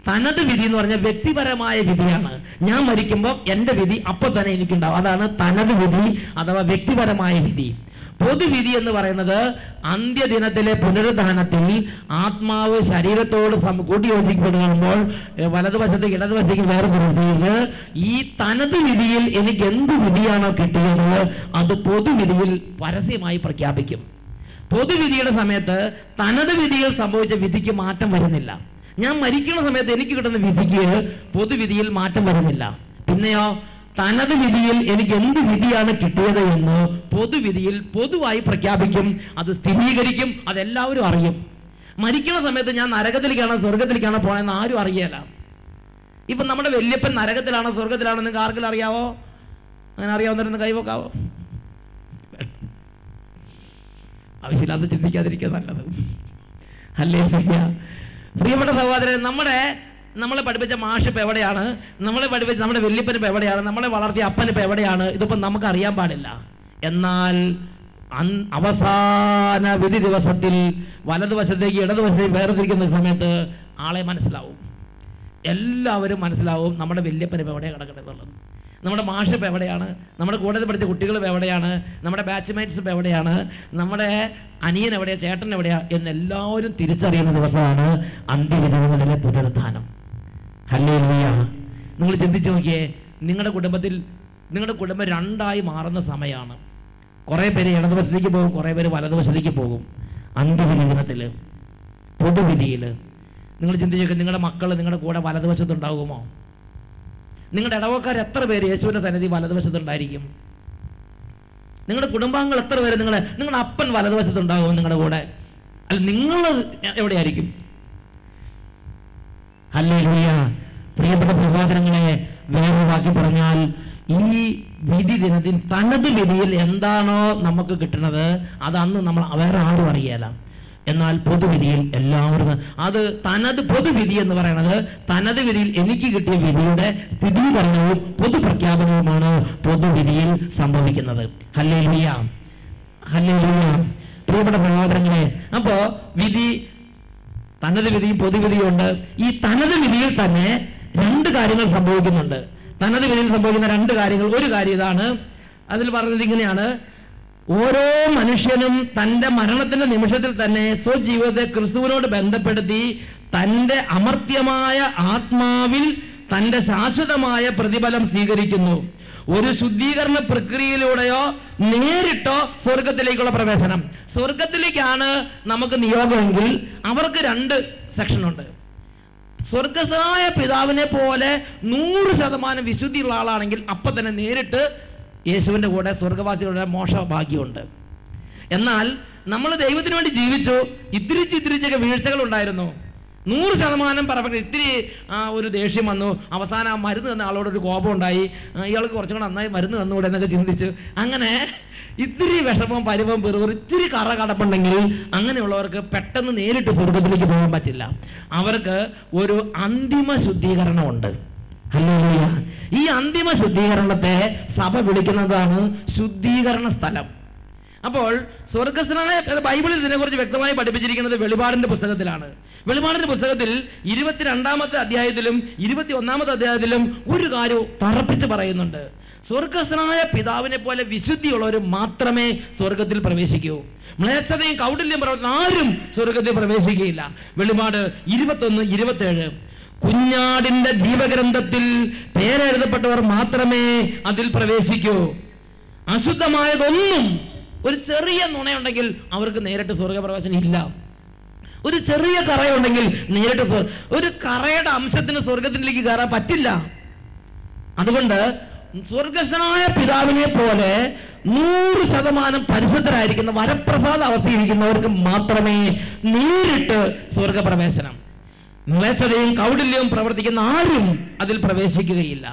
തനത് വിധി എന്ന് പറഞ്ഞാൽ വ്യക്തിപരമായ വിധിയാണ്. ഞാൻ മരിക്കുമ്പോൾ എന്റെ വിധി അപ്പൊ തന്നെ എനിക്കുണ്ടാവും. അതാണ് തനത് വിധി അഥവാ വ്യക്തിപരമായ വിധി. പൊതുവിധി എന്ന് പറയുന്നത് അന്ത്യദിനത്തിലെ പുനരുദ്ധാനത്തിൽ ആത്മാവ് ശരീരത്തോട് കൂട്ടിയോജിക്കപ്പെടുമ്പോൾ വലതുവശത്തേക്ക് ഇടതുവശത്തേക്ക് വേർതിരിച്ച് ഈ തനത് വിധിയിൽ എനിക്ക് എന്ത് വിധിയാണോ കിട്ടിയത് അത് പൊതുവിധിയിൽ പരസ്യമായി പ്രഖ്യാപിക്കും. പൊതുവിധിയുടെ സമയത്ത് തനത് വിധിയിൽ സംഭവിച്ച വിധിക്ക് മാറ്റം വരുന്നില്ല. ഞാൻ മരിക്കുന്ന സമയത്ത് എനിക്ക് കിട്ടുന്ന വിധിക്ക് പൊതുവിധിയിൽ മാറ്റം വരുന്നില്ല. പിന്നെയോ തനത് വിധിയിൽ എനിക്ക് എന്ത് വിധിയാണ് കിട്ടിയത് എന്ന് പൊതുവിധിയിൽ പൊതുവായി പ്രഖ്യാപിക്കും. അത് സ്ഥിരീകരിക്കും, അതെല്ലാവരും അറിയും. മരിക്കുന്ന സമയത്ത് ഞാൻ നരകത്തിലേക്കാണോ സ്വർഗത്തിലേക്കാണോ പോയെന്ന് ആരും അറിയല. ഇപ്പൊ നമ്മുടെ വല്യപ്പൻ നരകത്തിലാണോ സ്വർഗത്തിലാണോ നിങ്ങൾക്ക് ആർക്കെങ്കിലും അറിയാവോ? അങ്ങനെ അറിയാവുന്നവരൊന്ന് കൈവക്കാവോ? ആവശ്യമില്ലാതെ ചിന്തിക്കാതിരിക്കുക നല്ലത്. ഹല്ലേലൂയ. പ്രിയപ്പെട്ട സഹോദരൻ, നമ്മളെ പഠിപ്പിച്ച മാഷ് ഇപ്പം എവിടെയാണ്, നമ്മളെ പഠിപ്പിച്ച നമ്മുടെ വല്യപ്പൻ ഇപ്പം എവിടെയാണ്, നമ്മളെ വളർത്തിയ അപ്പൻ ഇപ്പം എവിടെയാണ്, ഇതിപ്പം നമുക്ക് അറിയാൻ പാടില്ല. എന്നാൽ അവസാന വിധി ദിവസത്തിൽ വലതുവശത്തേക്ക് ഇടതുവശത്തേക്ക് വേർതിരിക്കുന്ന സമയത്ത് ആളെ മനസ്സിലാവും, എല്ലാവരും മനസ്സിലാവും നമ്മുടെ വല്യപ്പൻ ഇപ്പം എവിടെയാണ് കിടക്കുന്നത്, നമ്മുടെ മാഷ് ഇപ്പം എവിടെയാണ്, നമ്മുടെ കൂടെ പഠിച്ച കുട്ടികൾ ഇപ്പം എവിടെയാണ്, നമ്മുടെ ബാച്ച്മേറ്റ്സ് ഇപ്പം എവിടെയാണ്, നമ്മുടെ അനിയൻ എവിടെയാ, ചേട്ടൻ എവിടെയാ എന്നെല്ലാവരും തിരിച്ചറിയുന്ന ദിവസമാണ് അന്ത്യവിധികളിലെ പുനരുത്ഥാനം. ഹല്ലേലൂയ. നിങ്ങൾ ചിന്തിച്ചു നോക്കിയേ, നിങ്ങളുടെ കുടുംബം രണ്ടായി മാറുന്ന സമയമാണ്. കുറേ പേര് ഇടതുവശത്തേക്ക് പോകും, കുറേ പേര് വലതുവശത്തേക്ക് പോകും. അന്ത്യവിധി ദിനത്തിൽ, പൊതുവിധിയിൽ നിങ്ങൾ ചിന്തിച്ചു നോക്കുക, നിങ്ങളുടെ മക്കൾ നിങ്ങളുടെ കൂടെ വലതുവശത്തുണ്ടാകുമോ? നിങ്ങളുടെ ഇടവക്കാർ എത്ര പേര് യേശുവിന്റെ സന്നിധി വലതുവശത്തുണ്ടായിരിക്കും? നിങ്ങളുടെ കുടുംബാംഗങ്ങൾ എത്ര പേര് നിങ്ങളുടെ അപ്പൻ വലതുവശത്തുണ്ടാകും നിങ്ങളുടെ കൂടെ? അല്ല, നിങ്ങൾ എവിടെയായിരിക്കും? ഹല്ലേലൂയ. പ്രിയപ്പെട്ട സഹോദരങ്ങളെ, വേറെ വാക്കി പറഞ്ഞാൽ ഈ വിധി ദിനത്തിൽ തനത് വിധിയിൽ എന്താണോ നമുക്ക് കിട്ടുന്നത് അത് അന്ന് നമ്മൾ വേറെ ആരും അറിയാല. എന്നാൽ പൊതുവിധിയിൽ എല്ലാവരും അത് തനത് പൊതുവിധി എന്ന് പറയുന്നത് തനത് വിധിയിൽ എനിക്ക് കിട്ടിയ വിധിയുടെ സ്ഥിരീകരണവും പൊതുപ്രഖ്യാപനവുമാണ് പൊതുവിധിയിൽ സംഭവിക്കുന്നത്. Hallelujah, hallelujah. പ്രിയപ്പെട്ട സഹോദരങ്ങളെ, അപ്പോ വിധി, തനത് വിധിയും പൊതുവിധിയുണ്ട്. ഈ തനത് വിധിയിൽ തന്നെ രണ്ട് കാര്യങ്ങൾ സംഭവിക്കുന്നുണ്ട്. തനത് വിധിയിൽ സംഭവിക്കുന്ന രണ്ട് കാര്യങ്ങൾ, ഒരു കാര്യം ഇതാണ്, അതിൽ പറഞ്ഞത് ഇങ്ങനെയാണ്: ഓരോ മനുഷ്യനും തന്റെ മരണത്തിന്റെ നിമിഷത്തിൽ തന്നെ സ്വജീവിതത്തെ ക്രിസ്തുവിനോട് ബന്ധപ്പെടുത്തി തന്റെ അമർത്യമായ ആത്മാവിൽ തന്റെ ശാശ്വതമായ പ്രതിഫലം സ്വീകരിക്കുന്നു. ഒരു ശുദ്ധീകരണ പ്രക്രിയയിലൂടെയോ നേരിട്ടോ സ്വർഗത്തിലേക്കുള്ള പ്രവേശനം. സ്വർഗത്തിലേക്കാണ് നമുക്ക് നിയോഗമെങ്കിൽ അവർക്ക് രണ്ട് സെക്ഷനുണ്ട്. സ്വർഗസ്വനായ പിതാവിനെ പോലെ 100% വിശുദ്ധിയുള്ള ആളാണെങ്കിൽ അപ്പൊ തന്നെ നേരിട്ട് യേശുവിന്റെ കൂടെ സ്വർഗവാസികളുടെ മോക്ഷഭാഗ്യമുണ്ട്. എന്നാൽ നമ്മൾ ദൈവത്തിന് വേണ്ടി ജീവിച്ചു, ഇത്തിരിച്ചൊക്കെ വീഴ്ചകൾ ഉണ്ടായിരുന്നു, 100% പെർഫെക്റ്റ്, ഇത്തിരി ഒരു ദേഷ്യം വന്നു, അവസാനം ആ മരുന്ന് തന്ന ആളോട് ഒരു കോപം ഉണ്ടായി, ഇയാൾക്ക് കുറച്ചും കൂടെ നന്നായി മരുന്ന് തന്നുകൂടെ എന്നൊക്കെ ചിന്തിച്ചു, അങ്ങനെ ഇത്തിരി വിഷമം പരിവം പെറുവർ ഇത്തിരി കറ കടപ്പുണ്ടെങ്കിൽ അങ്ങനെയുള്ളവർക്ക് പെട്ടെന്ന് നേരിട്ട് സ്വർഗത്തിലേക്ക് പോകാൻ പറ്റില്ല. അവർക്ക് ഒരു അന്തിമ ശുദ്ധീകരണമുണ്ട്. ഹല്ലേലൂയ. ഈ അന്തിമ ശുദ്ധീകരണത്തെ സഭ വിളിക്കുന്നതാണ് ശുദ്ധീകരണ സ്ഥലം. അപ്പോൾ സ്വർഗസ്വനായ ബൈബിളിൽ ഇതിനെക്കുറിച്ച് വ്യക്തമായി പഠിപ്പിച്ചിരിക്കുന്നത് വെളിപാടിന്റെ പുസ്തകത്തിലാണ്. വെളിപാടിന്റെ പുസ്തകത്തിൽ 22-ാമത്തെ അധ്യായത്തിലും 21-ാമത്തെ അധ്യായത്തിലും ഒരു കാര്യം തറപ്പിച്ച് പറയുന്നുണ്ട്. സ്വർഗസ്വനായ പിതാവിനെ പോലെ വിശുദ്ധിയുള്ളവർ മാത്രമേ സ്വർഗത്തിൽ പ്രവേശിക്കൂ. മ്ലേച്ഛതയും കൗടില്യം പ്രവർത്തനം ആരും സ്വർഗത്തിൽ പ്രവേശിക്കുകയില്ല. വെളിപാട് 21-27. കുഞ്ഞാടിന്റെ ജീവഗ്രന്ഥത്തിൽ പേരെഴുതപ്പെട്ടവർ മാത്രമേ അതിൽ പ്രവേശിക്കൂ. അശുദ്ധമായതൊന്നും, ഒരു ചെറിയ നുണയുണ്ടെങ്കിൽ അവർക്ക് നേരിട്ട് സ്വർഗപ്രവേശനം ഇല്ല. ഒരു ചെറിയ കറയുണ്ടെങ്കിൽ നേരിട്ട്, ഒരു കറയുടെ അംശത്തിന് സ്വർഗത്തിലേക്ക് കയറാൻ പറ്റില്ല. അതുകൊണ്ട് സ്വർഗസ്വനായ പിതാവിനെ പോലെ 100% പരിശുദ്ധരായിരിക്കുന്ന വരപ്രസാദ അവസ്ഥയിരിക്കുന്നവർക്ക് മാത്രമേ നേരിട്ട് സ്വർഗപ്രവേശനം. മ്ലേച്ഛതയും കൗടില്യവും പ്രവർത്തിക്കുന്ന ആരും അതിൽ പ്രവേശിക്കുകയില്ല.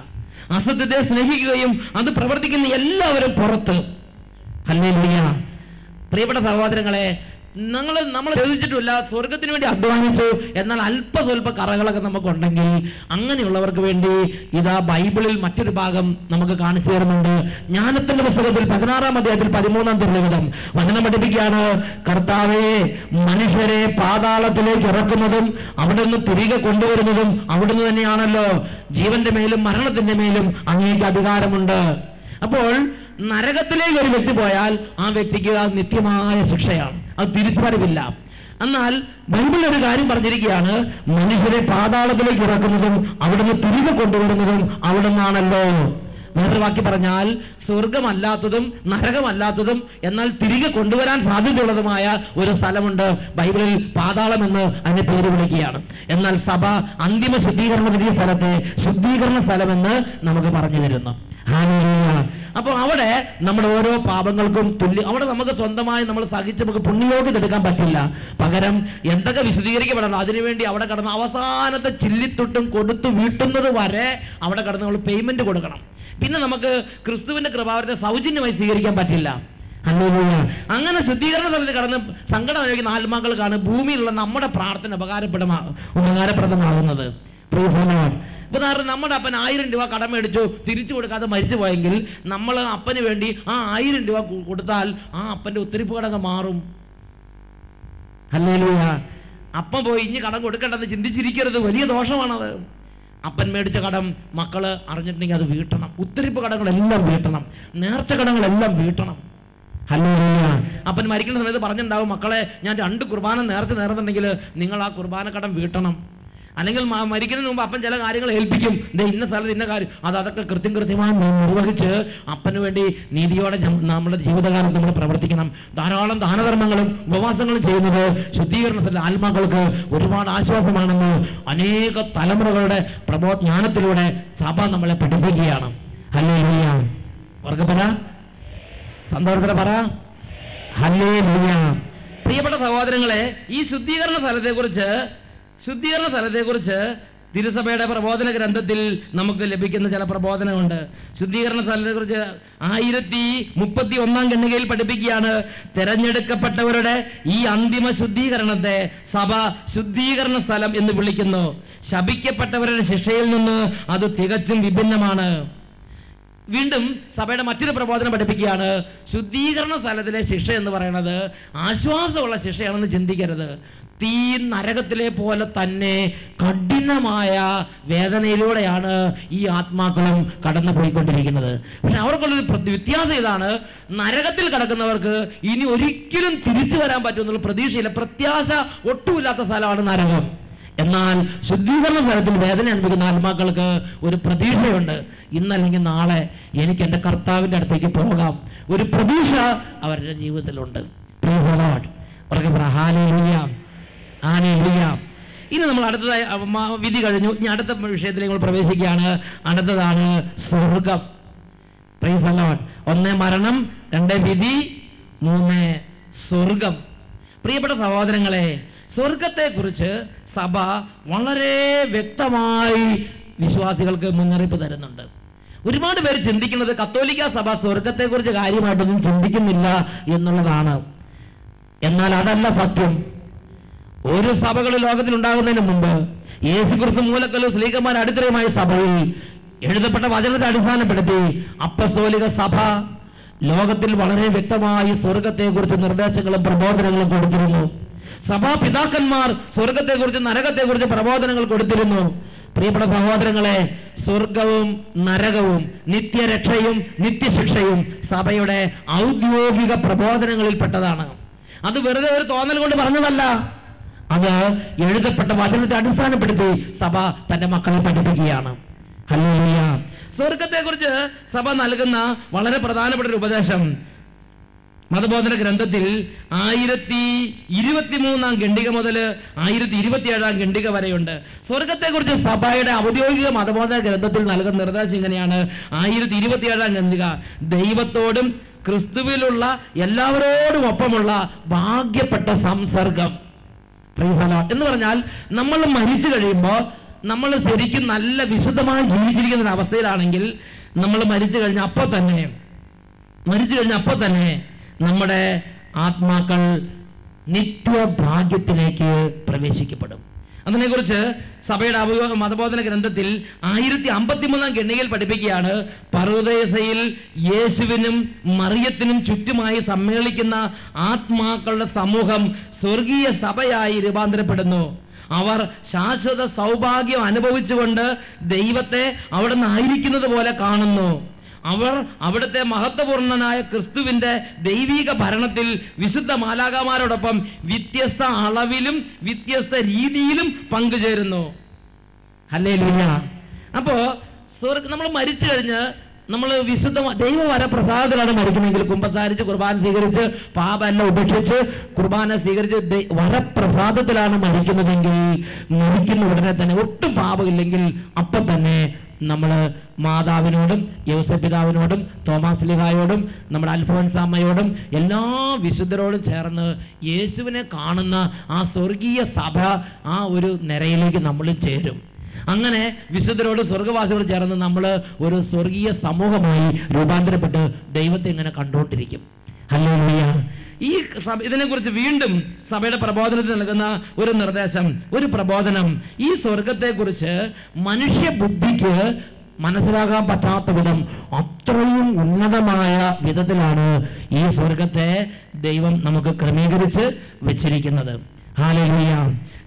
അസത്യത്തെ സ്നേഹിക്കുകയും അത് പ്രവർത്തിക്കുന്ന എല്ലാവരും പുറത്ത്. ഹല്ലേലൂയ. പ്രിയപ്പെട്ട സഹോദരങ്ങളെ, നമ്മൾ ചോദിച്ചിട്ടില്ല, സ്വർഗത്തിന് വേണ്ടി അധ്വാനിച്ചു, എന്നാൽ സ്വല്പ കറകളൊക്കെ നമുക്കുണ്ടെങ്കിൽ അങ്ങനെയുള്ളവർക്ക് വേണ്ടി ഇതാ ബൈബിളിൽ മറ്റൊരു ഭാഗം നമുക്ക് കാണിച്ചു തരുന്നുണ്ട്. ജ്ഞാനത്തിന്റെ പുസ്തകത്തിൽ 16-ാം അധ്യായത്തിൽ 13-ാം തിരുവചനം വചനം പഠിപ്പിക്കുകയാണ്: കർത്താവേ, മനുഷ്യരെ പാതാളത്തിലേക്ക് ഇറക്കുന്നതും അവിടെ നിന്ന് തിരികെ കൊണ്ടുവരുന്നതും അവിടുന്ന് തന്നെയാണല്ലോ. ജീവന്റെ മേലും മരണത്തിന്റെ മേലും അങ്ങേക്ക് അധികാരമുണ്ട്. അപ്പോൾ നരകത്തിലേക്ക് ഒരു വ്യക്തി പോയാൽ ആ വ്യക്തിക്ക് അത് നിത്യമായ ശിക്ഷയാണ്, അത് തിരിച്ചുവരവില്ല. എന്നാൽ ബൈബിൾ ഒരു കാര്യം പറഞ്ഞിരിക്കുകയാണ്: മനുഷ്യരെ പാതാളത്തിലേക്ക് ഇറക്കുന്നതും അവിടുന്ന് തിരികെ കൊണ്ടുവരുന്നതും അവിടുന്നാണല്ലോ. വേറെ വാക്കി പറഞ്ഞാൽ സ്വർഗമല്ലാത്തതും നരകമല്ലാത്തതും എന്നാൽ തിരികെ കൊണ്ടുവരാൻ സാധ്യതയുള്ളതുമായ ഒരു സ്ഥലമുണ്ട്. ബൈബിളിൽ പാതാളം എന്ന് അതിനെ പേര് വിളിക്കുകയാണ്. എന്നാൽ സഭ അന്തിമ ശുദ്ധീകരണ വിധിയ സ്ഥലത്തെ ശുദ്ധീകരണ സ്ഥലമെന്ന് നമുക്ക് പറഞ്ഞു തരുന്നു. ഹല്ലേലൂയ. അപ്പോൾ അവിടെ നമ്മുടെ ഓരോ പാപങ്ങൾക്കും അവിടെ നമുക്ക് സ്വന്തമായി നമ്മൾ സഹിച്ച് നമുക്ക് പുണ്യയോഗ്യത എടുക്കാൻ പറ്റില്ല. പകരം എന്തൊക്കെ വിശദീകരിക്കപ്പെടണം അതിനുവേണ്ടി അവിടെ കടന്ന് അവസാനത്തെ ചില്ലിത്തൊട്ടും കൊടുത്തു വീട്ടുന്നത് വരെ അവിടെ കടന്ന് നമ്മൾ പേയ്മെന്റ് കൊടുക്കണം. പിന്നെ നമുക്ക് ക്രിസ്തുവിന്റെ കൃപാവരത്തെ സൗജന്യമായി സ്വീകരിക്കാൻ പറ്റില്ല. ഹല്ലേലൂയ. അങ്ങനെ ശുദ്ധീകരണ സ്ഥലത്ത് കടന്ന് സങ്കടം അനുഭവിക്കുന്ന ആത്മാക്കൾക്കാണ് ഭൂമിയിലുള്ള നമ്മുടെ പ്രാർത്ഥന ഉപകാരപ്രദമാകുന്നത്. ഉദാഹരണം, നമ്മുടെ അപ്പൻ 1000 രൂപ കടം മേടിച്ചു തിരിച്ചു കൊടുക്കാതെ മരിച്ചു പോയെങ്കിൽ നമ്മൾ അപ്പന് വേണ്ടി ആ 1000 രൂപ കൊടുത്താൽ ആ അപ്പന്റെ ഉത്തരിപ്പ് കടം മാറും. ഹല്ലേലൂയ. അപ്പം പോയി ഇനി കടം കൊടുക്കണ്ടെന്ന് ചിന്തിച്ചിരിക്കരുത്, വലിയ ദോഷമാണത്. അപ്പൻ മേടിച്ച കടം മക്കള് അറിഞ്ഞിട്ടുണ്ടെങ്കിൽ അത് വീട്ടണം. ഉത്തരിപ്പ് കടങ്ങളെല്ലാം വീട്ടണം, നേർച്ച കടങ്ങളെല്ലാം വീട്ടണം. ഹല്ലേലൂയ. അപ്പൻ മരിക്കുന്ന സമയത്ത് പറഞ്ഞിട്ടുണ്ടാവും, മക്കളെ ഞാൻ 2 കുർബാന നേർച്ച നേർന്നുണ്ടെങ്കിൽ നിങ്ങൾ ആ കുർബാന കടം വീട്ടണം. അല്ലെങ്കിൽ മരിക്കുന്നതിന് മുമ്പ് അപ്പൻ ചില കാര്യങ്ങൾ ഏൽപ്പിക്കും, ഇന്ന സ്ഥലത്ത് ഇന്ന കാര്യം, അതൊക്കെ കൃത്യമായി നിർവഹിച്ച് അപ്പന് വേണ്ടി നീതിയോടെ നമ്മുടെ ജീവിതകാലം നമ്മൾ പ്രവർത്തിക്കണം. ധാരാളം ദാനധർമ്മങ്ങളും ഉപവാസങ്ങളും ചെയ്യുന്നത് ശുദ്ധീകരണത്തിലെ ആത്മാക്കൾക്ക് ഒരുപാട് ആശ്വാസമാണെന്ന് അനേക തലമുറകളുടെ ജ്ഞാനത്തിലൂടെ സഭ നമ്മളെ പഠിപ്പിക്കുകയാണ്. ഹല്ലേലൂയ. ഉറക്കെ പറ, സന്തോഷത്തോടെ പറ, ഹല്ലേലൂയ. പ്രിയപ്പെട്ട സഹോദരങ്ങളെ, ഈ ശുദ്ധീകരണ സ്ഥലത്തെക്കുറിച്ച് തിരുസഭയുടെ പ്രബോധന ഗ്രന്ഥത്തിൽ നമുക്ക് ലഭിക്കുന്ന ചില പ്രബോധനമുണ്ട്. ശുദ്ധീകരണ സ്ഥലത്തെക്കുറിച്ച് 1031 ഖണ്ഡികയിൽ പഠിപ്പിക്കുകയാണ്, തെരഞ്ഞെടുക്കപ്പെട്ടവരുടെ ഈ അന്തിമ ശുദ്ധീകരണത്തെ സഭ ശുദ്ധീകരണ സ്ഥലം എന്ന് വിളിക്കുന്നു. ശപിക്കപ്പെട്ടവരുടെ ശിക്ഷയിൽ നിന്ന് അത് തികച്ചും വിഭിന്നമാണ്. വീണ്ടും സഭയുടെ മറ്റൊരു പ്രബോധനം പഠിപ്പിക്കുകയാണ്, ശുദ്ധീകരണ സ്ഥലത്തിലെ ശിക്ഷ എന്ന് പറയുന്നത് ആശ്വാസമുള്ള ശിക്ഷയാണെന്ന് ചിന്തിക്കരുത്. തീ നരകത്തിലെ പോലെ തന്നെ കഠിനമായ വേദനയിലൂടെയാണ് ഈ ആത്മാക്കളും കടന്നു പോയിക്കൊണ്ടിരിക്കുന്നത്. പക്ഷെ അവർക്കുള്ളൊരു വ്യത്യാസം ഇതാണ്, നരകത്തിൽ കിടക്കുന്നവർക്ക് ഇനി ഒരിക്കലും തിരിച്ചു വരാൻ പറ്റുമെന്നുള്ള പ്രതീക്ഷയില്ല, പ്രത്യാശ ഒട്ടുമില്ലാത്ത സ്ഥലമാണ് നരകം. എന്നാൽ ശുദ്ധീകരണ സ്ഥലത്തിൽ വേദന അനുഭവിക്കുന്ന ആത്മാക്കൾക്ക് ഒരു പ്രതീക്ഷയുണ്ട്. ഇന്നല്ലെങ്കിൽ നാളെ എനിക്ക് എൻ്റെ കർത്താവിൻ്റെ അടുത്തേക്ക് പോകാം. ഒരു പ്രതീക്ഷ അവരുടെ ജീവിതത്തിലുണ്ട്. ഇനി നമ്മൾ അടുത്തതായി വിധി കഴിഞ്ഞു, ഇനി അടുത്ത വിഷയത്തിലേക്ക് നമ്മൾ പ്രവേശിക്കുകയാണ്. അടുത്തതാണ് സ്വർഗം. Price the Lord. 1 മരണം, 2 വിധി, 3 സ്വർഗം. പ്രിയപ്പെട്ട സഹോദരങ്ങളെ, സ്വർഗത്തെക്കുറിച്ച് സഭ വളരെ വ്യക്തമായി വിശ്വാസികൾക്ക് മുന്നറിയിപ്പ് തരുന്നുണ്ട്. ഒരുപാട് പേര് ചിന്തിക്കുന്നത് കത്തോലിക്ക സഭ സ്വർഗത്തെക്കുറിച്ച് കാര്യമായിട്ടൊന്നും ചിന്തിക്കുന്നില്ല എന്നുള്ളതാണ്. എന്നാൽ അതല്ല സത്യം. ഒരു സഭകൾ ലോകത്തിൽ ഉണ്ടാകുന്നതിന് മുമ്പ് യേശുക്രിസ്തു മൂലക്കല്ലും സ്ലീഹന്മാർ അടിത്തറയുമായ സഭയിൽ എഴുതപ്പെട്ട വചനത്തെ അടിസ്ഥാനപ്പെടുത്തി അപ്പസ്തോലിക സഭ ലോകത്തിൽ വളരെ വ്യക്തമായി സ്വർഗത്തെക്കുറിച്ച് നിർദ്ദേശങ്ങളും പ്രബോധനങ്ങളും കൊടുത്തിരുന്നു. സഭാപിതാക്കന്മാർ സ്വർഗത്തെക്കുറിച്ച് നരകത്തെക്കുറിച്ച് പ്രബോധനങ്ങൾ കൊടുത്തിരുന്നു. പ്രിയപ്പെട്ട സഹോദരങ്ങളെ, സ്വർഗവും നരകവും നിത്യരക്ഷയും നിത്യശിക്ഷയും സഭയുടെ ഔദ്യോഗിക പ്രബോധനങ്ങളിൽപ്പെട്ടതാണ്. അത് വെറുതെ ഒരു തോന്നൽ കൊണ്ട് പറഞ്ഞതല്ല, അത് എഴുതപ്പെട്ട വചനത്തെ അടിസ്ഥാനപ്പെടുത്തി സഭ തന്റെ മക്കളെ പഠിപ്പിക്കുകയാണ്. ഹല്ലേലൂയ. സ്വർഗത്തെക്കുറിച്ച് സഭ നൽകുന്ന വളരെ പ്രധാനപ്പെട്ട ഒരു ഉപദേശം മതബോധന ഗ്രന്ഥത്തിൽ 1023 ഖണ്ഡിക മുതൽ 1027 ഖണ്ഡിക വരെയുണ്ട്. സ്വർഗത്തെക്കുറിച്ച് സഭയുടെ ഔദ്യോഗിക മതബോധന ഗ്രന്ഥത്തിൽ നൽകുന്ന നിർദ്ദേശം ഇങ്ങനെയാണ്. 1027 ഖണ്ഡിക, ദൈവത്തോടും ക്രിസ്തുവിലുള്ള എല്ലാവരോടും ഒപ്പമുള്ള ഭാഗ്യപ്പെട്ട സംസർഗം. എന്ന് പറഞ്ഞാൽ നമ്മൾ മരിച്ചു കഴിയുമ്പോൾ നമ്മൾ ശരിക്കും നല്ല വിശുദ്ധമായി ജീവിച്ചിരിക്കുന്ന അവസ്ഥയിലാണെങ്കിൽ നമ്മൾ മരിച്ചു കഴിഞ്ഞ അപ്പോൾ തന്നെ നമ്മുടെ ആത്മാക്കൾ നിത്യഭാഗ്യത്തിലേക്ക് പ്രവേശിക്കപ്പെടും. അതിനെക്കുറിച്ച് സഭയുടെ മതബോധന ഗ്രന്ഥത്തിൽ 1053 ഖണ്ഡികയിൽ പഠിപ്പിക്കുകയാണ്, പറുദീസയിൽ യേശുവിനും മറിയത്തിനും ചുറ്റുമായി സമ്മേളിക്കുന്ന ആത്മാക്കളുടെ സമൂഹം സ്വർഗീയ സഭയായി രൂപാന്തരപ്പെടുന്നു. അവർ ശാശ്വത സൗഭാഗ്യം അനുഭവിച്ചുകൊണ്ട് ദൈവത്തെ അവിടെ നിന്നായിരിക്കുന്നത് പോലെ കാണുന്നു. അവർ അവിടുത്തെ മഹത്വപൂർണനായ ക്രിസ്തുവിന്റെ ദൈവിക ഭരണത്തിൽ വിശുദ്ധ മാലാഖമാരോടൊപ്പം വ്യത്യസ്ത അളവിലും വ്യത്യസ്ത രീതിയിലും പങ്കുചേരുന്നു. ഹല്ലേലൂയ. അപ്പോ നമ്മൾ മരിച്ചു കഴിഞ്ഞ് നമ്മൾ വിശുദ്ധ ദൈവവരപ്രസാദത്തിലാണ് മരിക്കുന്നെങ്കിൽ, കുമ്പസാരിച്ച് കുർബാന സ്വീകരിച്ച് പാപമെല്ലാം ഉപേക്ഷിച്ച് കുർബാന സ്വീകരിച്ച് വരപ്രസാദത്തിലാണ് മരിക്കുന്നതെങ്കിൽ, മരിക്കുന്ന ഉടനെ തന്നെ ഒട്ടും പാപമില്ലെങ്കിൽ അപ്പം തന്നെ നമ്മൾ മാതാവിനോടും യൗസപിതാവിനോടും തോമാസ് ലീഹായോടും നമ്മുടെ അൽഫോൻസാമ്മയോടും എല്ലാ വിശുദ്ധരോടും ചേർന്ന് യേശുവിനെ കാണുന്ന ആ സ്വർഗീയ സഭ, ആ ഒരു നിരയിലേക്ക് നമ്മൾ ചേരും. അങ്ങനെ വിശുദ്ധരോട് സ്വർഗവാസികളോട് ചേർന്ന് നമ്മൾ ഒരു സ്വർഗീയ സമൂഹമായി രൂപാന്തരപ്പെട്ട് ദൈവത്തെ ഇങ്ങനെ കണ്ടുകൊണ്ടിരിക്കും. ഹല്ലേലൂയ. ഈ ഇതിനെക്കുറിച്ച് വീണ്ടും സഭയുടെ പ്രബോധനത്തിൽ നൽകുന്ന ഒരു നിർദ്ദേശം, ഒരു പ്രബോധനം, ഈ സ്വർഗത്തെക്കുറിച്ച് മനുഷ്യ ബുദ്ധിക്ക് മനസ്സിലാകാൻ പറ്റാത്ത വിധം അത്രയും ഉന്നതമായ വിധത്തിലാണ് ഈ സ്വർഗത്തെ ദൈവം നമുക്ക് ക്രമീകരിച്ച് വെച്ചിരിക്കുന്നത്. ഹല്ലേലൂയ.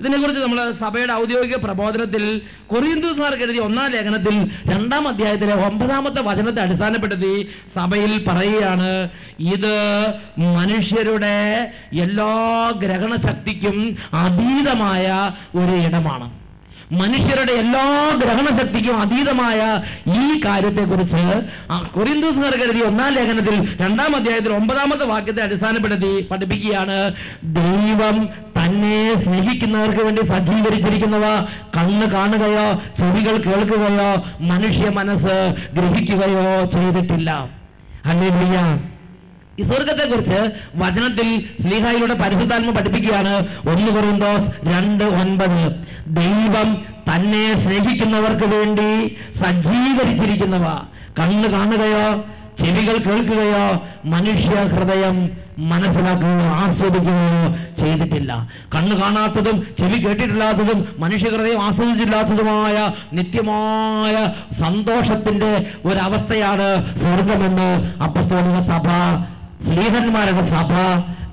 ഇതിനെക്കുറിച്ച് നമ്മൾ സഭയുടെ ഔദ്യോഗിക പ്രബോധനത്തിൽ കൊറിന്തോസുകാർക്ക് എഴുതിയ 1-ാം ലേഖനത്തിൽ 2-ാം അധ്യായത്തിലെ 9-ാമത്തെ വചനത്തെ അടിസ്ഥാനപ്പെടുത്തി സഭയിൽ പറയുകയാണ്, ഇത് മനുഷ്യരുടെ എല്ലാ ഗ്രഹണശക്തിക്കും അതീതമായ ഒരു ഇടമാണ്. മനുഷ്യരുടെ എല്ലാ ഗ്രഹണശക്തിക്കും അതീതമായ ഈ കാര്യത്തെക്കുറിച്ച് കൊരിന്തോസുകാർക്ക് എഴുതിയ 1-ാം ലേഖനത്തിൽ 2-ാം അധ്യായത്തിൽ 9-ാമത്തെ വാക്യത്തെ അടിസ്ഥാനപ്പെടുത്തി പഠിപ്പിക്കുകയാണ്. ദൈവം തന്നെ സ്നേഹിക്കുന്നവർക്ക് വേണ്ടി സജ്ജീകരിച്ചിരിക്കുന്നവ കണ്ണ് കാണുകയോ ചെവികൾ കേൾക്കുകയോ മനുഷ്യ മനസ്സ് ഗ്രഹിക്കുകയോ ചെയ്തിട്ടില്ല. ഹല്ലേലൂയ. ഈ സ്വർഗത്തെക്കുറിച്ച് വചനത്തിൽ ശ്ലീഹായിലൂടെ പരിശുദ്ധാത്മ പഠിപ്പിക്കുകയാണ്. 1 കൊരിന്തോസ് 2:9 ദൈവം തന്നെ സ്നേഹിക്കുന്നവർക്ക് വേണ്ടി സജ്ജീകരിച്ചിരിക്കുന്നവ കണ്ണ് കാണുകയോ ചെവികൾ കേൾക്കുകയോ മനുഷ്യ ഹൃദയം മനസ്സിലാക്കുകയോ ആസ്വദിക്കുകയോ ചെയ്തിട്ടില്ല. കണ്ണ് കാണാത്തതും ചെവി കേട്ടിട്ടില്ലാത്തതും മനുഷ്യ ഹൃദയം ആസ്വദിച്ചില്ലാത്തതുമായ നിത്യമായ സന്തോഷത്തിന്റെ ഒരവസ്ഥയാണ് സ്വർഗമെന്ന് അപ്പസ്തോലിക സഭ, സ്ലീഹന്മാരുടെ സഭ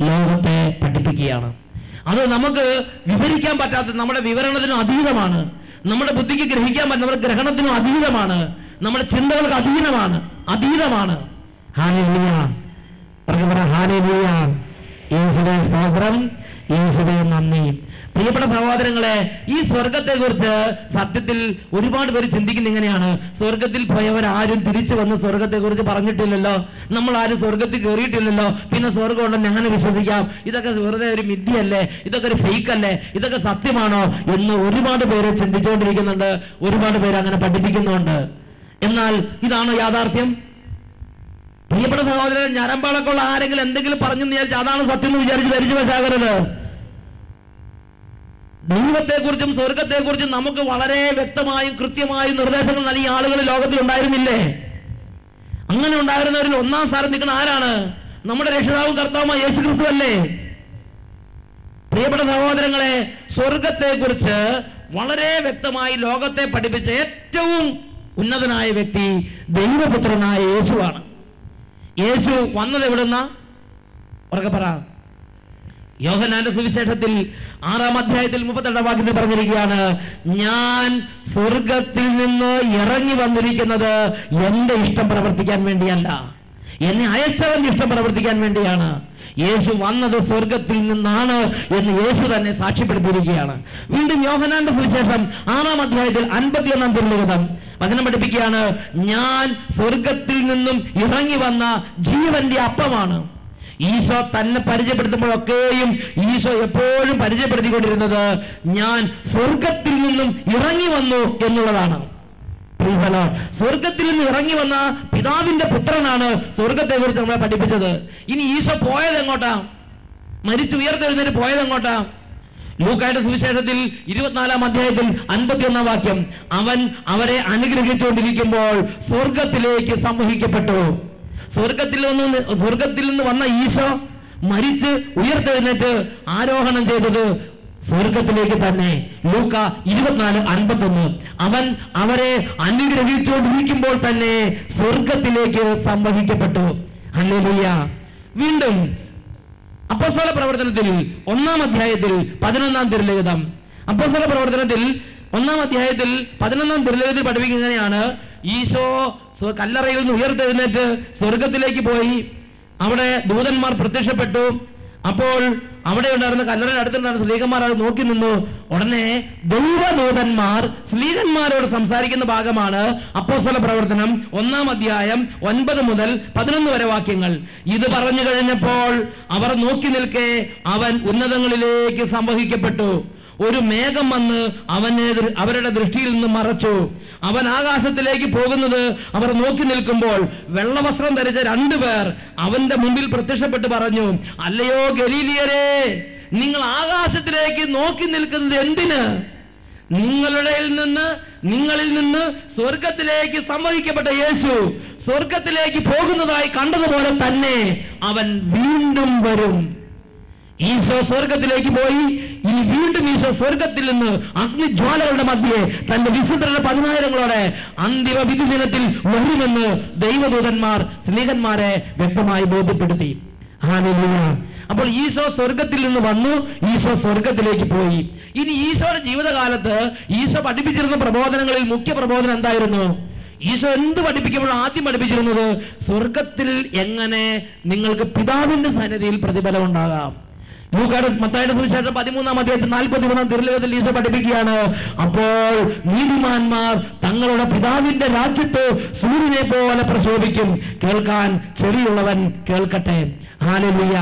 ലോകത്തെ പഠിപ്പിക്കുകയാണ്. അത് നമുക്ക് വിവരിക്കാൻ പറ്റാത്ത, നമ്മുടെ വിവരണത്തിനും അതീതമാണ്, നമ്മുടെ ബുദ്ധിക്ക് ഗ്രഹിക്കാൻ പറ്റുന്ന, നമ്മുടെ ഗ്രഹണത്തിനും അതീതമാണ്, നമ്മുടെ ചിന്തകൾക്ക് അതീതമാണ്. ഹല്ലേലൂയ. ഹല്ലേലൂയ. യേശുവേ സ്തോത്രം, യേശുവേ നന്ദി. പ്രിയപ്പെട്ട സഹോദരങ്ങളെ, ഈ സ്വർഗത്തെക്കുറിച്ച് സത്യത്തിൽ ഒരുപാട് പേര് ചിന്തിക്കുന്ന ഇങ്ങനെയാണ്, സ്വർഗത്തിൽ പോയവരാരും തിരിച്ചു വന്ന് സ്വർഗത്തെക്കുറിച്ച് പറഞ്ഞിട്ടില്ലല്ലോ, നമ്മൾ ആരും സ്വർഗത്തിൽ കയറിയിട്ടില്ലല്ലോ, പിന്നെ സ്വർഗം ഉണ്ടെന്ന് എങ്ങനെ വിശ്വസിക്കാം, ഇതൊക്കെ വെറുതെ ഒരു മിഥ്യയല്ലേ, ഇതൊക്കെ ഒരു ഫേക്ക് അല്ലേ, ഇതൊക്കെ സത്യമാണോ എന്ന് ഒരുപാട് പേര് ചിന്തിച്ചുകൊണ്ടിരിക്കുന്നുണ്ട്, ഒരുപാട് പേര് അങ്ങനെ പഠിപ്പിക്കുന്നുണ്ട്. എന്നാൽ ഇതാണോ യാഥാർത്ഥ്യം? പ്രിയപ്പെട്ട സഹോദരൻ, ഞരമ്പാളൊക്കെയുള്ള ആരെങ്കിലും എന്തെങ്കിലും പറഞ്ഞു വിചാരിച്ച് അതാണ് സത്യം എന്ന് വിചാരിച്ച് ധരിച്ചു വെച്ചാകരുത്. ദൈവത്തെക്കുറിച്ചും സ്വർഗത്തെക്കുറിച്ചും നമുക്ക് വളരെ വ്യക്തമായും കൃത്യമായും നിർദ്ദേശങ്ങൾ നൽകിയ ആളുകൾ ലോകത്തിൽ ഉണ്ടായിരുന്നില്ലേ? അങ്ങനെ ഉണ്ടായിരുന്നവരിൽ 1-ാം സ്ഥാനം നിൽക്കുന്ന ആരാണ്? നമ്മുടെ രക്ഷിതാവും കർത്താവുമായ യേശുക്രിസ്തു അല്ലേ? പ്രിയപ്പെട്ട സഹോദരങ്ങളെ, സ്വർഗത്തെക്കുറിച്ച് വളരെ വ്യക്തമായി ലോകത്തെ പഠിപ്പിച്ച ഏറ്റവും ഉന്നതനായ വ്യക്തി ദൈവപുത്രനായ യേശുവാണ്. യേശു വന്നത് എവിടുന്ന? ഉറക്കെ പറ. യോഹന്നാന്റെ സുവിശേഷത്തിൽ 6-ാം അധ്യായത്തിൽ 32-ാം വാക്യത്തിൽ പറഞ്ഞിരിക്കുകയാണ്, ഞാൻ സ്വർഗത്തിൽ നിന്ന് ഇറങ്ങി വന്നിരിക്കുന്നത് എന്റെ ഇഷ്ടം പ്രവർത്തിക്കാൻ വേണ്ടിയല്ല, എന്നെ അയച്ചവന്റെ ഇഷ്ടം പ്രവർത്തിക്കാൻ വേണ്ടിയാണ്. യേശു വന്നത് സ്വർഗത്തിൽ നിന്നാണ് എന്ന് യേശു തന്നെ സാക്ഷ്യപ്പെടുത്തിയിരിക്കുകയാണ്. വീണ്ടും യോഹന്നാന്റെ സുവിശേഷം 6-ാം അധ്യായത്തിൽ 51-ാം തിരുലിഖിതം വചനം പഠിപ്പിക്കുകയാണ്, ഞാൻ സ്വർഗത്തിൽ നിന്നും ഇറങ്ങി വന്ന ജീവന്റെ അപ്പമാണ്. ഈശോ തന്നെ പരിചയപ്പെടുത്തുമ്പോഴൊക്കെയും ഈശോ എപ്പോഴും പരിചയപ്പെടുത്തിക്കൊണ്ടിരുന്നത് ഞാൻ സ്വർഗത്തിൽ നിന്നും ഇറങ്ങി വന്നു എന്നുള്ളതാണ്. സ്വർഗത്തിൽ നിന്ന് ഇറങ്ങി വന്ന പിതാവിന്റെ പുത്രനാണ് സ്വർഗത്തെ കുറിച്ച് നമ്മളെ പഠിപ്പിച്ചത്. ഇനി ഈശോ പോയത് എങ്ങോട്ടാ? മരിച്ചുയർത്തെഴുന്നേറ്റ് പോയത് എങ്ങോട്ടാ? ലൂക്കായുടെ സുവിശേഷത്തിൽ 24-ാം അധ്യായത്തിൽ 51-ാം വാക്യം, അവൻ അവരെ അനുഗ്രഹിച്ചുകൊണ്ടിരിക്കുമ്പോൾ സ്വർഗത്തിലേക്ക് സംവഹിക്കപ്പെട്ടു. സ്വർഗത്തിൽ നിന്ന് വന്ന ഈശോ മരിച്ച് ഉയർത്തെഴുന്നേറ്റ് ആരോഹണം ചെയ്തത് സ്വർഗത്തിലേക്ക് തന്നെ. ലൂക്ക 24:51 അവൻ അവരെ അനുഗ്രഹിച്ചുകൊണ്ടിരിക്കുമ്പോൾ തന്നെ സ്വർഗത്തിലേക്ക് സംവഹിക്കപ്പെട്ടു. ഹല്ലേലൂയ. വീണ്ടും അപ്പോസ്തല പ്രവർത്തനത്തിൽ 1-ാം അധ്യായത്തിൽ 11-ാം തിരുലിഖിതം, അപ്പോസ്തല പ്രവർത്തനത്തിൽ 1-ാം അധ്യായത്തിൽ 11-ാം തിരുലിഖിതത്തിൽ പഠിപ്പിക്കുന്നതാണ്, ഈശോ കല്ലറയിൽ നിന്ന് ഉയർത്തെഴുന്നേറ്റ് സ്വർഗത്തിലേക്ക് പോയി. അവിടെ ദൂതന്മാർ പ്രത്യക്ഷപ്പെട്ടു. അപ്പോൾ അവിടെ ഉണ്ടായിരുന്ന കല്ലറയുടെ അടുത്തുണ്ടായിരുന്ന സ്ലീഹന്മാർ അത് നോക്കി നിന്നു. ഉടനെ ദൈവദൂതന്മാർ സ്ലീഹന്മാരോട് സംസാരിക്കുന്ന ഭാഗമാണ് അപ്പോസ്തല പ്രവർത്തനം 1-ാം അധ്യായം 9 മുതൽ 11 വരെ വാക്യങ്ങൾ. ഇത് പറഞ്ഞു കഴിഞ്ഞപ്പോൾ അവർ നോക്കി നിൽക്കെ അവൻ ഉന്നതങ്ങളിലേക്ക് സംവഹിക്കപ്പെട്ടു. ഒരു മേഘം വന്ന് അവരുടെ ദൃഷ്ടിയിൽ നിന്ന് മറച്ചു. അവൻ ആകാശത്തിലേക്ക് പോകുന്നത് അവർ നോക്കി നിൽക്കുമ്പോൾ വെള്ളവസ്ത്രം ധരിച്ച 2 പേർ അവന്റെ മുമ്പിൽ പ്രത്യക്ഷപ്പെട്ട് പറഞ്ഞു, അല്ലയോ ഗലീലിയരെ, നിങ്ങൾ ആകാശത്തിലേക്ക് നോക്കി നിൽക്കുന്നത് എന്തിന്? നിങ്ങളിൽ നിന്ന് സ്വർഗത്തിലേക്ക് സംവഹിക്കപ്പെട്ട യേശു സ്വർഗത്തിലേക്ക് പോകുന്നതായി കണ്ടതുപോലെ തന്നെ അവൻ വീണ്ടും വരും. ഈശോ സ്വർഗത്തിലേക്ക് പോയി. ഇനി വീണ്ടും ഈശോ സ്വർഗത്തിൽ നിന്ന് അഗ്നിജ്വാലകളുടെ മധ്യേ തന്റെ വിശുദ്ധരുടെ 10,000-ങ്ങളോടെ അന്തിമ വിധി ദിനത്തിൽ വരുമെന്ന് ദൈവദൂതന്മാർ സ്നേഹന്മാരെ വ്യക്തമായി ബോധ്യപ്പെടുത്തി. ഹല്ലേലൂയ. അപ്പോൾ ഈശോ സ്വർഗത്തിൽ നിന്ന് വന്നു, ഈശോ സ്വർഗത്തിലേക്ക് പോയി. ഇനി ഈശോയുടെ ജീവിതകാലത്ത് ഈശോ പഠിപ്പിച്ചിരുന്ന പ്രബോധനങ്ങളിൽ മുഖ്യ പ്രബോധനം എന്തായിരുന്നു? ഈശോ എന്ത് പഠിപ്പിക്കുമ്പോൾ ആദ്യം പഠിപ്പിച്ചിരുന്നത് സ്വർഗത്തിൽ എങ്ങനെ നിങ്ങൾക്ക് പിതാവിന്റെ സന്നിധിയിൽ പ്രതിഫലം ഉണ്ടാകാം. മത്തായിയുടെ സുവിശേഷം 13-ാം അധ്യായത്തിൽ 43-ാം തിരുലേഖനത്തിൽ ഈശോ പഠിപ്പിക്കുകയാണ്, അപ്പോൾ നീതിമാന്മാർ തങ്ങളുടെ പിതാവിന്റെ രാജ്യത്ത് സൂര്യനെ പോലെ പ്രശോഭിക്കും, കേൾക്കാൻ ചെവിയുള്ളവൻ കേൾക്കട്ടെ. ഹല്ലേലൂയ.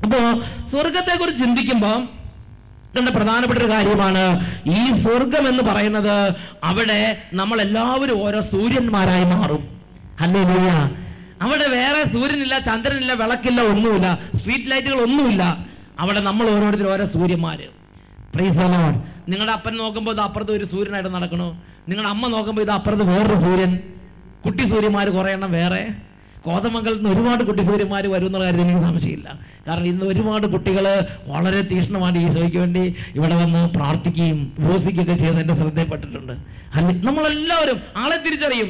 അപ്പോ സ്വർഗത്തെ കുറിച്ച് ചിന്തിക്കുമ്പോൾ ഇതിന്റെ പ്രധാനപ്പെട്ട ഒരു കാര്യമാണ് ഈ സ്വർഗം എന്ന് പറയുന്നത്. അവിടെ നമ്മളെല്ലാവരും ഓരോ സൂര്യന്മാരായി മാറും. ഹല്ലേലൂയ. അവിടെ വേറെ സൂര്യനില്ല, ചന്ദ്രനില്ല, വിളക്കില്ല, ഒന്നുമില്ല, സ്ട്രീറ്റ് ലൈറ്റുകൾ ഒന്നുമില്ല. അവിടെ നമ്മൾ ഓരോരുത്തരും ഓരോ സൂര്യന്മാര്. Price the Lord. നിങ്ങളുടെ അപ്പൻ നോക്കുമ്പോൾ ഇത് അപ്പുറത്ത് ഒരു സൂര്യനായിട്ട് നടക്കണു, നിങ്ങളുടെ അമ്മ നോക്കുമ്പോൾ ഇത് അപ്പുറത്ത് വേറൊരു സൂര്യൻ. കുട്ടി സൂര്യന്മാർ കുറേ എണ്ണം വേറെ. കോതമംഗലത്ത് നിന്ന് ഒരുപാട് കുട്ടി സൂര്യന്മാർ വരും എന്നുള്ള കാര്യത്തിൽ എനിക്ക് സംശയമില്ല. കാരണം ഇന്ന് ഒരുപാട് കുട്ടികൾ വളരെ തീക്ഷ്ണമായിട്ട് ഈശോയ്ക്ക് വേണ്ടി ഇവിടെ വന്ന് പ്രാർത്ഥിക്കുകയും ഉപവസിക്കുകയൊക്കെ ചെയ്യുന്നത് എന്റെ ശ്രദ്ധയിൽപ്പെട്ടിട്ടുണ്ട്. നമ്മളെല്ലാവരും ആളെ തിരിച്ചറിയും.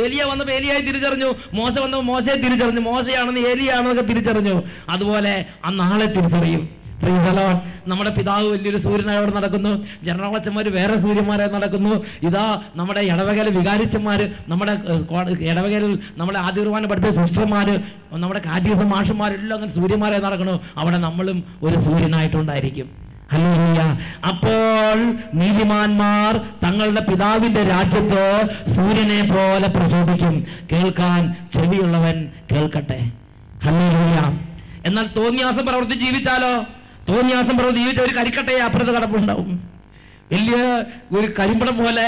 ഏലിയ വന്നപ്പോൾ ഏലിയായി തിരിച്ചറിഞ്ഞു, മോശ വന്നപ്പോൾ മോശയെ തിരിച്ചറിഞ്ഞു, മോശയാണെന്ന് ഏലിയാണെന്നൊക്കെ തിരിച്ചറിഞ്ഞു. അതുപോലെ അന്ന് ആളെ തിരിച്ചറിയും. നമ്മുടെ പിതാവ് വലിയൊരു സൂര്യനായി അവിടെ നടക്കുന്നു, ജനറോളച്ചന്മാർ വേറെ സൂര്യന്മാരായി നടക്കുന്നു. ഇതാ നമ്മുടെ ഇടവകയിലെ വികാരിച്ചന്മാര്, നമ്മുടെ ഇടവകയിൽ നമ്മുടെ ആദ്യ കുർബാന പഠിപ്പിച്ച സിസ്റ്റർമാര്, നമ്മുടെ കാറ്റീസം മാഷന്മാരെല്ലാം അങ്ങനെ സൂര്യന്മാരായി നടക്കുന്നു. അവിടെ നമ്മളും ഒരു സൂര്യനായിട്ടുണ്ടായിരിക്കും. ഹല്ലേലൂയ. അപ്പോൾ നീതിമാന്മാർ തങ്ങളുടെ പിതാവിന്റെ രാജ്യത്ത് സൂര്യനെ പോലെ പ്രശോഭിക്കും, കേൾക്കാൻ ചെവിയുള്ളവൻ കേൾക്കട്ടെ. ഹല്ലേലൂയ. എന്നാൽ തോന്നിയാസം പ്രവർത്തിച്ച് ജീവിച്ചാലോ? തോന്നിയാസം പ്രവർത്തി ജീവിച്ച ഒരു കരിക്കട്ടയെ അപ്പുറത്ത് കിടപ്പുണ്ടാവും. വലിയ ഒരു കരിമ്പടം പോലെ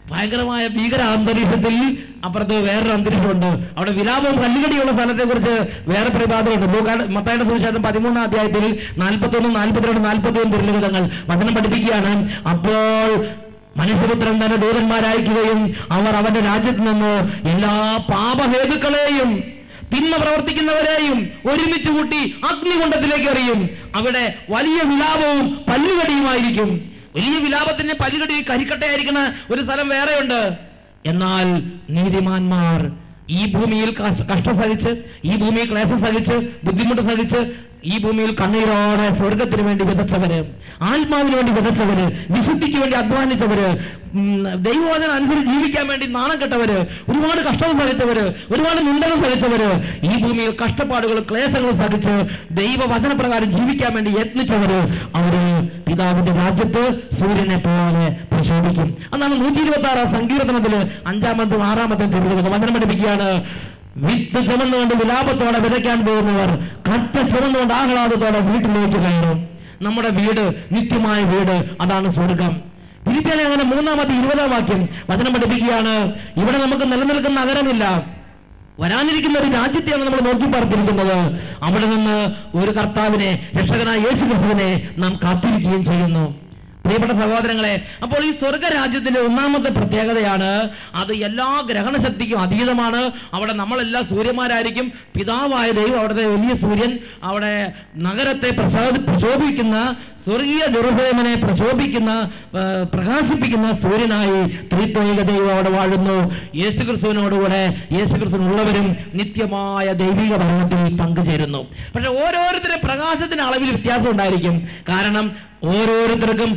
ഭയങ്കരമായ ഭീകര അന്തരീക്ഷത്തിൽ അപ്പുറത്ത് വേറൊരു അന്തരീക്ഷമുണ്ട്. അവിടെ വിലാപവും കല്ലുകടിയുള്ള സ്ഥലത്തെ കുറിച്ച് വേറെ പ്രതിപാദനമുണ്ട്. മത്തായിയുടെ സുവിശേഷം 13-ാം അധ്യായത്തിൽ 41, 42, 43 തിരുലിഖിതങ്ങൾ വചനം പഠിപ്പിക്കുകയാണ്. അപ്പോൾ മനുഷ്യപുത്രൻ തന്നെ ദൂതന്മാരയക്കുകയും അവർ അവന്റെ രാജ്യത്ത് നിന്ന് എല്ലാ പാപഹേതുക്കളെയും തിന്മ പ്രവർത്തിക്കുന്നവരെയും ഒരുമിച്ച് കൂട്ടി അഗ്നികുണ്ഡത്തിലേക്ക് എറിയും. അവിടെ വലിയ വിലാപവും പല്ലുകടിയുമായിരിക്കും. വലിയ വിലാപത്തിന്റെ പല്ലുകടി കരിക്കട്ടയായിരിക്കുന്ന ഒരു സ്ഥലം വേറെയുണ്ട്. എന്നാൽ നീതിമാന്മാർ ഈ ഭൂമിയിൽ കഷ്ടം സഹിച്ച്, ഈ ഭൂമിയിൽ ക്ലേശം സഹിച്ച്, ബുദ്ധിമുട്ട് സഹിച്ച്, ഈ ഭൂമിയിൽ കണ്ണീരോടെ സ്വർഗത്തിന് വേണ്ടി വിതച്ചവര്, ആത്മാവിന് വേണ്ടി വിതച്ചവര്, വിശുദ്ധിക്ക് വേണ്ടി അധ്വാനിച്ചവര്, ദൈവവചനം അനുസരിച്ച് ജീവിക്കാൻ വേണ്ടി നാണം കെട്ടവര്, ഒരുപാട് കഷ്ടം സഹിച്ചവര്, ഒരുപാട് നിന്ദനം സഹിച്ചവര്, ഈ ഭൂമിയിൽ കഷ്ടപ്പാടുകൾ ക്ലേശങ്ങൾ സഹിച്ച് ദൈവവചനപ്രകാരം ജീവിക്കാൻ വേണ്ടി യത്നിച്ചവര്, അവര് പിതാവിന്റെ രാജ്യത്ത് സൂര്യനെ പോലെ പ്രശോഭിക്കും. അതാണ് 126-ാം സങ്കീർത്തനത്തില് 5-ാമത്തും 6-ാമത്തും തിരുവചനം വചനം പഠിപ്പിക്കുകയാണ്. വിത്ത് ചുമന്നുകൊണ്ട് വിലാപത്തോടെ വിതയ്ക്കാൻ പോകുന്നവർ കറ്റ ചുമന്നുകൊണ്ട് ആഹ്ലാദത്തോടെ വീട്ടിലേക്ക് കയറും. നമ്മുടെ വീട് നിത്യമായ വീട്, അതാണ് സ്വർഗം. ഫിലിപ്പിയർ അങ്ങനെ 3-ാമത്തെ 20-ാം വാക്യം വചനം പഠിപ്പിക്കുകയാണ്. ഇവിടെ നമുക്ക് നിലനിൽക്കുന്ന നഗരമില്ല, വരാനിരിക്കുന്ന ഒരു രാജ്യത്തെയാണ് നമ്മൾ നോക്കി പാർത്തിരിക്കുന്നത്. അവിടെ നിന്ന് ഒരു കർത്താവിനെ, രക്ഷകനായ യേശു ക്രിസ്തുവിനെ നാം കാത്തിരിക്കുകയും ചെയ്യുന്നു. പ്രിയപ്പെട്ട സഹോദരങ്ങളെ, അപ്പോൾ ഈ സ്വർഗരാജ്യത്തിന്റെ 1-ാമത്തെ പ്രത്യേകതയാണ് അത് എല്ലാ ഗ്രഹണശക്തിക്കും അതീതമാണ്. അവിടെ നമ്മളെല്ലാം സൂര്യന്മാരായിരിക്കും. പിതാവായ ദൈവം അവിടുത്തെ വലിയ സൂര്യൻ, അവിടെ നഗരത്തെ പ്രശോഭിക്കുന്ന സ്വർഗീയ ജെറുസലേമിനെ പ്രകാശിപ്പിക്കുന്ന സൂര്യനായി ത്രിത്വൈക ദൈവം അവിടെ വാഴുന്നു. യേശുക്രിസ്തുവിനോടുകൂടെ യേശുക്രിസ്തുവിനുള്ളവരും നിത്യമായ ദൈവിക ഭരണത്തിൽ പങ്കുചേരുന്നു. പക്ഷെ ഓരോരുത്തരുടെ പ്രകാശത്തിന് അളവിൽ വ്യത്യാസം ഉണ്ടായിരിക്കും. കാരണം ഓരോരുത്തർക്കും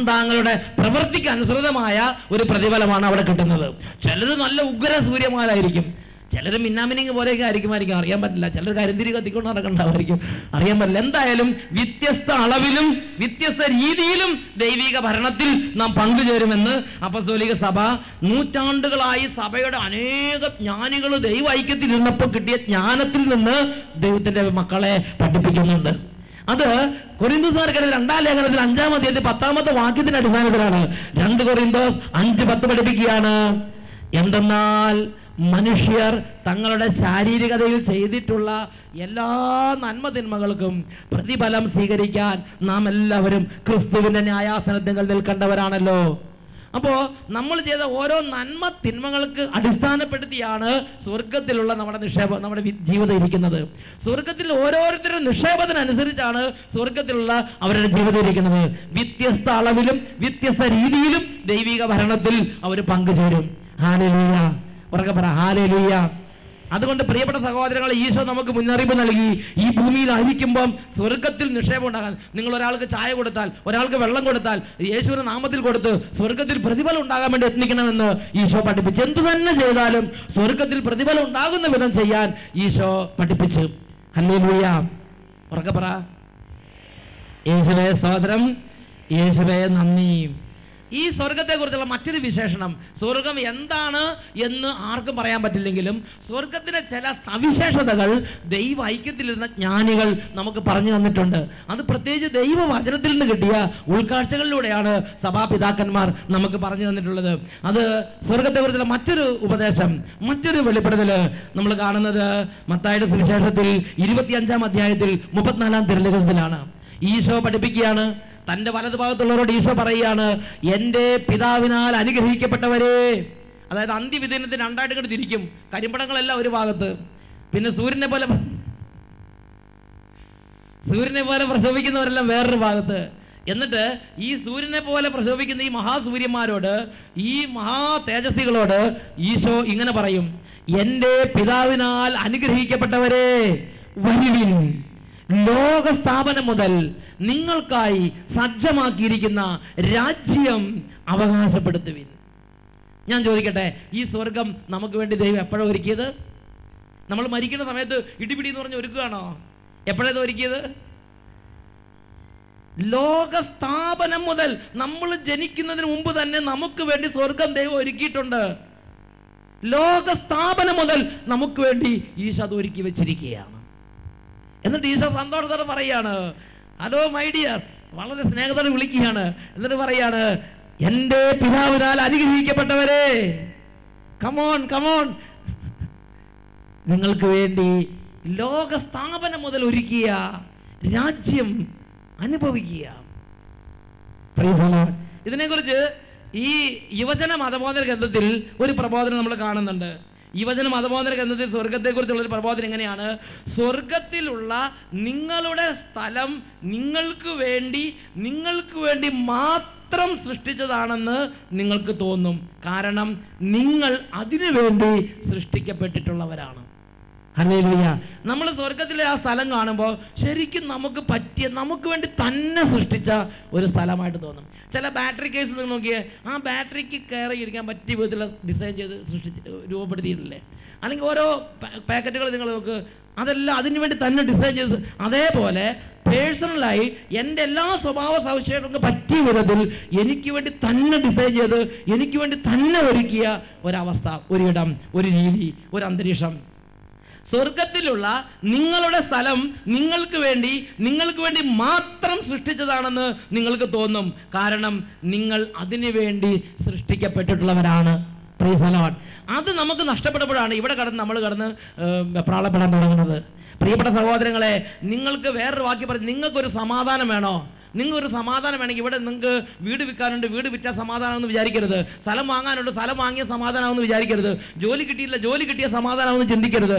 താങ്കളുടെ പ്രവൃത്തിക്ക് അനുസൃതമായ ഒരു പ്രതിഫലമാണ് അവിടെ കിട്ടുന്നത്. ചിലർ നല്ല ഉഗ്ര സൂര്യന്മാരായിരിക്കും, ചിലർ മിന്നാമിനിങ് പോലെയൊക്കെ ആയിരിക്കും, അറിയാൻ പറ്റില്ല. ചിലർ കരിന്തിരി കത്തിക്കൊണ്ട് നടക്കണ്ടാവായിരിക്കും, അറിയാൻ പറ്റില്ല. എന്തായാലും വ്യത്യസ്ത അളവിലും വ്യത്യസ്ത രീതിയിലും ദൈവിക ഭരണത്തിൽ നാം പങ്കുചേരുമെന്ന് അപ്പസ്തോലിക സഭ നൂറ്റാണ്ടുകളായി സഭയുടെ അനേക ജ്ഞാനികൾ ദൈവ ഐക്യത്തിൽ ഇരുന്നപ്പോൾ കിട്ടിയ ജ്ഞാനത്തിൽ നിന്ന് ദൈവത്തിന്റെ മക്കളെ പഠിപ്പിക്കുന്നുണ്ട്. അത് കൊരിന്തോസുകാർക്ക് 2-ാം ലേഖനത്തിൽ 5-ാം അധ്യായത്തിൽ 10-ാമത്തെ വാക്യത്തിന്റെ അടിസ്ഥാനത്തിലാണ്. 2 കൊരിന്തോസ് 5:10 പഠിപ്പിക്കുകയാണ്. എന്തെന്നാൽ മനുഷ്യർ തങ്ങളുടെ ശാരീരികതയിൽ ചെയ്തിട്ടുള്ള എല്ലാ നന്മതിന്മകൾക്കും പ്രതിഫലം സ്വീകരിക്കാൻ നാം എല്ലാവരും ക്രിസ്തുവിന്റെ ന്യായാസനത്തിൽ നിൽക്കേണ്ടവരാണല്ലോ. അപ്പോ നമ്മൾ ചെയ്ത ഓരോ നന്മ തിന്മകൾക്ക് അടിസ്ഥാനപ്പെടുത്തിയാണ് സ്വർഗത്തിലുള്ള നമ്മുടെ നിക്ഷേപം, നമ്മുടെ ജീവിതം ഇരിക്കുന്നത്. സ്വർഗത്തിൽ ഓരോരുത്തരുടെ നിക്ഷേപത്തിനനുസരിച്ചാണ് സ്വർഗത്തിലുള്ള അവരുടെ ജീവിതം ഇരിക്കുന്നത്. വ്യത്യസ്ത അളവിലും വ്യത്യസ്ത രീതിയിലും ദൈവിക ഭരണത്തിൽ അവർ പങ്കുചേരും. ഹല്ലേലൂയ, ഉറക്കെ പറ ഹല്ലേലൂയ. അതുകൊണ്ട് പ്രിയപ്പെട്ട സഹോദരങ്ങളെ, ഈശോ നമുക്ക് മുന്നറിയിപ്പ് നൽകി. ഈ ഭൂമിയിലായിരിക്കുമ്പം സ്വർഗത്തിൽ നിക്ഷേപം ഉണ്ടാകാൻ. നിങ്ങൾ ഒരാൾക്ക് ചായ കൊടുത്താൽ, ഒരാൾക്ക് വെള്ളം കൊടുത്താൽ, യേശുവിന്റെ നാമത്തിൽ കൊടുത്ത് സ്വർഗത്തിൽ പ്രതിഫലം ഉണ്ടാകാൻ വേണ്ടി യത്നിക്കണമെന്ന് ഈശോ പഠിപ്പിച്ചു. എന്തു തന്നെ ചെയ്താലും സ്വർഗത്തിൽ പ്രതിഫലം ഉണ്ടാകുന്ന വിധം ചെയ്യാൻ ഈശോ പഠിപ്പിച്ചു. ഹല്ലേലൂയ, ഉറക്കെ പറ യേശുവേ സ്തോത്രം, യേശുവേ നന്ദി. ഈ സ്വർഗത്തെക്കുറിച്ചുള്ള മറ്റൊരു വിശേഷണം, സ്വർഗം എന്താണ് എന്ന് ആർക്കും പറയാൻ പറ്റില്ലെങ്കിലും സ്വർഗത്തിലെ ചില സവിശേഷതകൾ ദൈവ ഐക്യത്തിലിരുന്ന ജ്ഞാനികൾ നമുക്ക് പറഞ്ഞു തന്നിട്ടുണ്ട്. അത് പ്രത്യേകിച്ച് ദൈവവചനത്തിൽ നിന്ന് കിട്ടിയ ഉൾക്കാഴ്ചകളിലൂടെയാണ് സഭാപിതാക്കന്മാർ നമുക്ക് പറഞ്ഞു തന്നിട്ടുള്ളത്. അത് സ്വർഗത്തെക്കുറിച്ചുള്ള മറ്റൊരു ഉപദേശം, മറ്റൊരു വെളിപ്പെടുത്തൽ നമ്മൾ കാണുന്നത് മത്തായിയുടെ സുവിശേഷത്തിൽ 25-ാം അധ്യായത്തിൽ 34-ാം തിരുലിഖിതത്തിലാണ്. ഈശോ പഠിപ്പിക്കുകയാണ്. തന്റെ വലതുഭാഗത്തുള്ളവരോട് ഈശോ പറയുകയാണ്, എന്റെ പിതാവിനാൽ അനുഗ്രഹിക്കപ്പെട്ടവരെ. അതായത് അന്ത്യവിധിനത്തിന് രണ്ടായിട്ട് ഇങ്ങോട്ട് തിരിക്കും. കരിമ്പടങ്ങളെല്ലാം ഒരു ഭാഗത്ത്, പിന്നെ സൂര്യനെ പോലെ പ്രശോഭിക്കുന്നവരെല്ലാം വേറൊരു ഭാഗത്ത്. എന്നിട്ട് ഈ സൂര്യനെ പോലെ പ്രശോഭിക്കുന്ന ഈ മഹാസൂര്യന്മാരോട്, ഈ മഹാ തേജസ്വികളോട് ഈശോ ഇങ്ങനെ പറയും, എന്റെ പിതാവിനാൽ അനുഗ്രഹിക്കപ്പെട്ടവരെ വരുവിൻ, ലോകസ്ഥാപനം മുതൽ നിങ്ങൾക്കായി സജ്ജമാക്കിയിരിക്കുന്ന രാജ്യം അവകാശപ്പെടുത്തുവിൻ. ഞാൻ ചോദിക്കട്ടെ, ഈ സ്വർഗം നമുക്ക് വേണ്ടി ദൈവം എപ്പോഴാണ് ഒരുക്കിയത്? നമ്മൾ മരിക്കുന്ന സമയത്ത് ഇടിപിടി എന്ന് പറഞ്ഞ് ഒരുക്കുകയാണോ? എപ്പോഴാണ് ഒരുക്കിയത്? ലോകസ്ഥാപനം മുതൽ, നമ്മൾ ജനിക്കുന്നതിന് മുമ്പ് തന്നെ നമുക്ക് വേണ്ടി സ്വർഗം ദൈവം ഒരുക്കിയിട്ടുണ്ട്. ലോകസ്ഥാപനം മുതൽ നമുക്ക് വേണ്ടി ഈശോ അത് ഒരുക്കി വെച്ചിരിക്കുകയാണ്. എന്നിട്ട് ഈശോ സന്തോഷത്തോടെ പറയാണ്, ഹലോ മൈ ഡിയർ, വളരെ സ്നേഹത്തോടെ വിളിക്കുകയാണ്. എന്നിട്ട് പറയാണ്, എന്റെ പിതാവിനാൽ അനുഗ്രഹിക്കപ്പെട്ടവരെ, കമോൺ കമോൺ, നിങ്ങൾക്ക് വേണ്ടി ലോകസ്ഥാപനം മുതൽ ഒരുക്കിയ രാജ്യം അനുഭവിക്കുക. ഇതിനെക്കുറിച്ച് ഈ യുവജന മതബോധന ഗ്രന്ഥത്തിൽ ഒരു പ്രബോധനം നമ്മൾ കാണുന്നുണ്ട്. യുവജന മതബോധന ഗ്രന്ഥത്തിൽ സ്വർഗത്തെക്കുറിച്ചുള്ള ഒരു പ്രബോധനം എങ്ങനെയാണ്? സ്വർഗത്തിലുള്ള നിങ്ങളുടെ സ്ഥലം നിങ്ങൾക്ക് വേണ്ടി മാത്രം സൃഷ്ടിച്ചതാണെന്ന് നിങ്ങൾക്ക് തോന്നും. കാരണം നിങ്ങൾ അതിനു വേണ്ടി സൃഷ്ടിക്കപ്പെട്ടിട്ടുള്ളവരാണ്. ഹല്ലേലൂയ. നമ്മൾ സ്വർഗത്തിലെ ആ സ്ഥലം കാണുമ്പോൾ ശരിക്കും നമുക്ക് പറ്റിയ, നമുക്ക് വേണ്ടി തന്നെ സൃഷ്ടിച്ച ഒരു സ്ഥലമായിട്ട് തോന്നും. ചില ബാറ്ററി കേസ് നിങ്ങൾ നോക്കിയേ, ആ ബാറ്ററിക്ക് കയറി ഇരിക്കാൻ പറ്റിയ വിധത്തിലുള്ള ഡിസൈൻ ചെയ്ത് രൂപപ്പെടുത്തിയിട്ടില്ലേ? അല്ലെങ്കിൽ ഓരോ പാക്കറ്റുകൾ നിങ്ങൾ നോക്ക്, അതെല്ലാം അതിനു വേണ്ടി തന്നെ ഡിസൈൻ ചെയ്ത്. അതേപോലെ പേഴ്സണലായി എൻ്റെ എല്ലാ സ്വഭാവ സവിശേഷതകൾക്ക് പറ്റിയ വിധത്തിൽ എനിക്ക് വേണ്ടി തന്നെ ഡിസൈൻ ചെയ്ത് എനിക്ക് വേണ്ടി തന്നെ ഒരുക്കിയ ഒരവസ്ഥ, ഒരിടം, ഒരു രീതി, ഒരു അന്തരീക്ഷം. സ്വർഗത്തിലുള്ള നിങ്ങളുടെ സ്ഥലം നിങ്ങൾക്ക് വേണ്ടി മാത്രം സൃഷ്ടിച്ചതാണെന്ന് നിങ്ങൾക്ക് തോന്നും. കാരണം നിങ്ങൾ അതിനു വേണ്ടി സൃഷ്ടിക്കപ്പെട്ടിട്ടുള്ളവരാണ്. Price the Lord. അത് നമുക്ക് നഷ്ടപ്പെടുമ്പോഴാണ് ഇവിടെ നമ്മൾ കടന്ന് പ്രാളപ്പെടാൻ തുടങ്ങുന്നത്. പ്രിയപ്പെട്ട സഹോദരങ്ങളെ, നിങ്ങൾക്ക് വേറൊരു വാക്യം പറഞ്ഞു, നിങ്ങൾക്കൊരു സമാധാനം വേണോ? നിങ്ങൾക്കൊരു സമാധാനം വേണമെങ്കിൽ ഇവിടെ നിങ്ങൾക്ക് വീട് വിൽക്കാനുണ്ട്, വീട് വിറ്റാൽ സമാധാനമെന്ന് വിചാരിക്കരുത്. സ്ഥലം വാങ്ങാനുണ്ട്, സ്ഥലം വാങ്ങിയ സമാധാനമെന്ന് വിചാരിക്കരുത്. ജോലി കിട്ടിയില്ല, ജോലി കിട്ടിയ സമാധാനമെന്ന് ചിന്തിക്കരുത്.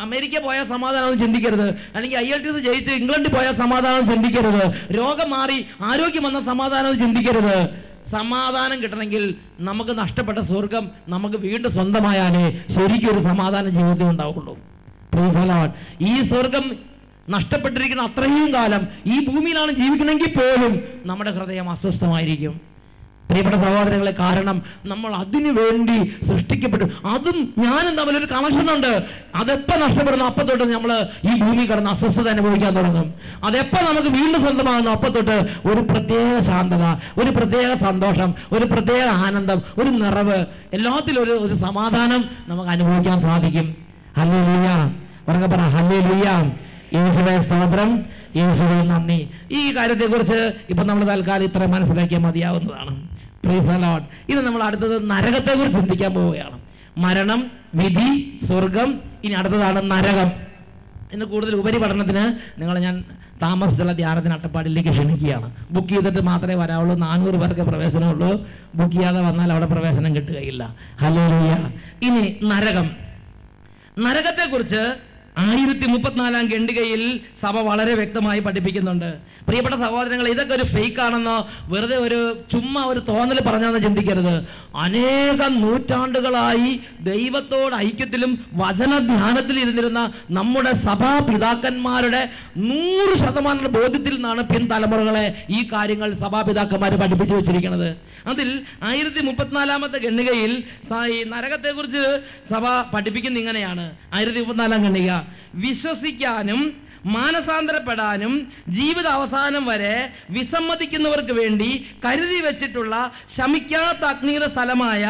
അമേരിക്ക പോയാൽ സമാധാനമെന്ന് ചിന്തിക്കരുത്. അല്ലെങ്കിൽ IELTS ജയിച്ച് ഇംഗ്ലണ്ടിൽ പോയാൽ സമാധാനം ചിന്തിക്കരുത്. രോഗം മാറി ആരോഗ്യം വന്ന സമാധാനം ചിന്തിക്കരുത്. സമാധാനം കിട്ടണമെങ്കിൽ നമുക്ക് നഷ്ടപ്പെട്ട സ്വർഗം നമുക്ക് വീണ്ടും സ്വന്തമായാലേ ശരിക്കും ഒരു സമാധാന ജീവിതം ഉണ്ടാവുള്ളൂ. ഈ സ്വർഗം നഷ്ടപ്പെട്ടിരിക്കുന്ന അത്രയും കാലം ഈ ഭൂമിയിലാണ് ജീവിക്കണമെങ്കിൽ പോലും നമ്മുടെ ഹൃദയം അസ്വസ്ഥമായിരിക്കും. പ്രിയപ്പെട്ട സഹോദരങ്ങളെ, കാരണം നമ്മൾ അതിനു വേണ്ടി സൃഷ്ടിക്കപ്പെട്ടു. അതും ഞാനും തമ്മിലൊരു കണക്ഷനുണ്ട്. അതെപ്പോൾ നഷ്ടപ്പെടുന്നു അപ്പം തൊട്ട് നമ്മൾ ഈ ഭൂമി കിടന്ന് അസ്വസ്ഥത അനുഭവിക്കാൻ തുടങ്ങും. അതെപ്പോൾ നമുക്ക് വീണ്ടും സ്വന്തമാകുന്നു അപ്പം തൊട്ട് ഒരു പ്രത്യേക ശാന്തത, ഒരു പ്രത്യേക സന്തോഷം, ഒരു പ്രത്യേക ആനന്ദം, ഒരു നിറവ്, എല്ലാത്തിലും ഒരു സമാധാനം നമുക്ക് അനുഭവിക്കാൻ സാധിക്കും. ഹല്ലേലൂയ. ഉറക്കെ പറ ഹല്ലേലൂയ. യേശുവേ സ്തോത്രം, യേശുവേ നന്ദി. ഈ കാര്യത്തെക്കുറിച്ച് ഇപ്പൊ നമ്മൾ തൽക്കാലം ഇത്ര മനസ്സിലാക്കിയാൽ മതിയാവുന്നതാണ്. Price the Lord. ഇത് നമ്മൾ അടുത്തത് നരകത്തെക്കുറിച്ച് ചിന്തിക്കാൻ പോവുകയാണ്. മരണം, വിധി, സ്വർഗം, ഇനി അടുത്തതാണ് നരകം. ഇന്ന് കൂടുതൽ ഉപരിപഠനത്തിന് നിങ്ങളെ ഞാൻ താമസിച്ചുള്ള ധ്യാനത്തിന് അട്ടപ്പാടിയിലേക്ക് ക്ഷണിക്കുകയാണ്. ബുക്ക് ചെയ്തിട്ട് മാത്രമേ വരാവുള്ളൂ. 400 പേർക്ക് പ്രവേശനമുള്ളൂ. ബുക്ക് ചെയ്യാതെ വന്നാൽ അവിടെ പ്രവേശനം കിട്ടുകയില്ല. ഹല്ലേലൂയ. ഇനി നരകത്തെക്കുറിച്ച് 1034 ഖണ്ഡികയിൽ സഭ വളരെ വ്യക്തമായി പഠിപ്പിക്കുന്നുണ്ട്. പ്രിയപ്പെട്ട സഹോദരങ്ങൾ, ഇതൊക്കെ ഒരു ഫേക്ക് ആണെന്നോ വെറുതെ ചുമ്മാ ഒരു തോന്നൽ പറഞ്ഞാന്ന് ചിന്തിക്കരുത്. അനേകം നൂറ്റാണ്ടുകളായി ദൈവത്തോട് ഐക്യത്തിലും വചനധ്യാനത്തിൽ ഇരുന്നിരുന്ന നമ്മുടെ സഭാപിതാക്കന്മാരുടെ 100% ബോധ്യത്തിൽ നിന്നാണ് പിൻതലമുറകളെ ഈ കാര്യങ്ങൾ സഭാപിതാക്കന്മാർ പഠിപ്പിച്ചു വെച്ചിരിക്കുന്നത്. അതിൽ 1034 ഖണ്ഡികയിൽ ഈ നരകത്തെക്കുറിച്ച് സഭ പഠിപ്പിക്കുന്ന ഇങ്ങനെയാണ്. 1034 ഖണ്ഡിക: വിശ്വസിക്കാനും മാനസാന്തരപ്പെടാനും ജീവിതാവസാനം വരെ വിസമ്മതിക്കുന്നവർക്ക് വേണ്ടി കരുതി വെച്ചിട്ടുള്ള ശമിക്കാത്ത അഗ്നിയുടെ സ്ഥലമായ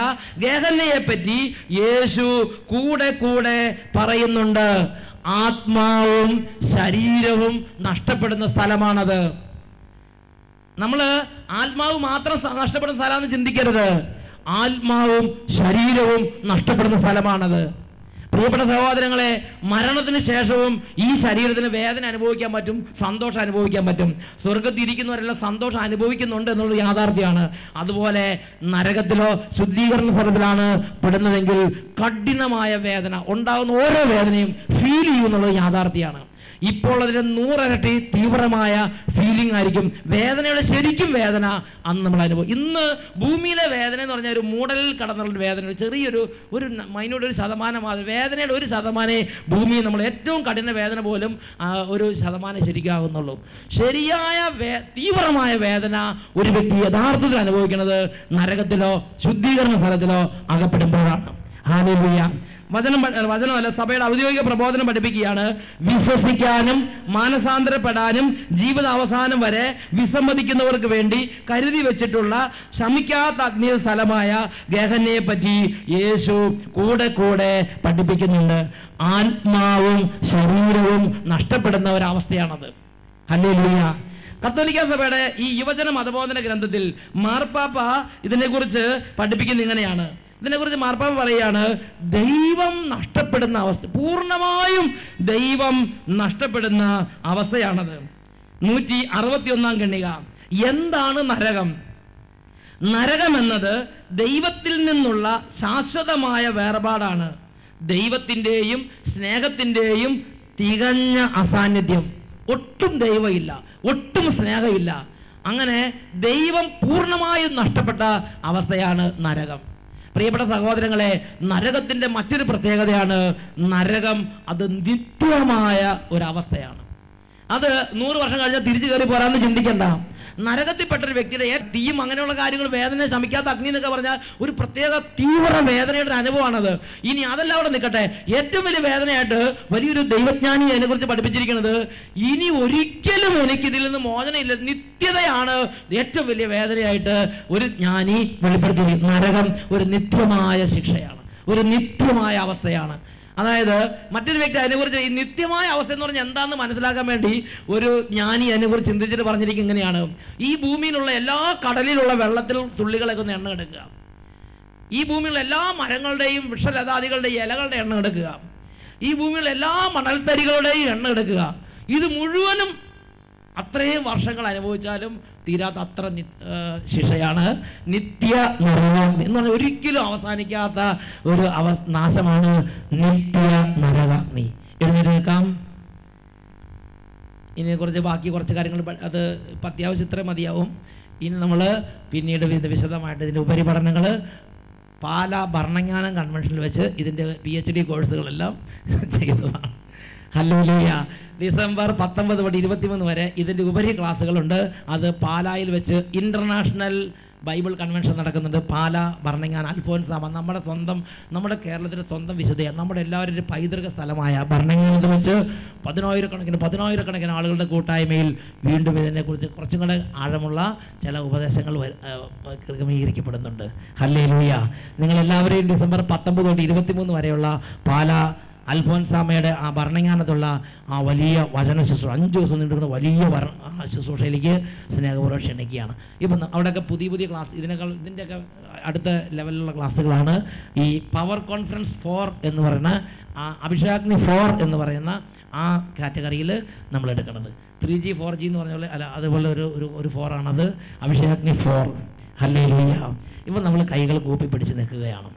ഗേഹന്നയെപ്പറ്റി യേശു കൂടെ കൂടെ പറയുന്നുണ്ട്. ആത്മാവും ശരീരവും നഷ്ടപ്പെടുന്ന സ്ഥലമാണത്. നമ്മൾ ആത്മാവ് മാത്രം നഷ്ടപ്പെടുന്ന സ്ഥലമാണെന്ന് ചിന്തിക്കരുത്. ആത്മാവും ശരീരവും നഷ്ടപ്പെടുന്ന സ്ഥലമാണത്. പ്രിയപ്പെട്ട സഹോദരങ്ങളെ, മരണത്തിന് ശേഷവും ഈ ശരീരത്തിന് വേദന അനുഭവിക്കാൻ പറ്റും, സന്തോഷം അനുഭവിക്കാൻ പറ്റും. സ്വർഗത്തിൽ ഇരിക്കുന്നവരെല്ലാം സന്തോഷം അനുഭവിക്കുന്നുണ്ട് എന്നുള്ളത് യാഥാർത്ഥ്യമാണ്. അതുപോലെ നരകത്തിലോ ശുദ്ധീകരണ സ്ഥലത്തിലാണ് പെടുന്നതെങ്കിൽ കഠിനമായ വേദന ഉണ്ടാകുന്ന ഓരോ വേദനയും ഫീൽ ചെയ്യുന്നുള്ളത് യാഥാർത്ഥ്യമാണ്. ഇപ്പോൾ അതിന് 100 ഇരട്ടി തീവ്രമായ ഫീലിംഗ് ആയിരിക്കും. വേദനയുടെ ശരിക്കും വേദന അന്ന് നമ്മൾ അനുഭവം. ഇന്ന് ഭൂമിയിലെ വേദന എന്ന് പറഞ്ഞാൽ ഒരു മൂടലിൽ കടന്നുള്ള വേദന, ചെറിയൊരു മൈനോട് ഒരു ശതമാനമാണ് വേദനയുടെ 1% ഭൂമിയിൽ നമ്മൾ ഏറ്റവും കഠിന വേദന പോലും 1% ശരിക്കാകുന്നുള്ളൂ. ശരിയായ തീവ്രമായ വേദന ഒരു വ്യക്തി യഥാർത്ഥത്തിൽ അനുഭവിക്കുന്നത് നരകത്തിലോ ശുദ്ധീകരണ സ്ഥലത്തിലോ അകപ്പെടുമ്പോഴാണ്. ഹല്ലേലൂയ. വചനമല്ല, സഭയുടെ ഔദ്യോഗിക പ്രബോധനം പഠിപ്പിക്കുകയാണ്. വിശ്വസിക്കാനും മാനസാന്തരപ്പെടാനും ജീവിതാവസാനം വരെ വിസമ്മതിക്കുന്നവർക്ക് വേണ്ടി കരുതി വെച്ചിട്ടുള്ള ശമിക്കാത്ത അഗ്നി സ്ഥലമായ ഗേഹന്നയെ പറ്റി യേശു കൂടെ കൂടെ പഠിപ്പിക്കുന്നുണ്ട്. ആത്മാവും ശരീരവും നഷ്ടപ്പെടുന്ന ഒരവസ്ഥയാണത്. ഹല്ലേലൂയ. കത്തോലിക്ക സഭയുടെ ഈ യുവജന മതബോധന ഗ്രന്ഥത്തിൽ മാർപ്പാപ്പ ഇതിനെക്കുറിച്ച് പഠിപ്പിക്കുന്നത് ഇങ്ങനെയാണ്. ഇതിനെക്കുറിച്ച് മാർപ്പാപ്പ പറയുകയാണ്, ദൈവം നഷ്ടപ്പെടുന്ന അവസ്ഥ, പൂർണ്ണമായും ദൈവം നഷ്ടപ്പെടുന്ന അവസ്ഥയാണത്. 161 ഖണ്ഡിക: എന്താണ് നരകം? നരകം എന്നത് ദൈവത്തിൽ നിന്നുള്ള ശാശ്വതമായ വേർപാടാണ്. ദൈവത്തിൻ്റെയും സ്നേഹത്തിൻ്റെയും തികഞ്ഞ അസാന്നിധ്യം. ഒട്ടും ദൈവമില്ല, ഒട്ടും സ്നേഹമില്ല. അങ്ങനെ ദൈവം പൂർണ്ണമായും നഷ്ടപ്പെട്ട അവസ്ഥയാണ് നരകം. പ്രിയപ്പെട്ട സഹോദരങ്ങളെ, നരകത്തിന്റെ മറ്റൊരു പ്രത്യേകതയാണ് നരകം അത് നിത്യമായ ഒരവസ്ഥയാണ്. അത് 100 വർഷം കഴിഞ്ഞാൽ തിരിച്ചു കയറി പോരാന്ന് ചിന്തിക്കണ്ട. നരകത്തിൽപ്പെട്ടൊരു വ്യക്തിയുടെ തീയും അങ്ങനെയുള്ള കാര്യങ്ങൾ, വേദന ശമിക്കാത്ത അഗ്നി എന്നൊക്കെ പറഞ്ഞാൽ ഒരു പ്രത്യേക തീവ്ര വേദനയുടെ അനുഭവമാണത്. ഇനി അതെല്ലാം അവിടെ നിൽക്കട്ടെ, ഏറ്റവും വലിയ വേദനയായിട്ട് വലിയൊരു ദൈവജ്ഞാനി അതിനെക്കുറിച്ച് പഠിപ്പിച്ചിരിക്കുന്നത്, ഇനി ഒരിക്കലും എനിക്കിതിൽ നിന്ന് മോചനമില്ല, നിത്യതയാണ് ഏറ്റവും വലിയ വേദനയായിട്ട് ഒരു ജ്ഞാനി വെളിപ്പെടുത്തി. നരകം ഒരു നിത്യമായ ശിക്ഷയാണ്, ഒരു നിത്യമായ അവസ്ഥയാണ്. അതായത് മറ്റൊരു വ്യക്തി അതിനെക്കുറിച്ച് ഈ നിത്യമായ അവസ്ഥ എന്ന് പറഞ്ഞാൽ എന്താണെന്ന് മനസ്സിലാക്കാൻ വേണ്ടി ഒരു ജ്ഞാനി അതിനെക്കുറിച്ച് ചിന്തിച്ചിട്ട് പറഞ്ഞിരിക്കും ഇങ്ങനെയാണ്: ഈ ഭൂമിയിലുള്ള എല്ലാ കടലിലുള്ള വെള്ളത്തിൽ തുള്ളികളൊക്കെ ഒന്ന് എണ്ണം എടുക്കുക, ഈ ഭൂമിയിലുള്ള എല്ലാ മരങ്ങളുടെയും വൃക്ഷലതാദികളുടെയും ഇലകളുടെ എണ്ണം എടുക്കുക, ഈ ഭൂമിയിലുള്ള എല്ലാ മണൽത്തരികളുടെയും എണ്ണം എടുക്കുക. ഇത് മുഴുവനും അത്രയും വർഷങ്ങൾ അനുഭവിച്ചാലും തീരാത്ത അത്ര ശിക്ഷയാണ്. നിത്യ നരകം എന്ന് പറഞ്ഞാൽ ഒരിക്കലും അവസാനിക്കാത്ത ഒരു നാശമാണ് നിത്യ നരകാഗ്നി. എഴുന്നേൽക്കാം. ഇതിനെക്കുറിച്ച് ബാക്കി കുറച്ച് കാര്യങ്ങൾ അത് അത്യാവശ്യം ഇത്ര മതിയാവും. ഇനി നമ്മൾ പിന്നീട് വിശദമായിട്ട് ഇതിൻ്റെ ഉപരിപഠനങ്ങൾ പാലാ ഭരണജ്ഞാനം കൺവെൻഷനിൽ വെച്ച് ഇതിൻ്റെ PhD കോഴ്സുകളെല്ലാം ചെയ്യുന്നതാണ്. ഹല്ലേലൂയ. ഡിസംബർ 19 തൊട്ട് 23 വരെ ഇതിൻ്റെ ഉപരി ക്ലാസ്സുകളുണ്ട്. അത് പാലായിൽ വെച്ച് ഇന്റർനാഷണൽ ബൈബിൾ കൺവെൻഷൻ നടക്കുന്നുണ്ട്. പാലാ ഭരണങ്ങാനം അൽഫോൻസാമ, നമ്മുടെ കേരളത്തിലെ സ്വന്തം വിശുദ്ധയാണ്. നമ്മുടെ എല്ലാവരുടെ പൈതൃക സ്ഥലമായ ഭരണങ്ങാനത്ത് വെച്ച് പതിനായിരക്കണക്കിന് ആളുകളുടെ കൂട്ടായ്മയിൽ വീണ്ടും ഇതിനെക്കുറിച്ച് കുറച്ചും കൂടെ ആഴമുള്ള ചില ഉപദേശങ്ങൾ ക്രമീകരിക്കപ്പെടുന്നുണ്ട്. ഹല്ലേലൂയ. നിങ്ങളെല്ലാവരെയും ഡിസംബർ 19 തൊട്ട് 23 വരെയുള്ള പാലാ അൽഫോൻസാമയുടെ ആ ഭരണങ്ങാനത്തുള്ള ആ വലിയ വചന ശുശ്രൂഷ 5 ദിവസം നീണ്ടുന്ന വലിയ ശുശ്രൂഷയിലേക്ക് സ്നേഹപൂർവ്വം ക്ഷണിക്കുകയാണ്. ഇപ്പം അവിടെയൊക്കെ പുതിയ ക്ലാസ്, ഇതിൻ്റെയൊക്കെ അടുത്ത ലെവലിലുള്ള ക്ലാസ്സുകളാണ്. ഈ പവർ കോൺഫറൻസ് 4 എന്ന് പറയുന്ന, അഭിഷേകാഗ്നി 4 എന്ന് പറയുന്ന ആ കാറ്റഗറിയിൽ നമ്മൾ എടുക്കുന്നത്. 3G 4G എന്ന് പറഞ്ഞ പോലെ അല്ല, അതുപോലെ ഒരു 4 ആണത്. അഭിഷേകാഗ്നി 4. ഹല്ലേലൂയ. ഇപ്പോൾ നമ്മൾ കൈകൾ കൂപ്പി പിടിച്ച് നിൽക്കുകയാണ്.